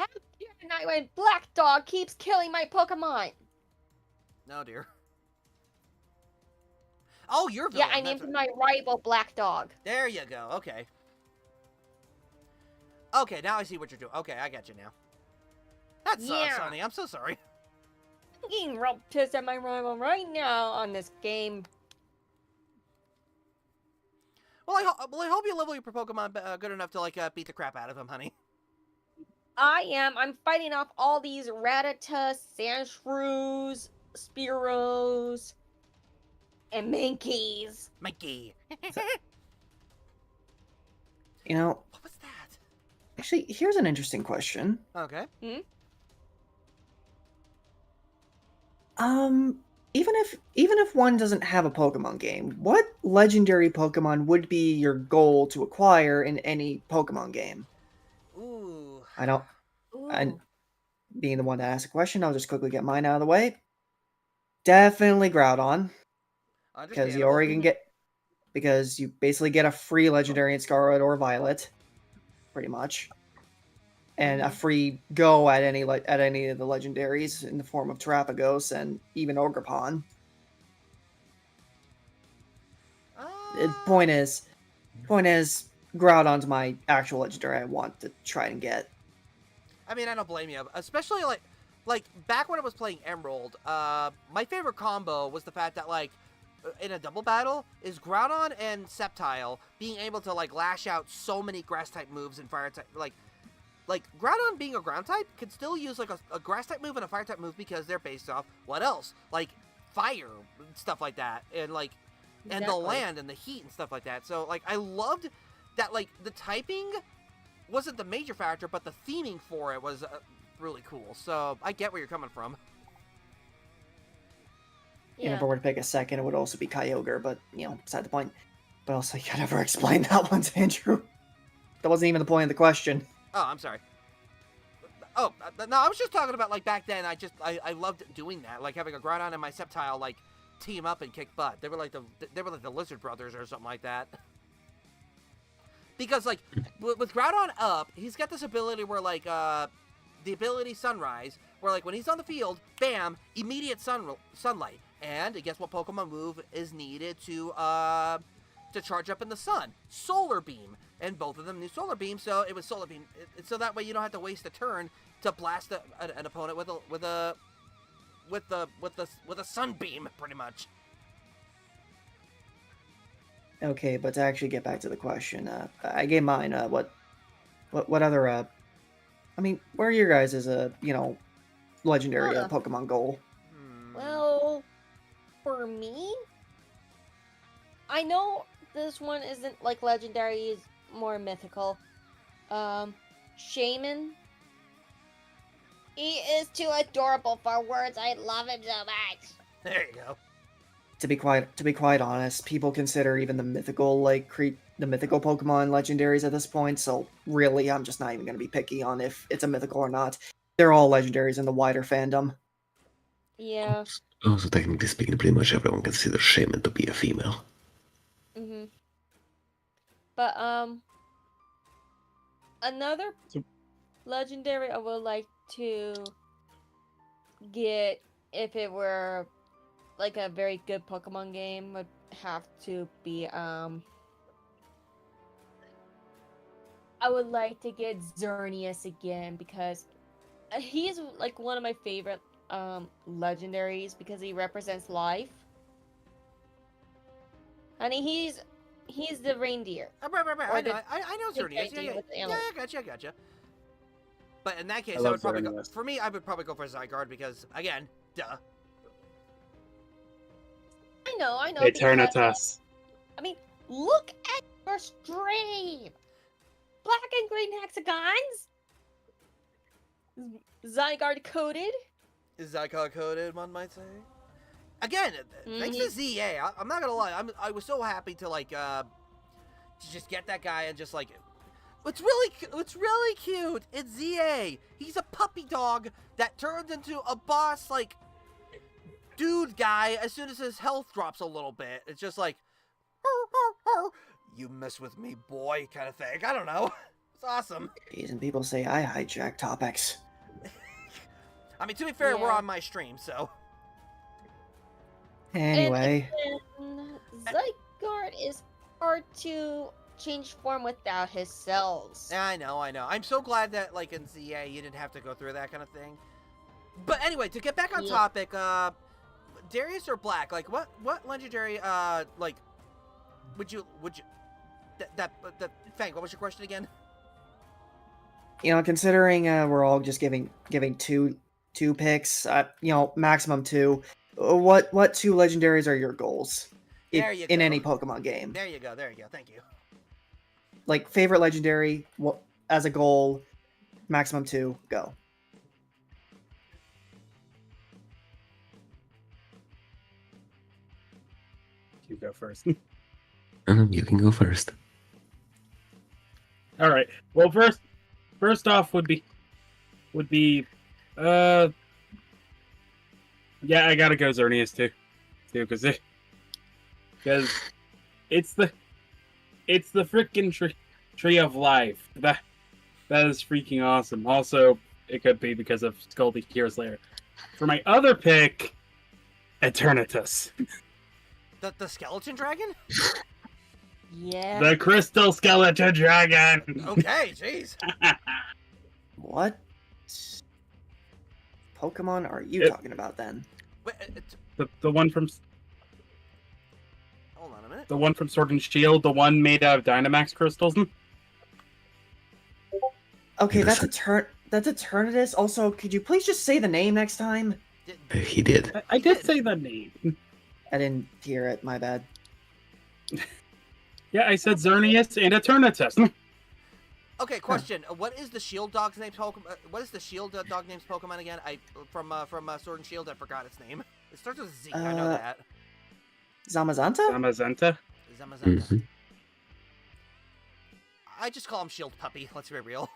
Happier night when Black Dog keeps killing my Pokemon. No, dear. Oh, you're Yeah, villain. I named my rival Black Dog. There you go. Okay. Okay, now I see what you're doing. Okay, I got you now. That sucks, Yeah. honey. I'm so sorry. I'm getting real pissed at my rival right now on this game. Well, I hope you level your Pokemon good enough to, like, beat the crap out of him, honey. I am. I'm fighting off all these Rattata, Sandshrews, Spearows, and Minkies. Mikey. You know, What was that? actually, here's an interesting question. Okay. Even if one doesn't have a Pokemon game, what legendary Pokemon would be your goal to acquire in any Pokemon game? Ooh. I don't. And being the one to ask a question, I'll just quickly get mine out of the way. Definitely Groudon, because you already can get, because you basically get a free legendary in Scarlet or Violet, pretty much, and a free go at any of the legendaries in the form of Terapagos and even Ogerpon. The point is, Groudon's my actual legendary I want to try and get. I mean, I don't blame you. Especially, like back when I was playing Emerald, my favorite combo was the fact that, like, in a double battle, is Groudon and Sceptile being able to, like, lash out so many Grass-type moves and Fire-type, like, Groudon being a Ground-type can still use, like, a Grass-type move and a Fire-type move because they're based off, what else? Like, fire, stuff like that, and, like, and the land and the heat and stuff like that. So, like, I loved that, like, the typing wasn't the major factor, but the theming for it was really cool. So I get where you're coming from. Yeah. If I were to pick a second, it would also be Kyogre, but, you know, beside the point. But also, you never explained that one to Andrew. That wasn't even the point of the question. Oh, I'm sorry. Oh, no, I was just talking about, like, back then, I loved doing that. Like, having a Groudon and my Sceptile, like, team up and kick butt. They were like the Lizard Brothers or something like that. Because, like, with Groudon up, he's got this ability where, like, the ability Sunrise, where, like, when he's on the field, bam, immediate sunlight. And guess what Pokemon move is needed to charge up in the sun? Solar Beam. And both of them knew Solar Beam, so it was Solar Beam. So that way you don't have to waste a turn to blast an opponent with a Sunbeam, pretty much. Okay, but to actually get back to the question, I gave mine. What other? I mean, what are your guys' legendary Pokemon goal? Well, for me, I know this one isn't like legendary; is more mythical. Shaman. He is too adorable for words. I love him so much. There you go. To be quite honest, people consider even the mythical Pokemon legendaries at this point. So really, I'm just not even going to be picky on if it's a mythical or not. They're all legendaries in the wider fandom. Yeah. Also, technically speaking, pretty much everyone considers Shaman to be a female. Mhm. But another legendary I would like to get if it were like a very good Pokemon game would have to be I would like to get Xerneas again because he's like one of my favorite legendaries because he represents life. Honey, he's the reindeer. Right. I know Xerneas. Yeah, I gotcha. But in that case, I would probably go, for me, I would probably go for Zygarde because, again, duh. I know. Eternatus. I mean, look at your stream! Black and green hexagons! Zygarde coated. Is Zygarde coated, one might say? Again, thanks to ZA, I'm not gonna lie, I was so happy to, like, to just get that guy and just, like, it's really cute. It's ZA. He's a puppy dog that turns into a boss, like, dude guy as soon as his health drops a little bit. It's just like, you mess with me, boy, kind of thing. I don't know. It's awesome. Jeez, and people say I hijack topics. I mean, to be fair, we're Yeah. on my stream, so. Anyway, And Zygarde is hard to change form without his cells. I know. I'm so glad that, like, in ZA, you didn't have to go through that kind of thing. But anyway, to get back on Yeah. topic, Darius or Black, like, what legendary, like, would you, Fang, what was your question again? you know, considering we're all just giving two picks, you know, maximum 2. What 2 legendaries are your goals? There you In go. any Pokemon game. There you go, thank you. Like, favorite legendary, what as a goal, maximum 2, go. You go first. You can go first. All right. Well, first off would be, yeah, I gotta go Xerneas too, because it's the freaking tree of life. That is freaking awesome. Also, it could be because of Sculpey Hero's Lair. For my other pick, Eternatus, The skeleton dragon? Yeah. the Crystal Skeleton Dragon. Okay, jeez. What Pokemon are you talking about then? Wait, The one from hold on a minute. the one from Sword and Shield, the one made out of Dynamax crystals. Okay, Yes. that's Eternatus. Also, could you please just say the name next time? He did. I did say the name. I didn't hear it, my bad. Yeah, I said Xerneas and Eternatus. Okay, question. What is the shield dog's name? What is the shield dog name's Pokemon again? From Sword and Shield. I forgot its name. It starts with a Z. I know that. Zamazenta? Zamazenta. Zamazenta. Mhm. I just call him Shield Puppy. Let's be real.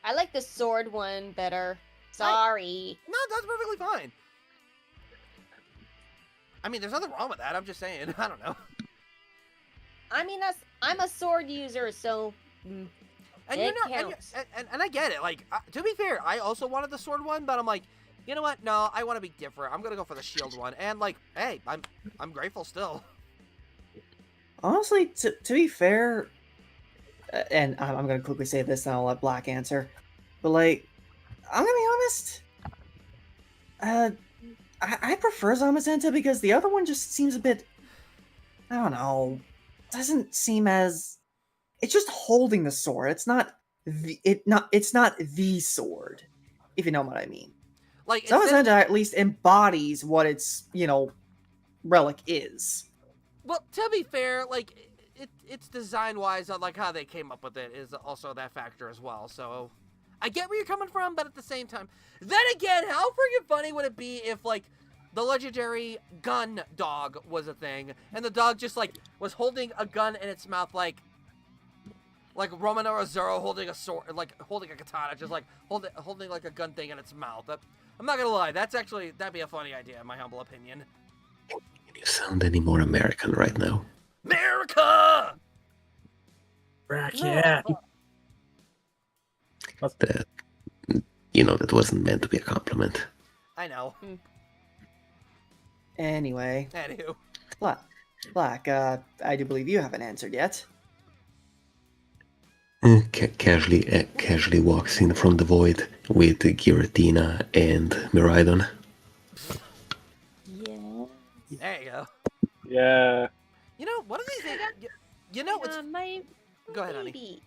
I like the sword one better. Sorry. No, that's perfectly fine. I mean, there's nothing wrong with that. I'm just saying. I don't know. I mean, I'm a sword user, so And It you know, counts. and I get it. Like, to be fair, I also wanted the sword one, but I'm like, you know what? No, I want to be different. I'm gonna go for the shield one. And like, hey, I'm grateful still. Honestly, to be fair, and I'm gonna quickly say this, and I'll let Black answer. But like, I'm gonna be honest. I prefer Zamazenta because the other one just seems a bit. I don't know. Doesn't seem as. It's just holding the sword. It's not It's not the sword, if you know what I mean. Like, Zamazenta at least embodies what its relic is. well, to be fair, like it's design wise, like how they came up with it is also that factor as well. So I get where you're coming from, but at the same time, then again, how freaking funny would it be if like the legendary gun dog was a thing, and the dog just like was holding a gun in its mouth, like Romanora Zoro holding a sword, like holding a katana, just like holding like a gun thing in its mouth. I'm not gonna lie, that'd be a funny idea in my humble opinion. Can you sound any more American right now? America! Yeah. That, that wasn't meant to be a compliment. I know. Anyway, Anywho. Black, I do believe you haven't answered yet. Casually walks in from the void with Giratina and Miraidon. yeah. There you go. Yeah. You know, what are these things? You know, it's... My Go ahead, honey. baby.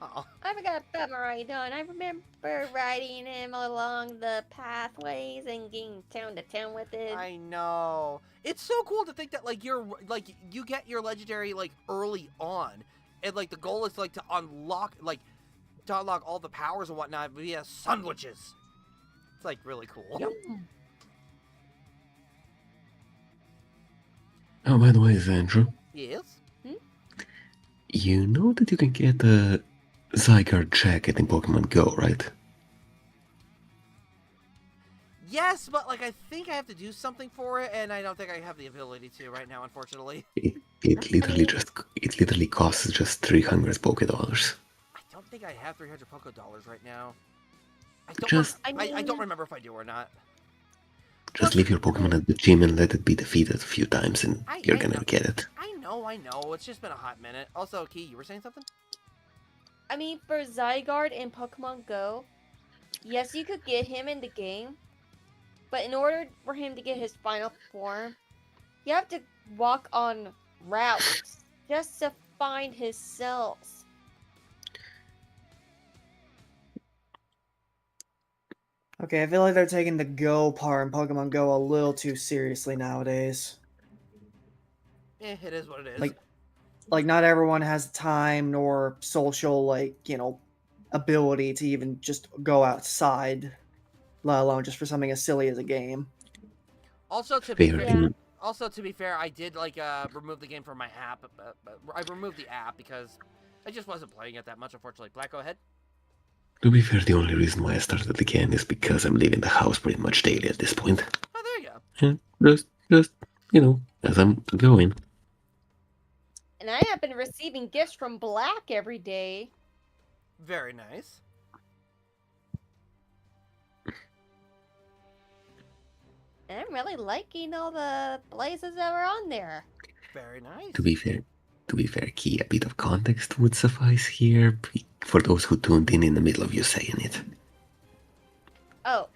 Aw. I forgot about Miraidon. I remember riding him along the pathways and getting town to town with it. I know. It's so cool to think that, like, you get your legendary, like, early on. And, like, the goal is, like, to unlock all the powers and whatnot via sandwiches. It's, like, really cool. Yep. Oh, by the way, Xandrew, Yes? you know that you can get a Zygarde jacket in Pokemon Go, right? Yes, but, like, I think I have to do something for it, and I don't think I have the ability to right now, unfortunately. It literally costs just 300 Poké Dollars. I don't think I have 300 Poké Dollars right now. I don't. Just- I don't remember if I do or not. Just leave your Pokemon at the gym and let it be defeated a few times, and you're I gonna know. get it. I know. It's just been a hot minute. Also, Key, you were saying something? I mean, for Zygarde in Pokemon Go, yes, you could get him in the game, but in order for him to get his final form, you have to walk on routes just to find his cells. Okay, I feel like they're taking the Go part in Pokemon Go a little too seriously nowadays. It is what it is. Like not everyone has the time nor social, ability to even just go outside, let alone just for something as silly as a game. Also, to be Fair. fair, I did remove the game from my app. I removed the app because I just wasn't playing it that much, unfortunately. Black, go ahead. To be fair, the only reason why I started again is because I'm leaving the house pretty much daily at this point. Oh, there you go. Just as I'm going. And I have been receiving gifts from Black every day. Very nice. And I'm really liking all the places that were on there. Very nice. To be fair, Key, a bit of context would suffice here for those who tuned in the middle of you saying it. Oh,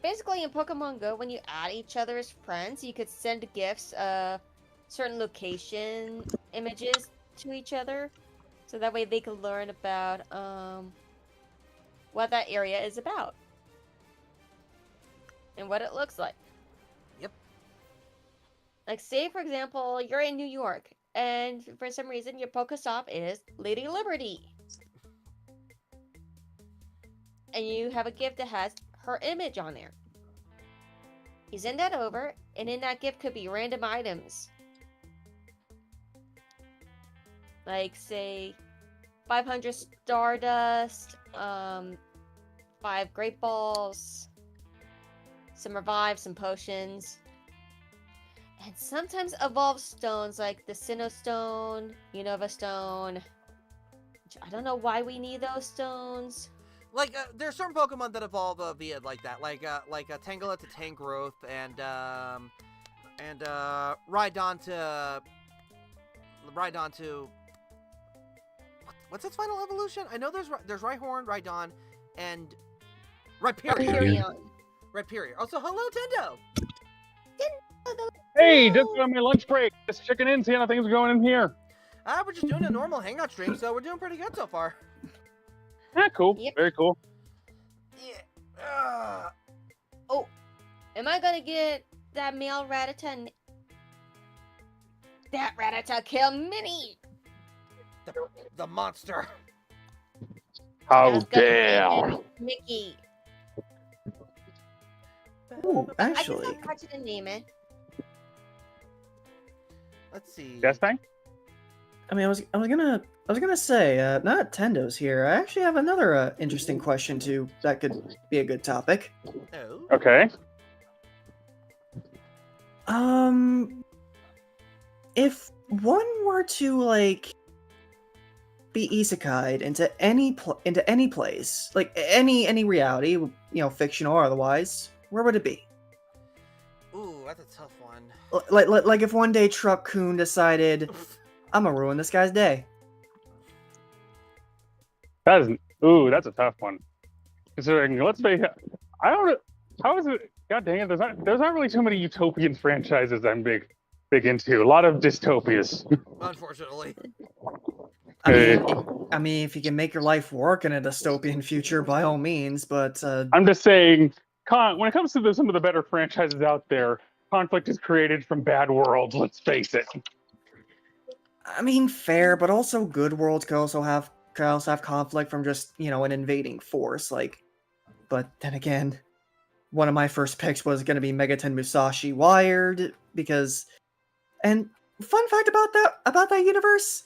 basically in Pokemon Go, when you add each other as friends, you could send gifts of certain location images to each other, so that way they could learn about what that area is about and what it looks like. Yep. Like, say for example, you're in New York, and for some reason your Pokestop is Lady Liberty, and you have a gift that has her image on there. You send that over, and in that gift could be random items. Like, say, 500 Stardust, 5 Great Balls, some Revive, some Potions, and sometimes evolved stones like the Sinnoh Stone, Unova Stone. Which I don't know why we need those stones. Like, there are certain Pokemon that evolve via like that, like Tangela to Tangrowth, and Rhydon to what's its final evolution? I know there's Rhyhorn, Rhydon, and Rhyperior. Rhyperior. Also, hello, Tendo. Hey, just on my lunch break. Just checking in, seeing how things are going in here. We're just doing a normal Hangout stream, so we're doing pretty good so far. Yeah, cool. Yep. Very cool. Yeah. Oh, am I gonna get that male Rattata? That Rattata kill Minnie! The monster. How That's gonna dare! be Mickey. Ooh, I actually, just got you to name it. Let's see. Yes, thing? I mean, I was gonna say, not Tendo's here. I actually have another interesting question too that could be a good topic. Oh. Okay. If one were to be isekai'd into any place, like any reality, fictional or otherwise, where would it be? Ooh, that's a tough one. Like if one day Truck-kun decided, I'm gonna ruin this guy's day. That's a tough one. Considering, let's say, I don't. How is it? God dang it! There's not really too many utopian franchises I'm big into. A lot of dystopias. Unfortunately. I mean, if you can make your life work in a dystopian future, by all means. But I'm just saying, when it comes to some of the better franchises out there, conflict is created from bad worlds. Let's face it. I mean, fair, but also good worlds could also have conflict from just an invading force. But then again, one of my first picks was going to be Megaten Musashi Wired because, and fun fact about that universe,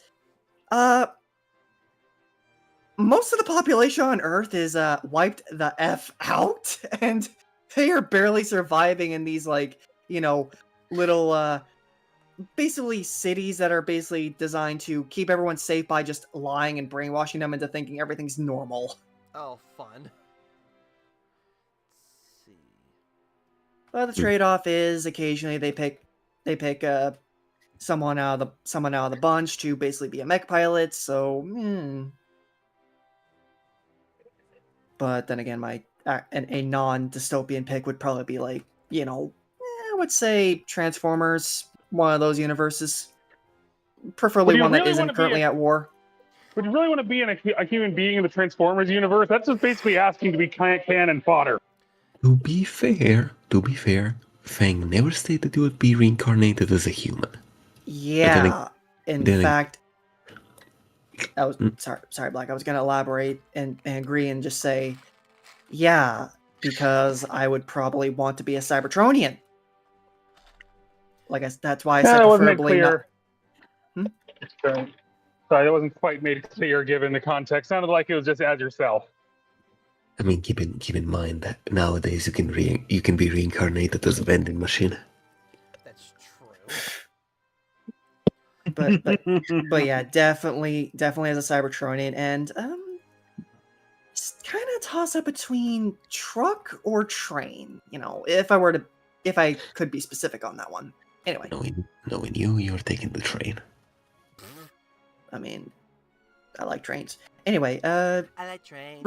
most of the population on Earth is wiped the F out, and they are barely surviving in these little basically cities that are basically designed to keep everyone safe by just lying and brainwashing them into thinking everything's normal. Oh, fun. Let's see. But the trade-off is occasionally they pick someone out of the bunch to basically be a mech pilot. So, but then again, a non-dystopian pick would probably be like, I would say Transformers, one of those universes, preferably one that isn't currently at war. Would you really want to be a human being in the Transformers universe? That's just basically asking to be cannon fodder. To be fair, Fang never stated he would be reincarnated as a human. Yeah, in fact, I was sorry, Black. I was gonna elaborate and agree and just say, yeah, because I would probably want to be a Cybertronian. That's why I said preferably not. Sorry, that wasn't quite made clear given the context. Sounded like it was just as yourself. I mean, keep in mind that nowadays you can be reincarnated as a vending machine. That's true. But yeah, definitely as a Cybertronian, and it's kind of toss up between truck or train. If I could be specific on that one. Anyway, knowing you're taking the train. I mean, I like trains. Anyway, I like trains.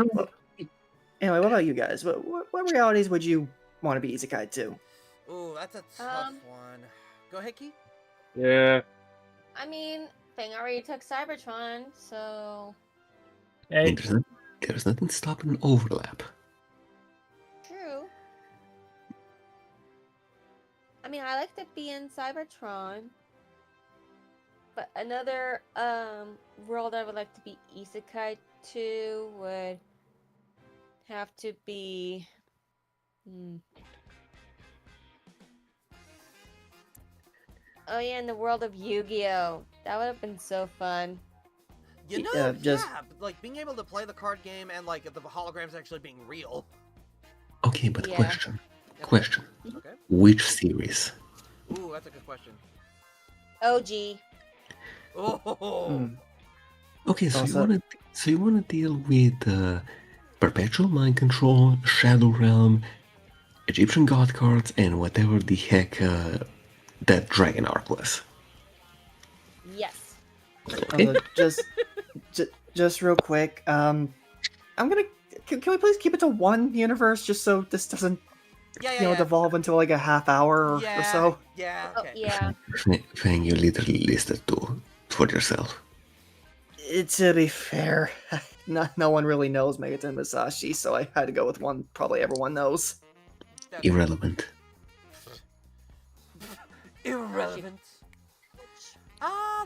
Anyway, what about you guys? What realities would you want to be isekai to? Ooh, that's a tough one. Go ahead, Key. Yeah. I mean, Fang already took Cybertron, so... Hey. There's nothing stopping an overlap. True. I mean, I like to be in Cybertron. But another world I would like to be isekai to would have to be... Oh yeah, in the world of Yu-Gi-Oh! That would have been so fun. Like being able to play the card game and like the holograms actually being real. Okay, but question. Okay. Which series? Ooh, that's a good question. OG. Oh. Okay, so you wanna deal with Perpetual Mind Control, Shadow Realm, Egyptian God cards, and whatever the heck that Dragon arc was. Yes. Just real quick. I'm gonna. Can we please keep it to one universe, just so this doesn't, devolve into like a half hour or so? Yeah. Okay. Yeah. Fang, you literally listed two for yourself. To be fair, no one really knows Megaten Musashi, so I had to go with one probably everyone knows. Irrelevant. Irrelevant.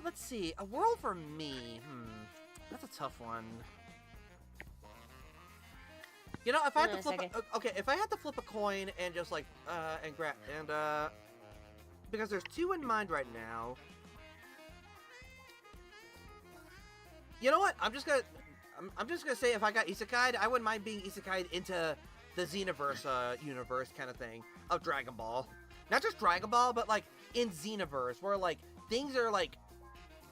Let's see. A world for me. That's a tough one. If I had to flip if I had to flip a coin and just like because there's two in mind right now. You know what? I'm just gonna say if I got isekai'd, I wouldn't mind being isekai'd into the Xenoverse universe kind of thing of Dragon Ball. Not just Dragon Ball, but like in Xenoverse, where like things are like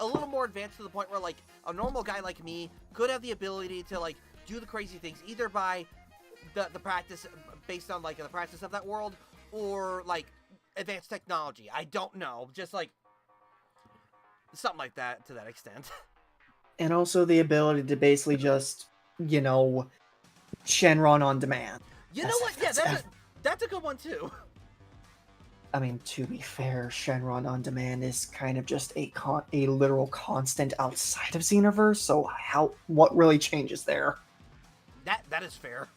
a little more advanced to the point where like a normal guy like me could have the ability to like do the crazy things either by the practice based on like the practice of that world or like advanced technology. I don't know, just like something like that to that extent. And also the ability to basically just, Shenron on demand. You know what? Yeah, that's a good one too. I mean, to be fair, Shenron on demand is kind of just a literal constant outside of Xenoverse. So what really changes there? That is fair.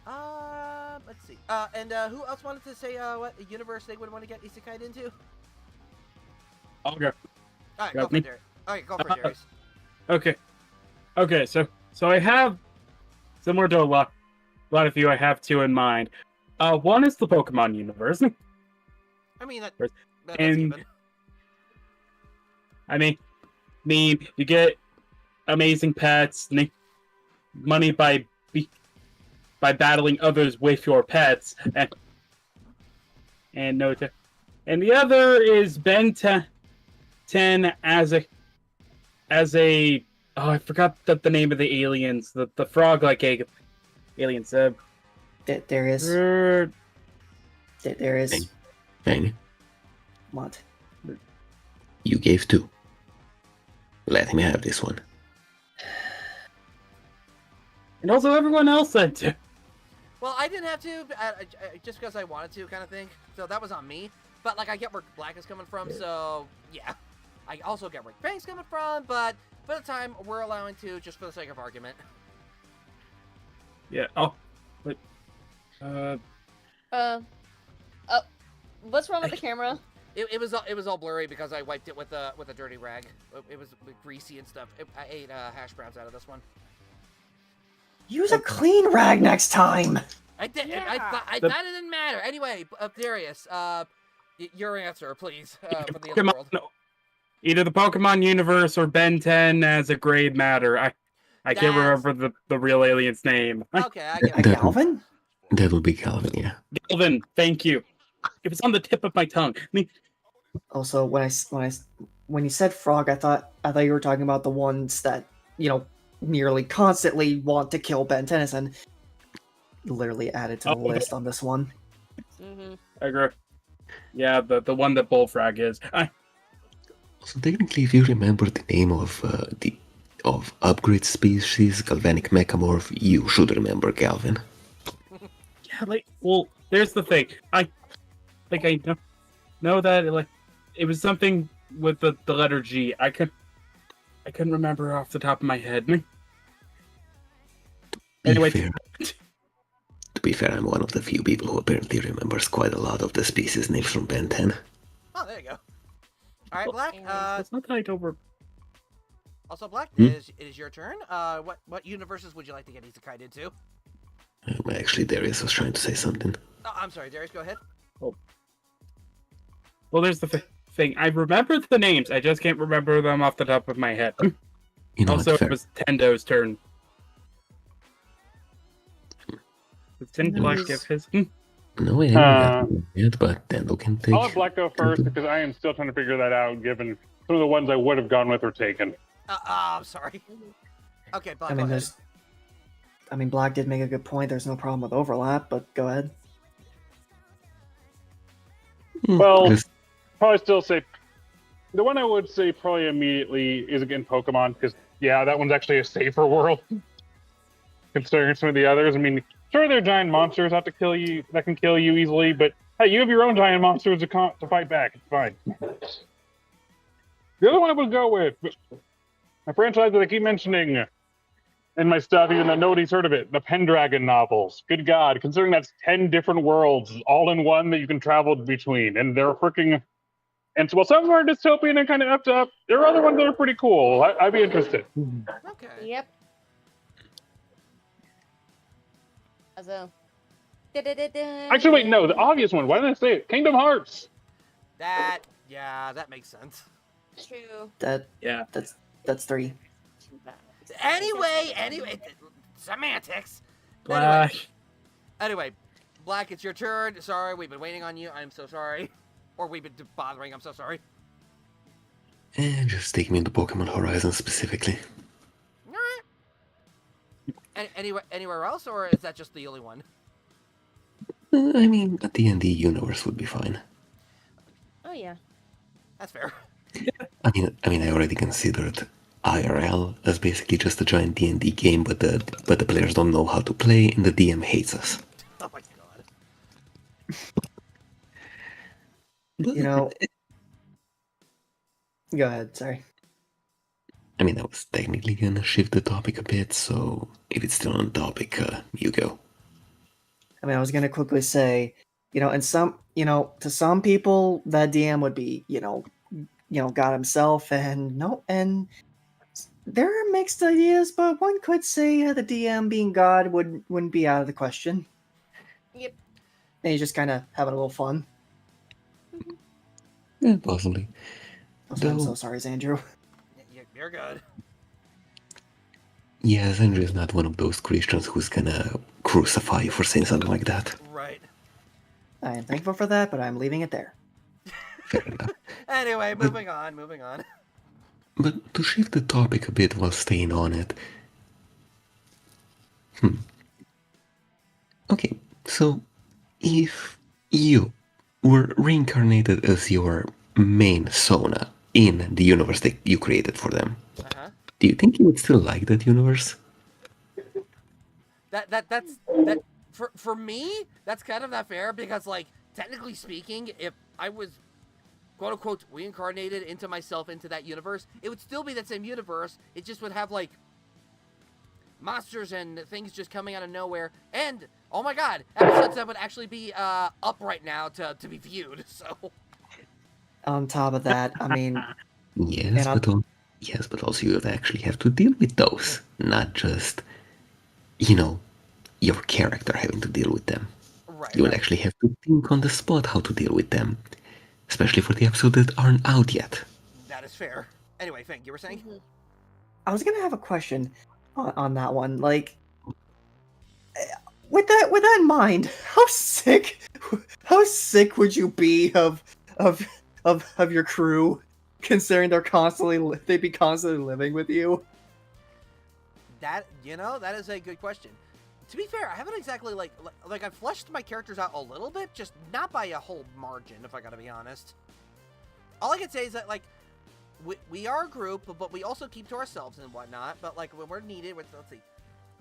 Let's see. And who else wanted to say what universe they would want to get isekai'd into? I'll go. All right, go for it, Darius. Okay, go for it, Darius. Okay. So I have, similar to a lot of you, I have two in mind. One is the Pokemon universe. I mean that's and even. I mean, you get amazing pets, money by battling others with your pets, and and the other is Ben 10 as a oh, I forgot the name of the aliens, the frog-like aliens. There is. There is. Bang. What? You gave 2. Let him have this one. And also everyone else said 2. Well, I didn't have to, just because I wanted to, kind of thing. So that was on me. But like, I get where Black is coming from, so yeah. I also get where Frank's coming from, but for the time, we're allowing to, just for the sake of argument. Yeah. Oh. But, what's wrong with the camera? It was all blurry because I wiped it with a dirty rag. It was greasy and stuff. I ate hash browns out of this one. Use a clean rag next time. I did. Yeah. I thought it didn't matter. Anyway, Darius, your answer, please, for the other world. No. Either the Pokemon universe or Ben 10 as a grade matter. I can't remember the real alien's name. Okay, I get it. Galvin? That would be Calvin, yeah. Galvin, thank you. It was on the tip of my tongue. I mean, Also, when you said frog, I thought you were talking about the ones that, nearly constantly want to kill Ben Tennyson. Literally added to the list on this one. Mm-hmm. I agree. Yeah, the one that Bullfrag is. So technically, if you remember the name of upgrade species, Galvanic Mechamorph, you should remember Galvin. Yeah, well, there's the thing. I know that it was something with the letter G. I couldn't remember off the top of my head. Anyway, To be fair, I'm one of the few people who apparently remembers quite a lot of the species names from Ben 10. Oh, there you go. All right, Black. it's not that I don't. Also, Black, it is your turn. What universes would you like to get isekai'd into? Actually, Darius was trying to say something. Oh, I'm sorry, Darius. Go ahead. Well, there's the thing. I remember the names. I just can't remember them off the top of my head. Also, it was Tendo's turn. Didn't Black give his? No, I haven't got one yet, but Tendo can take. I'll let Black go first because I am still trying to figure that out, given some of the ones I would have gone with were taken. I'm sorry. Okay, Black, I mean, go ahead. Black did make a good point. There's no problem with overlap, but go ahead. Well, probably still say the one I would say probably immediately is again Pokemon because yeah, that one's actually a safer world considering some of the others. I mean, sure, they're giant monsters that can kill you easily, but hey, you have your own giant monsters to fight back. It's fine. The other one I would go with a franchise that I keep mentioning in my stuff, even though nobody's heard of it, the Pendragon novels. Good God, considering that's 10 different worlds all in one that you can travel between, and they're freaking. And so, well, some of them are dystopian and kind of effed up. There are other ones that are pretty cool. I'd be interested. Okay. Yep. Actually, wait, no, the obvious one. Why didn't I say it? Kingdom Hearts. That makes sense. True. That's 3. Anyway, semantics. Black. Anyway, Black, it's your turn. Sorry, we've been waiting on you. I'm so sorry. Or we've been bothering. I'm so sorry. And just take me into Pokemon Horizon specifically. Alright. Anywhere else, or is that just the only one? I mean, a D&D universe would be fine. Oh yeah. That's fair. I mean, I already considered IRL as basically just a giant D&D game, but the players don't know how to play, and the DM hates us. Oh my god. Go ahead, sorry. I mean, I was technically gonna shift the topic a bit, so if it's still on topic, you go. I was gonna quickly say, and to some people that DM would be, God himself, and there are mixed ideas, but one could say the DM being God wouldn't be out of the question. Yep. And he's just kind of having a little fun. Yeah, possibly. I'm so sorry, Xandrew. You're good. Yeah, Xandrew is not one of those Christians who's gonna crucify you for saying something like that. Right. I am thankful for that, but I'm leaving it there. Fair enough. Anyway, moving on. But to shift the topic a bit while staying on it. Okay, so if you were reincarnated as your main Sona in the universe that you created for them, do you think you would still like that universe? That's for me, that's kind of not fair because, like, technically speaking, if I was quote unquote reincarnated into myself into that universe, it would still be that same universe. It just would have like monsters and things just coming out of nowhere, and oh my god, episodes that would actually be up right now to be viewed. So On top of that, I mean, Yes, but also you would actually have to deal with those, not just, your character having to deal with them. right, You will actually have to think on the spot how to deal with them, especially for the episodes that aren't out yet. that is fair. Anyway, Fink, you were saying? I was gonna have a question on that one. Like, with that in mind, how sick would you be of your crew, considering they'd be constantly living with you? That is a good question. To be fair, I haven't exactly like I've fleshed my characters out a little bit, just not by a whole margin, if I gotta be honest. All I can say is that, like, we are a group, but we also keep to ourselves and whatnot. But like when we're needed, let's see,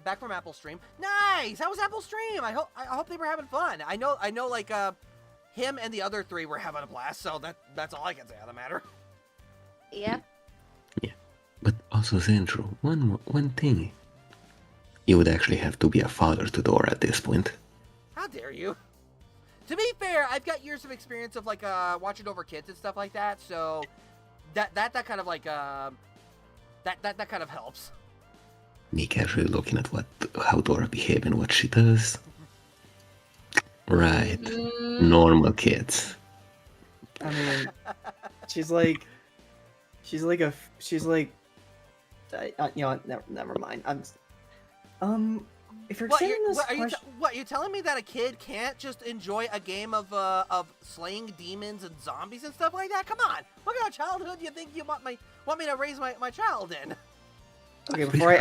back from Apple Stream. Nice. How was Apple Stream? I hope they were having fun. I know. Like him and the other three were having a blast. So that's all I can say on the matter. Yeah. Yeah, but also Xandrew, one thing. You would actually have to be a father to Dora at this point. How dare you? To be fair, I've got years of experience of like watching over kids and stuff like that. So that kind of like that kind of helps. Me casually looking at how Dora behaves and what she does. Right. Normal kids. I mean, she's like, never mind. If you're saying this question, What, you telling me that a kid can't just enjoy a game of slaying demons and zombies and stuff like that? Come on, what kind of childhood do you think you want me to raise my child in? okay, before I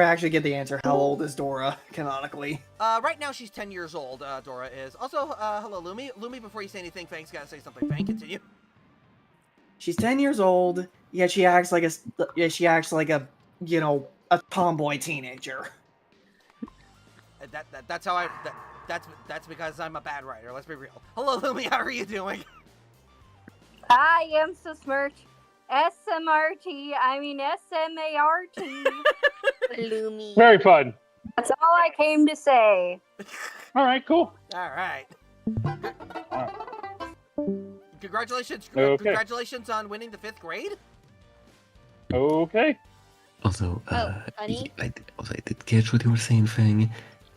actually get the answer, how old is Dora canonically? Right now she's 10 years old. Dora is. Also, hello, Lumi. Lumi, before you say anything, Fang's gotta say something. Fang, continue. She's 10 years old. Yet she acts like a a tomboy teenager. That's how that's because I'm a bad writer. Let's be real. Hello, Lumi. How are you doing? I am so smart. SMRT. I mean SMART. Loomy. Very fun. That's all I came to say. All right, cool. All right. Congratulations! Okay. Congratulations on winning the 5th grade. Okay. Also, honey? I did catch what you were saying, Fang.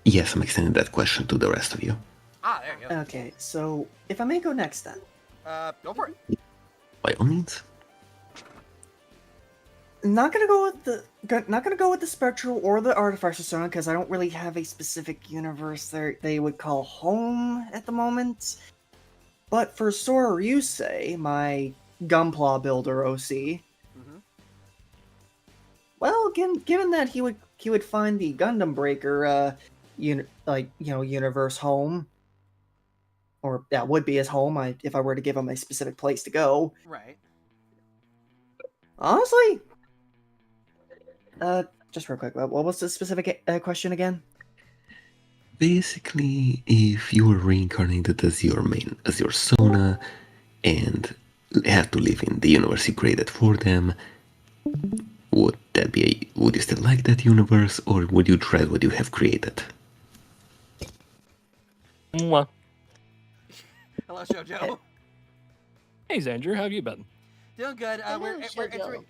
Yes, I'm extending that question to the rest of you. Ah, there you go. Okay, so if I may go next then. Go for it. By all means. Not gonna go with the spectral or the artificial Sona because I don't really have a specific universe they would call home at the moment. But for Sora Ryusei, my Gunpla builder OC, well, given that he would find the Gundam Breaker, universe home, or that would be his home. If I were to give him a specific place to go. Right. Honestly, just real quick, what was the specific question again? Basically, if you were reincarnated as your Sona, and had to live in the universe you created for them, would you still like that universe, or would you dread what you have created? Mwah. Hello, Shoujo. Hey, Xandrew, how have you been? Doing good. We're Shoujo. answering.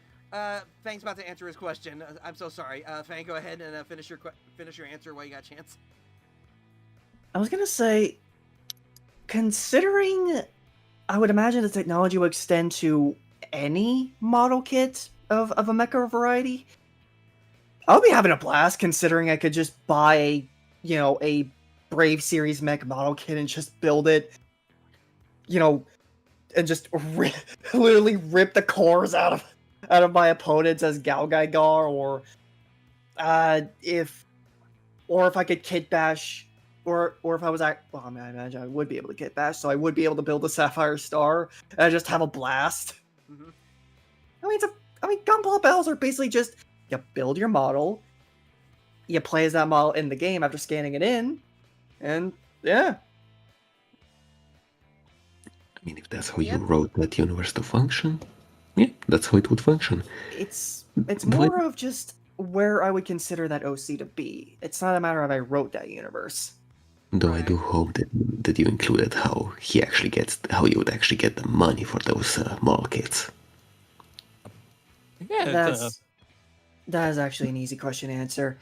Fang's about to answer his question. I'm so sorry. Fang, go ahead and finish your answer while you got a chance. I was gonna say, considering I would imagine the technology would extend to any model kit of a mecha variety, I would be having a blast considering I could just buy a Brave Series mech model kit and just build it, just literally rip the cores out of my opponents as 𝐃𝐎𝐋𝐋𝐑, or if I could kit bash, or if I was I imagine I would be able to kit bash, so I would be able to build a Sapphire Star and just have a blast. Mhm. I mean, Gunpla battles are basically just you build your model, you play as that model in the game after scanning it in, and yeah. I mean, if that's how you wrote that universe to function, yeah, that's how it would function. It's more of just where I would consider that OC to be. It's not a matter of I wrote that universe. Though I do hope that you included how you would actually get the money for those model kits. Yeah, That is actually an easy question to answer.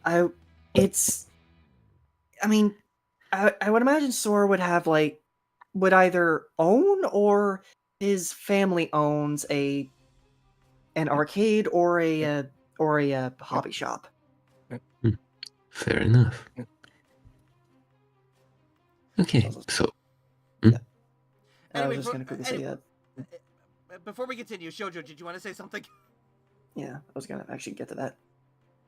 I would imagine Sora would either own or his family owns an arcade or a hobby shop. Fair enough. Okay, so I was just gonna quickly say that. Before we continue, Shoujo, did you want to say something? Yeah, I was gonna actually get to that.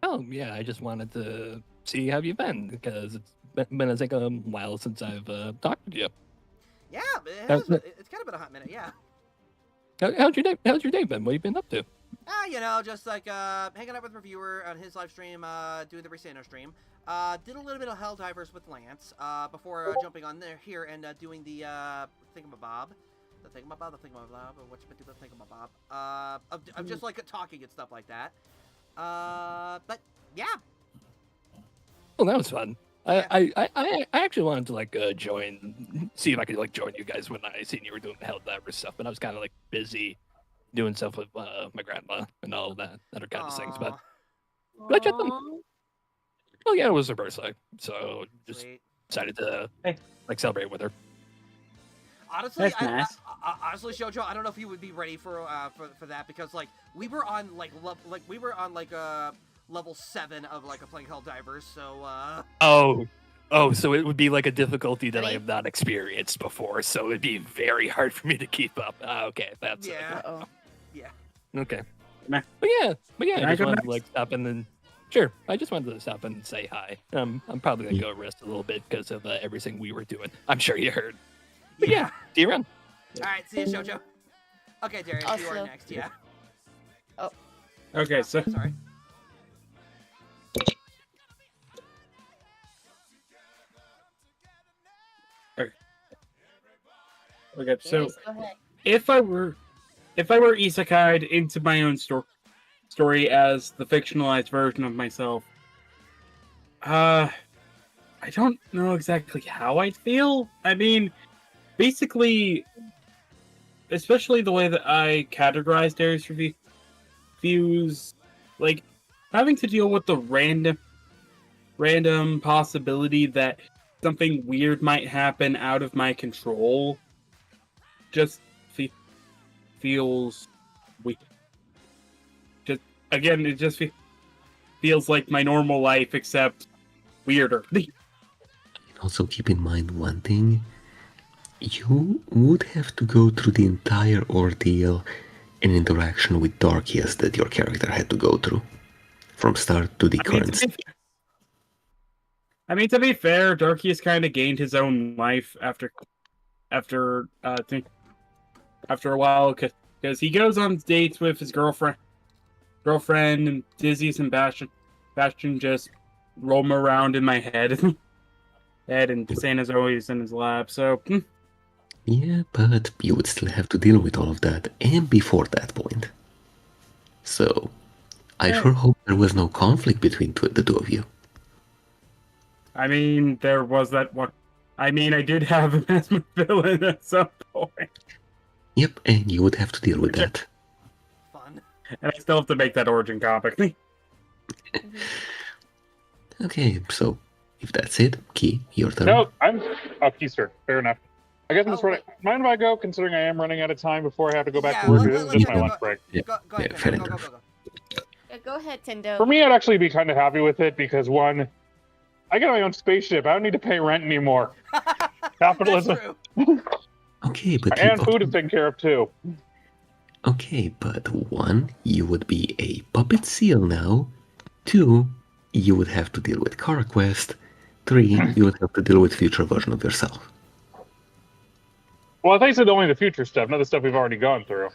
Oh yeah, I just wanted to see how you've been because it's been I think a while since I've talked to you. Yeah, it's kind of been a hot minute. Yeah. How's your day been? What have you been up to? Just like hanging out with Reviewer on his live stream, doing the Resano stream. Did a little bit of Helldivers with Lance before jumping on here and doing the thingamabob. The thingamabob, or what you been doing, the thingamabob. I'm just like talking and stuff like that. But yeah. Oh, that was fun. I actually wanted to see if I could join you guys when I seen you were doing Helldivers stuff, but I was kind of busy doing stuff with my grandma and all of that other kind of things. But I checked them. Oh yeah, it was her birthday, so just decided to celebrate with her. Honestly, That's nice. Honestly, Shoujo, I don't know if you would be ready for that because we were on level 7 of playing Helldivers, so So it would be a difficulty that I have not experienced before, so it'd be very hard for me to keep up. Okay, that's yeah. Okay. But yeah, I just wanted to stop in and sure. I just wanted to stop in and say hi. I'm probably gonna go rest a little bit because of everything we were doing. I'm sure you heard. But yeah, see you around. All right, see you, Shoujo. Okay, Darius, you are next. Yeah. Oh. Okay, so Sorry. okay, so Yes, go ahead. if I were isekai'd into my own story as the fictionalized version of myself, I don't know exactly how I'd feel. I mean, basically, especially the way that I categorized Darius' reviews, having to deal with the random possibility that something weird might happen out of my control just feels weird. It just feels like my normal life, except weirder. also keep in mind one thing. You would have to go through the entire ordeal and interaction with Darkius that your character had to go through. From start to the current stage. To be fair, Darkius kind of gained his own life after a while, because he goes on dates with his girlfriend, and Dizzy and Bastion just roam around in my head, and Santa's always in his lab. So yeah, but you would still have to deal with all of that, and before that point. So I sure hope there was no conflict between the two of you. There was that one. I did have him as my villain at some point. Yep, and you would have to deal with that. Fun. And I still have to make that origin comic. Okay, so if that's it, Key, your turn. No, Key's turn. Fair enough. I guess I'm just running. Mind if I go, considering I am running out of time before I have to go back to work? This is just my lunch break. Go ahead, fair go. enough. Go ahead, Tendo. For me, I'd actually be kind of happy with it because, one, I got my own spaceship. I don't need to pay rent anymore. Capitalism. That's true. Okay, but And food is taken care of too. okay, but 1, you would be a puppet seal now. 2, you would have to deal with CarQuest. 3, you would have to deal with future version of yourself. Well, I thought you said only the future stuff, not the stuff we've already gone through.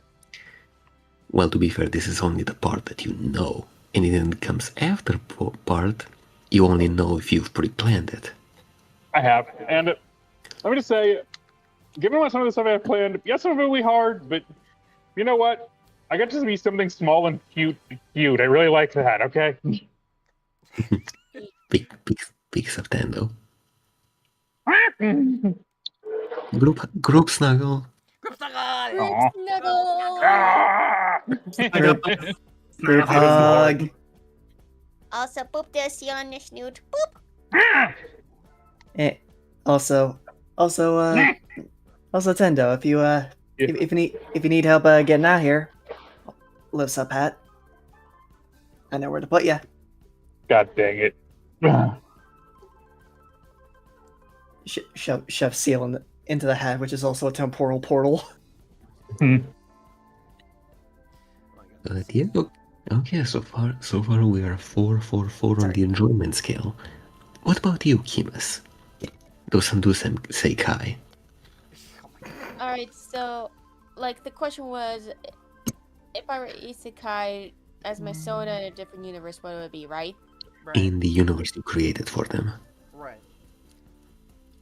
Well, to be fair, this is only the part that you know. Anything that comes after part, you only know if you've pre-planned it. I have. And let me just say, given what some of the stuff I have planned, yes, some of it will be hard, but you know what? I got to be something small and cute. I really like that, okay? Big September. Group snuggle. Group snuggle! Aw. Snuggle! Ah! Group hug. Also, boop this you on the snoot. Boop! Also, Tendo, if you need help getting out here, lifts up hat. I know where to put you. God dang it. Shove seal into the hat, which is also a temporal portal. Yeah, okay, so far we are 4 on the enjoyment scale. What about you, Kimas? Dosan say Kai. Alright, so, like, the question was, if I were isekai as my soda in a different universe, what would it be, right? In the universe you created for them. Right.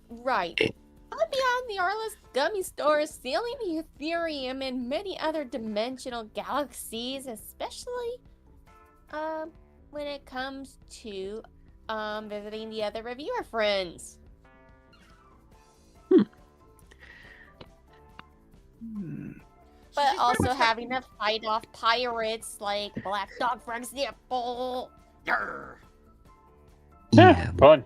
Right. I'd be on the Arliss gummy store selling the Ethereum and many other dimensional galaxies, especially when it comes to visiting the other reviewer friends. But also having to fight off pirates like Black Dog, for example. Yarr. Yeah, Fun.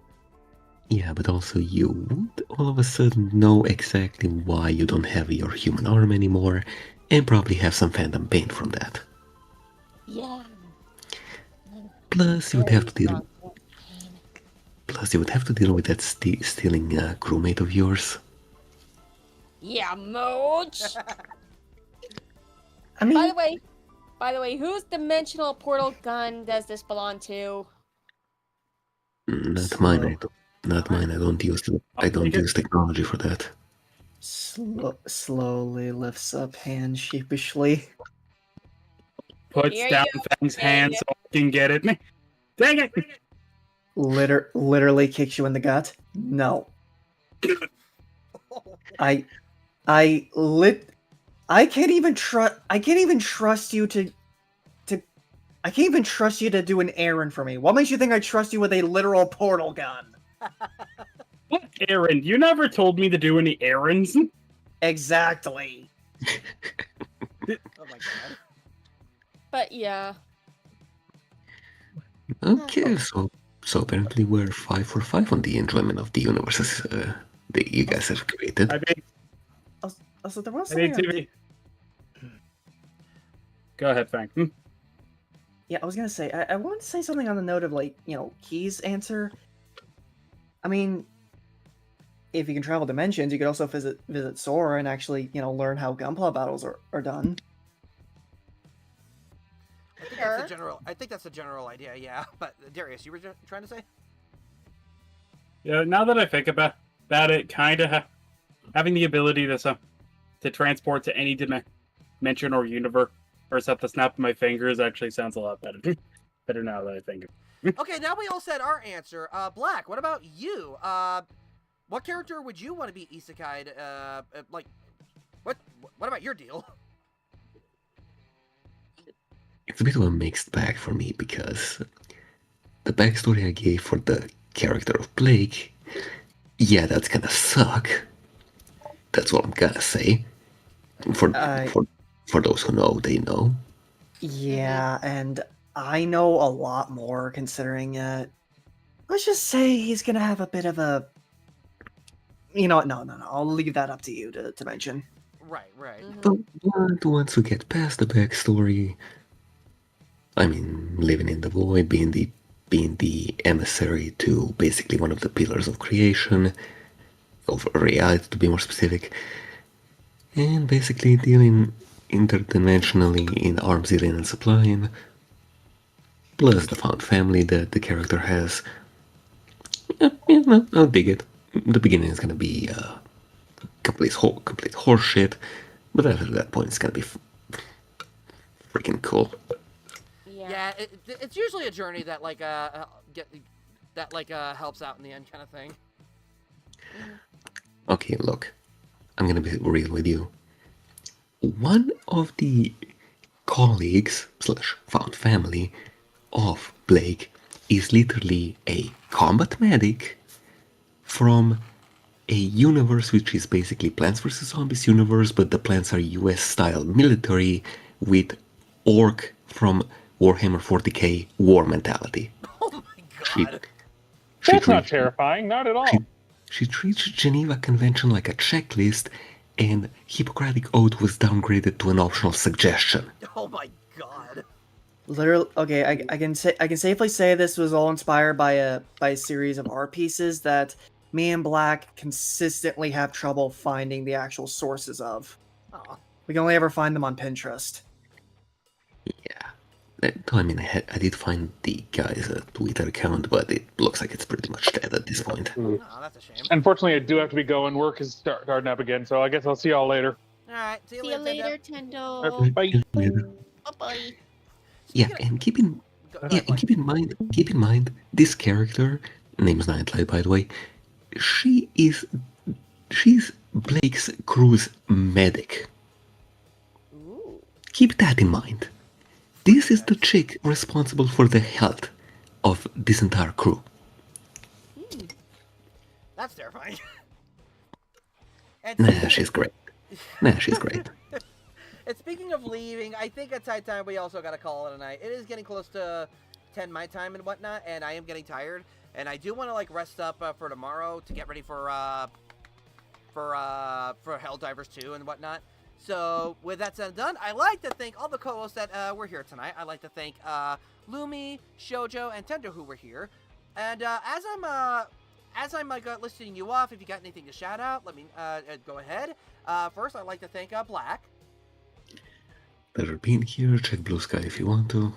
yeah, but also you would all of a sudden know exactly why you don't have your human arm anymore, and probably have some fandom pain from that. Yeah. Plus, you would have to deal. Plus, you would have to deal with that stealing crewmate of yours. Yeah, Mooch. I mean, By the way, whose dimensional portal gun does this belong to? Not mine. Not mine. I don't use technology for that. slowly lifts up hand sheepishly. Puts Here down you Fang's go, hand dang so I can get it. Dang it! Literally kicks you in the gut. No. I can't even trust you to do an errand for me. What makes you think I trust you with a literal portal gun? What errand? You never told me to do any errands. Exactly. Oh my god. But yeah. Okay, so apparently we're 5 for 5 on the enjoyment of the universes that you guys have created. I mean, Also, there was I mean, something. Go ahead, Fang. Yeah, I was gonna say, I wanted to say something on the note of, like, Key's answer. I mean, if you can travel dimensions, you could also visit Sora and actually, learn how Gunpla battles are done. I think that's a general idea, yeah. But Darius, you were trying to say? Yeah, now that I think about it, kind of having the ability to transport to any dimension or universe at the snap of my fingers actually sounds a lot better. Better now that I think of it. Okay, now we all said our answer. Black, what about you? What character would you want to be isekai'd? Like, what about your deal? It's a bit of a mixed bag for me because the backstory I gave for the character of Blake, yeah, that's gonna suck. That's all I'm gonna say. For those who know, they know. Yeah, and I know a lot more considering let's just say he's gonna have a bit of a no, I'll leave that up to you to mention. Right. But once we get past the backstory, I mean, living in the void, being the emissary to basically one of the pillars of creation, of reality to be more specific, and basically dealing interdimensionally in arms dealing and supplying, plus the found family that the character has. I'll dig it. The beginning is gonna be complete horseshit, but after that point, it's gonna be freaking cool. Yeah, it's usually a journey that like helps out in the end, kind of thing. Okay, look, I'm gonna be real with you. One of the colleagues / found family of Blake is literally a combat medic from a universe which is basically Plants vs. Zombies universe, but the plants are US style military with orc from Warhammer 40k war mentality. Oh my god. That's not terrifying, not at all. She treats Geneva Convention like a checklist, and Hippocratic Oath was downgraded to an optional suggestion. Oh my god. Literally, okay, I can safely say this was all inspired by a series of art pieces that me and Black consistently have trouble finding the actual sources of. Aw. We can only ever find them on Pinterest. Yeah. I mean, I did find the guy's Twitter account, but it looks like it's pretty much dead at this point. Oh, that's a shame. Unfortunately, I do have to be going. Work is starting up again, so I guess I'll see y'all later. Alright, see See you later, Tendo. Tendo. Bye. Bye-bye. Yeah, and keep in mind this character, name's Nightlight, by the way. She's Blake's crew's medic. Ooh. Keep that in mind. This is the chick responsible for the health of this entire crew. That's terrifying. And Nah, she's great. And speaking of leaving, I think it's high time we also gotta call it a night. It is getting close to 10 my time and whatnot, and I am getting tired. And I do want to like rest up for tomorrow to get ready for Helldivers 2 and whatnot. So with that said and done, I like to thank all the co-hosts that were here tonight. I like to thank Lumi, Shoujo, and Tender who were here. And as I'm listing you off, if you got anything to shout out, let me go ahead. First, I'd like to thank Black. Pleasure being here. Check Blue Sky if you want to.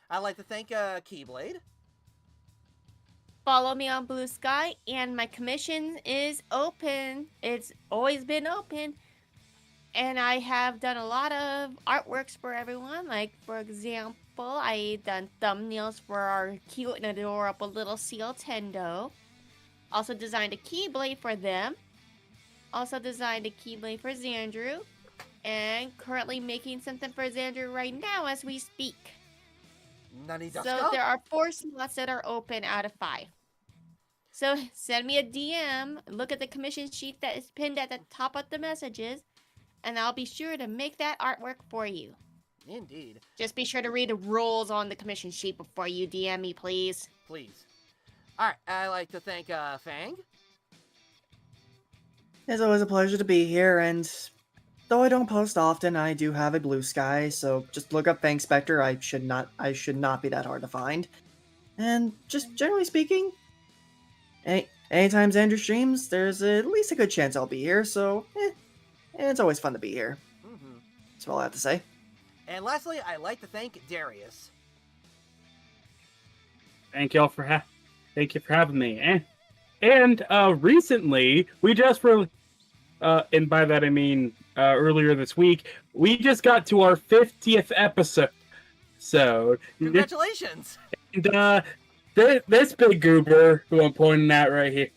I'd like to thank Keyblade. Follow me on Blue Sky, and my commission is open. It's always been open. And I have done a lot of artworks for everyone. Like, for example, I've done thumbnails for our cute and adorable little seal Tendo. Also designed a Keyblade for them. Also designed a Keyblade for Xandrew. And currently making something for Xandrew right now as we speak. So there are 4 slots that are open out of 5. So send me a DM, look at the commission sheet that is pinned at the top of the messages, and I'll be sure to make that artwork for you. Indeed. Just be sure to read the rules on the commission sheet before you DM me, please. Please. Alright, I'd like to thank Fang. It's always a pleasure to be here, and though I don't post often, I do have a Blue Sky, so just look up Fang Spectre. I should not be that hard to find. And just generally speaking, anytime Xandrew streams, there's at least a good chance I'll be here, so it's always fun to be here. Mm-hmm. That's all I have to say. And lastly, I'd like to thank Darius. Thank you for having me. And recently, we just and by that I mean earlier this week, we just got to our 50th episode. So Congratulations! And this big goober who I'm pointing at right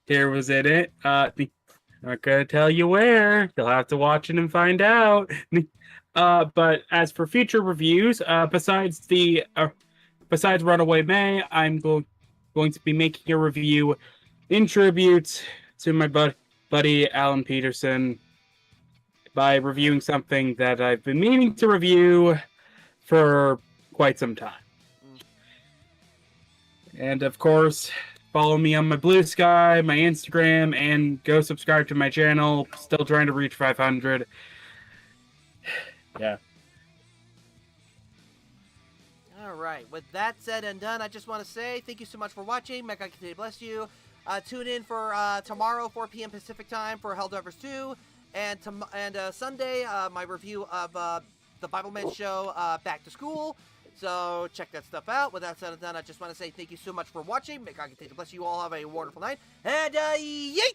here was in it. Not gonna tell you where. You'll have to watch it and find out. But as for future reviews, besides Runaway May, I'm going to be making a review in tribute to my buddy Alan Peterson by reviewing something that I've been meaning to review for quite some time. And of course, follow me on my Blue Sky, my Instagram, and go subscribe to my channel. Still trying to reach 500. Yeah. Alright, with that said and done, I just want to say thank you so much for watching. May God continue to bless you. Tune in for tomorrow, 4 p.m. Pacific time for Helldivers 2, and Sunday, my review of the Bibleman show, Back to School. So check that stuff out. With that said and done, I just want to say thank you so much for watching. May God continue to bless you all. Have a wonderful night, and yeet!